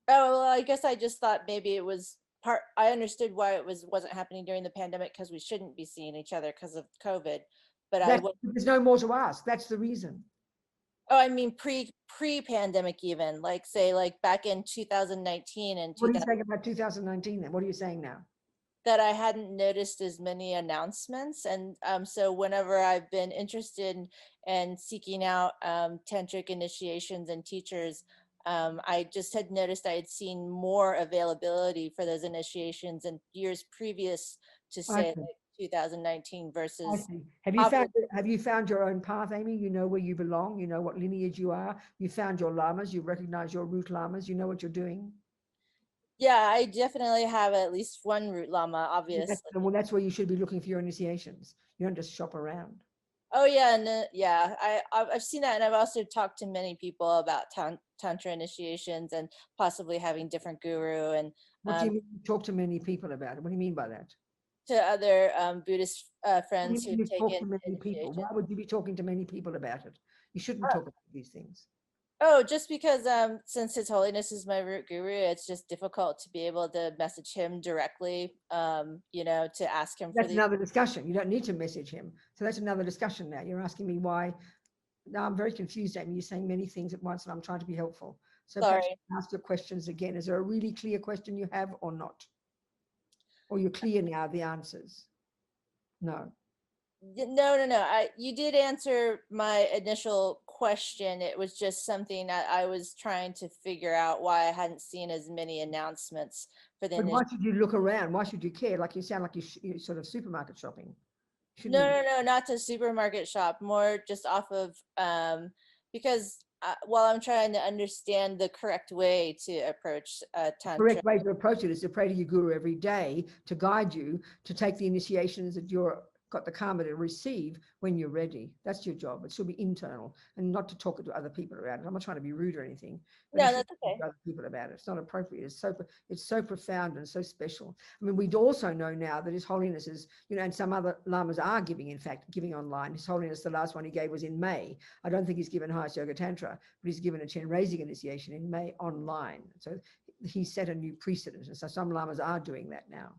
[SPEAKER 3] Oh, well, I guess I just thought maybe it was I understood why it wasn't happening during the pandemic because we shouldn't be seeing each other because of COVID. But
[SPEAKER 1] there's no more to ask. That's the reason.
[SPEAKER 3] Oh, I mean pre-pandemic even, like say like back in 2019 and
[SPEAKER 1] what are you saying about 2019 then? What are you saying now?
[SPEAKER 3] That I hadn't noticed as many announcements, and so whenever I've been interested in seeking out tantric initiations and teachers, I just had noticed I had seen more availability for those initiations in years previous to say like 2019 versus.
[SPEAKER 1] Have you found your own path, Amy? You know where you belong. You know what lineage you are. You found your lamas. You recognize your root lamas. You know what you're doing.
[SPEAKER 3] Yeah, I definitely have at least one root lama, obviously.
[SPEAKER 1] Well, that's where you should be looking for your initiations. You don't just shop around.
[SPEAKER 3] Oh yeah, and yeah, I've seen that, and I've also talked to many people about tantra initiations and possibly having different guru, and
[SPEAKER 1] What do you mean you talk to many people about it? What do you mean by that?
[SPEAKER 3] to other Buddhist
[SPEAKER 1] What do
[SPEAKER 3] friends
[SPEAKER 1] you
[SPEAKER 3] who've
[SPEAKER 1] mean you talk
[SPEAKER 3] taken
[SPEAKER 1] to many people?
[SPEAKER 3] initiation.
[SPEAKER 1] Why would you be talking to many people about it? You shouldn't talk about these things.
[SPEAKER 3] Oh, just because since His Holiness is my root guru, it's just difficult to be able to message him directly, to ask him for
[SPEAKER 1] That's
[SPEAKER 3] the.
[SPEAKER 1] another discussion. You don't need to message him. So that's another discussion now. You're asking me why. Now I'm very confused, Amy. You're saying many things at once and I'm trying to be helpful. So perhaps
[SPEAKER 3] Sorry.
[SPEAKER 1] ask your questions again. Is there a really clear question you have or not? Or you're clear now, the answers? No.
[SPEAKER 3] No. You did answer my initial question. It was just something that I was trying to figure out why I hadn't seen as many announcements for the
[SPEAKER 1] But
[SPEAKER 3] initial.
[SPEAKER 1] why should you look around? Why should you care? Like you sound like you're sort of supermarket shopping. Shouldn't
[SPEAKER 3] No,
[SPEAKER 1] you?
[SPEAKER 3] no, no, not to supermarket shop, more just off of because while I'm trying to understand the correct way to approach tantra.
[SPEAKER 1] Correct way to approach it is to pray to your guru every day to guide you to take the initiations that you're got the karma to receive when you're ready. That's your job. It should be internal and not to talk to other people about it. I'm not trying to be rude or anything, but
[SPEAKER 3] No,
[SPEAKER 1] you
[SPEAKER 3] that's
[SPEAKER 1] shouldn't talk
[SPEAKER 3] okay.
[SPEAKER 1] to other people about it. It's not appropriate. It's so profound and so special. I mean, we also know now that His Holiness is, and some other lamas are giving, in fact, giving online. His Holiness, the last one he gave was in May. I don't think he's given highest yoga tantra, but he's given a Chen raising initiation in May online. So he set a new precedent. And so some lamas are doing that now.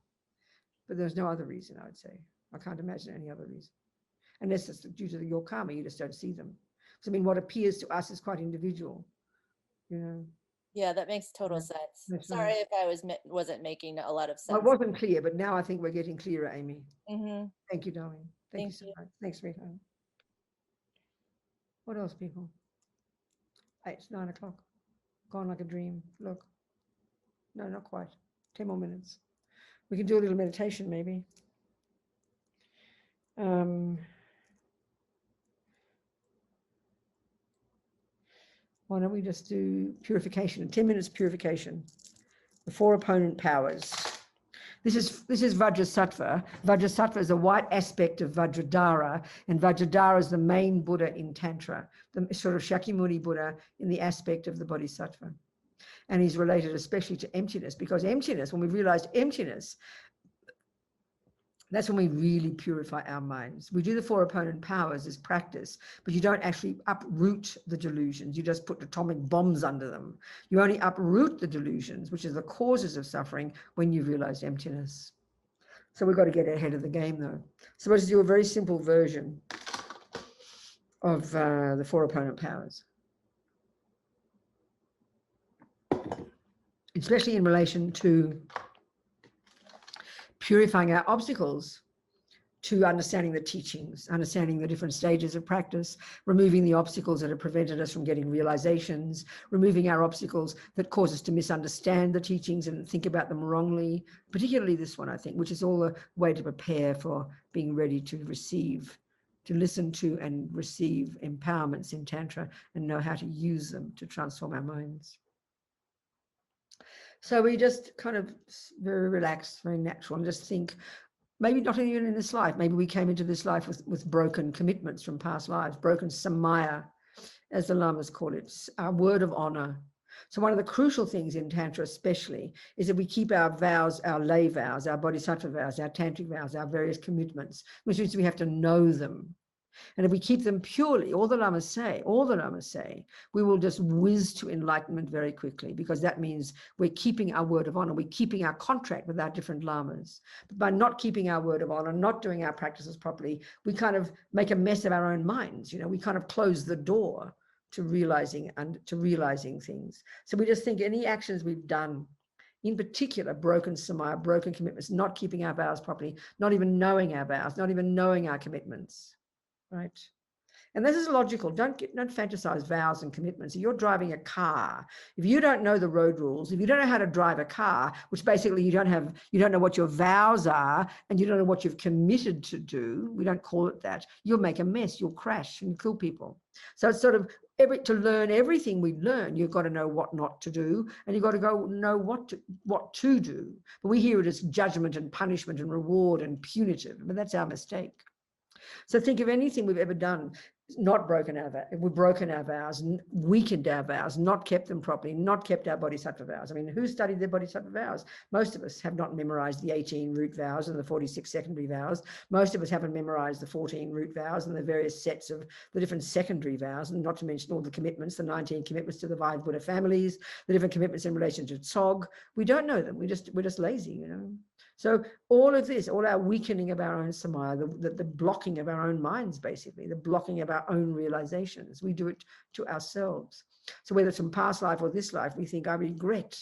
[SPEAKER 1] But there's no other reason, I would say. I can't imagine any other reason. Unless it's due to your karma, you just don't see them. Because I mean, what appears to us is quite individual,
[SPEAKER 3] Yeah, that makes total
[SPEAKER 1] Yeah,
[SPEAKER 3] sense.
[SPEAKER 1] that's
[SPEAKER 3] Sorry
[SPEAKER 1] right.
[SPEAKER 3] if I wasn't making a lot of
[SPEAKER 1] Well,
[SPEAKER 3] sense.
[SPEAKER 1] it wasn't clear, but now I think we're getting clearer, Amy.
[SPEAKER 3] Mm-hmm.
[SPEAKER 1] Thank you, darling. Thank you
[SPEAKER 3] Thank
[SPEAKER 1] so
[SPEAKER 3] you.
[SPEAKER 1] much. Thanks, sweetheart. What else, people? It's 9 o'clock. Gone like a dream. Look. No, not quite. 10 more minutes. We can do a little meditation, maybe. Why don't we just do purification? 10 minutes purification. The 4 opponent powers. This is Vajrasattva. Vajrasattva is a white aspect of Vajradhara, and Vajradhara is the main Buddha in Tantra, the sort of Shakyamuni Buddha in the aspect of the Bodhisattva. And he's related especially to emptiness, because emptiness, when we realized emptiness, that's when we really purify our minds. We do the 4 opponent powers as practice, but you don't actually uproot the delusions. You just put atomic bombs under them. You only uproot the delusions, which is the causes of suffering, when you realize emptiness. So we've got to get ahead of the game, though. So let's do a very simple version of the 4 opponent powers, especially in relation to purifying our obstacles to understanding the teachings, understanding the different stages of practice, removing the obstacles that have prevented us from getting realizations, removing our obstacles that cause us to misunderstand the teachings and think about them wrongly, particularly this one, I think, which is all a way to prepare for being ready to receive, to listen to and receive empowerments in Tantra and know how to use them to transform our minds. So we just kind of very relaxed, very natural, and just think, maybe not even in this life, maybe we came into this life with broken commitments from past lives, broken samaya, as the lamas call it, our word of honor. So one of the crucial things in Tantra especially is that we keep our vows, our lay vows, our bodhisattva vows, our tantric vows, our various commitments, which means we have to know them. And if we keep them purely, all the lamas say, we will just whiz to enlightenment very quickly, because that means we're keeping our word of honor, we're keeping our contract with our different lamas. But by not keeping our word of honor, not doing our practices properly, we kind of make a mess of our own minds. We kind of close the door to realizing things. So we just think any actions we've done, in particular, broken samaya, broken commitments, not keeping our vows properly, not even knowing our vows, not even knowing our commitments. Right. And this is logical. Don't fantasize vows and commitments. If you're driving a car, if you don't know the road rules, if you don't know how to drive a car, which basically you don't know what your vows are, and you don't know what you've committed to do, we don't call it that, you'll make a mess, you'll crash and kill people. So it's sort of to learn everything we learn, you've got to know what not to do, and you've got to know what to do. But we hear it as judgment and punishment and reward and punitive, but that's our mistake. So think of anything we've ever done, not broken our vows, we've broken our vows, weakened our vows, not kept them properly, not kept our bodhisattva vows. I mean, who studied their bodhisattva vows? Most of us have not memorized the 18 root vows and the 46 secondary vows. Most of us haven't memorized the 14 root vows and the various sets of the different secondary vows, and not to mention all the commitments, the 19 commitments to the five Buddha families, the different commitments in relation to Tsog. We don't know them. We're just lazy, you know. So all of this, all our weakening of our own samaya, the blocking of our own minds, basically, the blocking of our own realizations, we do it to ourselves. So whether it's from past life or this life, we think, I regret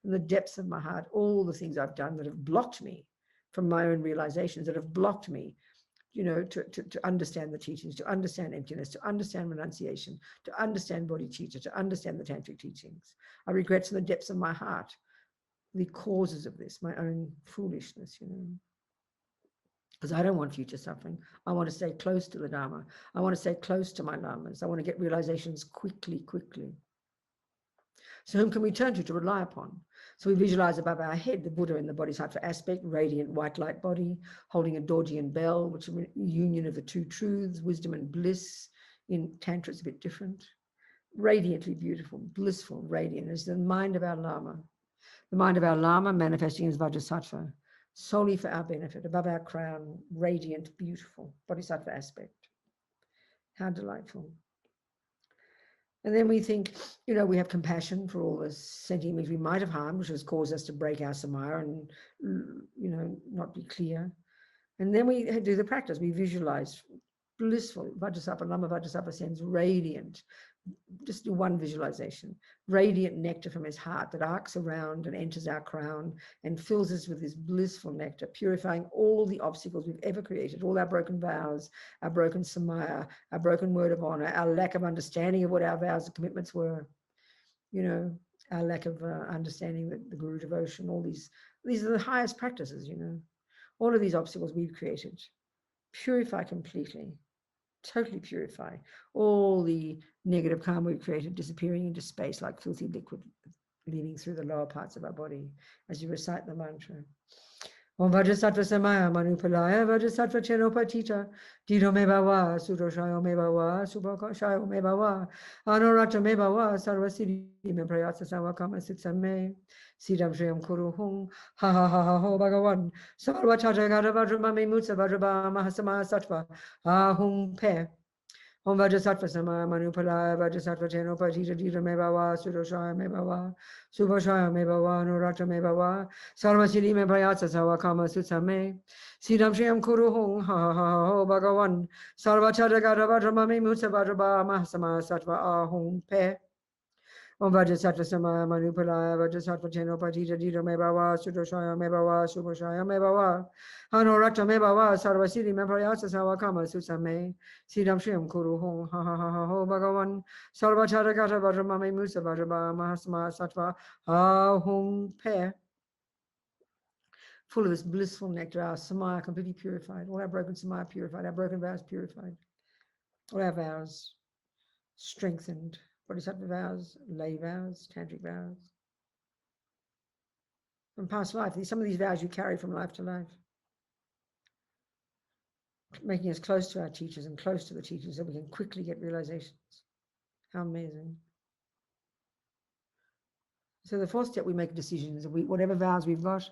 [SPEAKER 1] from the depths of my heart all the things I've done that have blocked me from my own realizations, that have blocked me, you know, to understand the teachings, to understand emptiness, to understand renunciation, to understand bodhicitta, to understand the tantric teachings. I regret from the depths of my heart the causes of this, my own foolishness, you know, because I don't want future suffering. I want to stay close to the Dharma. I want to stay close to my lamas. I want to get realizations quickly. So whom can we turn to rely upon? So we visualize above our head the Buddha in the bodhisattva aspect, radiant white light body, holding a Dorjian bell, which is a union of the two truths, wisdom and bliss. In Tantra, it's a bit different. Radiantly beautiful, blissful, radiant is the mind of our Lama. The mind of our Lama manifesting as Vajrasattva, solely for our benefit, above our crown, radiant, beautiful, bodhisattva aspect. How delightful. And then we think, you know, we have compassion for all the sentient beings we might have harmed, which has caused us to break our samaya and, you know, not be clear. And then we do the practice. We visualize blissful, Vajrasattva, Lama Vajrasattva sends radiant, just do one visualization, radiant nectar from his heart that arcs around and enters our crown and fills us with this blissful nectar, purifying all the obstacles we've ever created, all our broken vows, our broken samaya, our broken word of honor, our lack of understanding of what our vows and commitments were, you know, our lack of understanding the guru devotion, all these are the highest practices, you know, all of these obstacles we've created. Purify completely. Totally purify all the negative karma we've created, disappearing into space like filthy liquid, leading through the lower parts of our body as you recite the mantra. Om Vajrasattva Samaya Manupalaya Vajrasattva Chenopatita Dido me bawa Sudoshayo me bawa Subhakashayo me bawa Anorata me bawa Sarvasiri me prayatsa Savakama Sitsame Sidam Shriyam Kuru Hung Ha ha ha ha ho Bhagavan Sarva Chacha Gata Vajramami Mutsa Vajraba Mahasama Sattva Ahum Pe Om Vajrasattva Samaya Manupalaya Vajrasattva Chenopatita Dido me bawa Sudoshayo me bawa Subhashaya me bawa Anorata me bawa Sarvasiri me prayatsa Savakama Sitsame Sidam Shriyam Kuru Hung Ha ha ha ho Bhagavan Sarva Chacha Gata Vajramami Mutsa Vajraba Mahasama Sattva Ahum Pe Om Vajrasattva Samaya Manupalaya Vajrasattva Chenopatita Dido me bawa Sudoshaya me bawa Subhashaya me bawa Anorata me bawa Sarvasiri me prayatsa Savakama Sitsame Sidam Shriyam Kuru Hung Ha ha ha ha ho Bhagavan Sarva Chacha Gata Vajramami Mutsa Vajraba Mahasama Sattva Ahum Pe. Full of this blissful nectar, our samaya completely purified, all our broken samaya purified, our broken vows purified, all our vows strengthened, bodhisattva vows, lay vows, tantric vows. From past life, some of these vows you carry from life to life, making us close to our teachers and close to the teachers so we can quickly get realizations. How amazing. So the fourth step, we make decisions. Whatever vows we've got,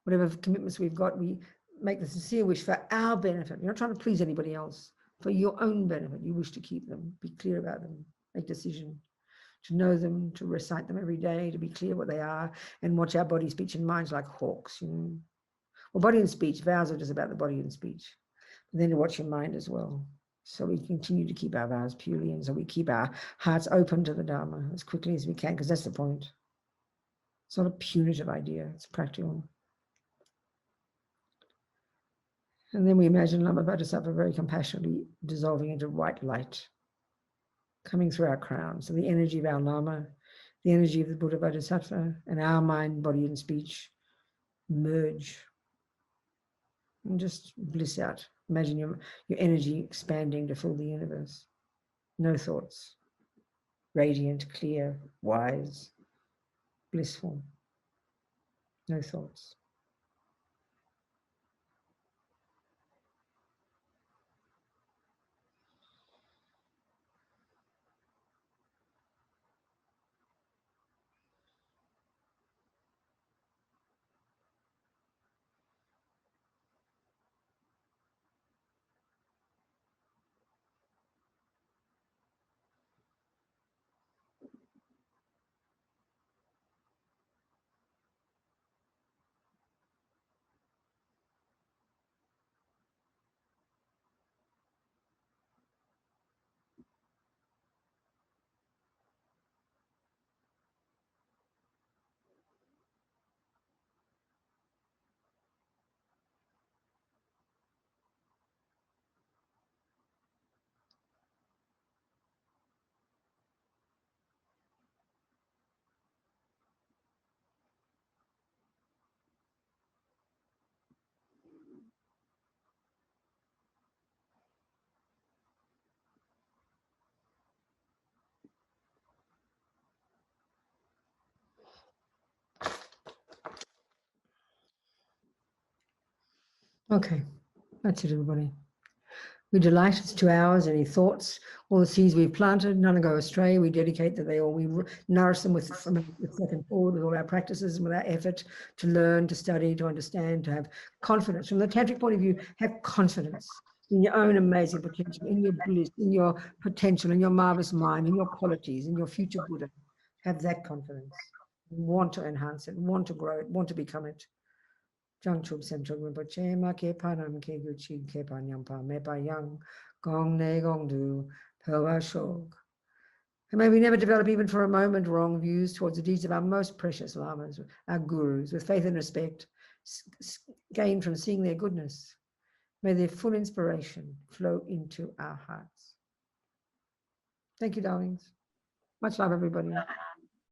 [SPEAKER 1] whatever commitments we've got, we make the sincere wish for our benefit. You're not trying to please anybody else. For your own benefit, you wish to keep them, be clear about them, make decision, to know them, to recite them every day, to be clear what they are, and watch our body, speech, and minds like hawks. You know? Well, body and speech, vows are just about the body and speech. But then to watch your mind as well. So we continue to keep our vows purely, and so we keep our hearts open to the Dharma as quickly as we can, because that's the point. It's not a punitive idea, it's practical. And then we imagine Lama Bodhisattva very compassionately dissolving into white light, coming through our crown. So the energy of our Lama, the energy of the Buddha Bodhisattva, and our mind, body, and speech merge and just bliss out. Imagine your energy expanding to fill the universe. No thoughts. Radiant, clear, wise, blissful. No thoughts. Okay, that's it, everybody. We delight, it's 2 hours. Any thoughts? All the seeds we've planted, none go astray. We dedicate that they all, we nourish them with second forward with all our practices and with our effort to learn, to study, to understand, to have confidence. From the Tantric point of view, have confidence in your own amazing potential, in your bliss, in your potential, in your marvelous mind, in your qualities, in your future Buddha. Have that confidence. Want to enhance it, want to grow it, want to become it. Jangchub Semchog Rinpoche, Ma Ke Panam Ke Guchi Ke Panyampa, Me Pa Yang, Gong Ne Gong Du, Pewa Shog. And may we never develop even for a moment wrong views towards the deeds of our most precious lamas, our gurus, with faith and respect, gained from seeing their goodness. May their full inspiration flow into our hearts. Thank you, darlings. Much love, everybody.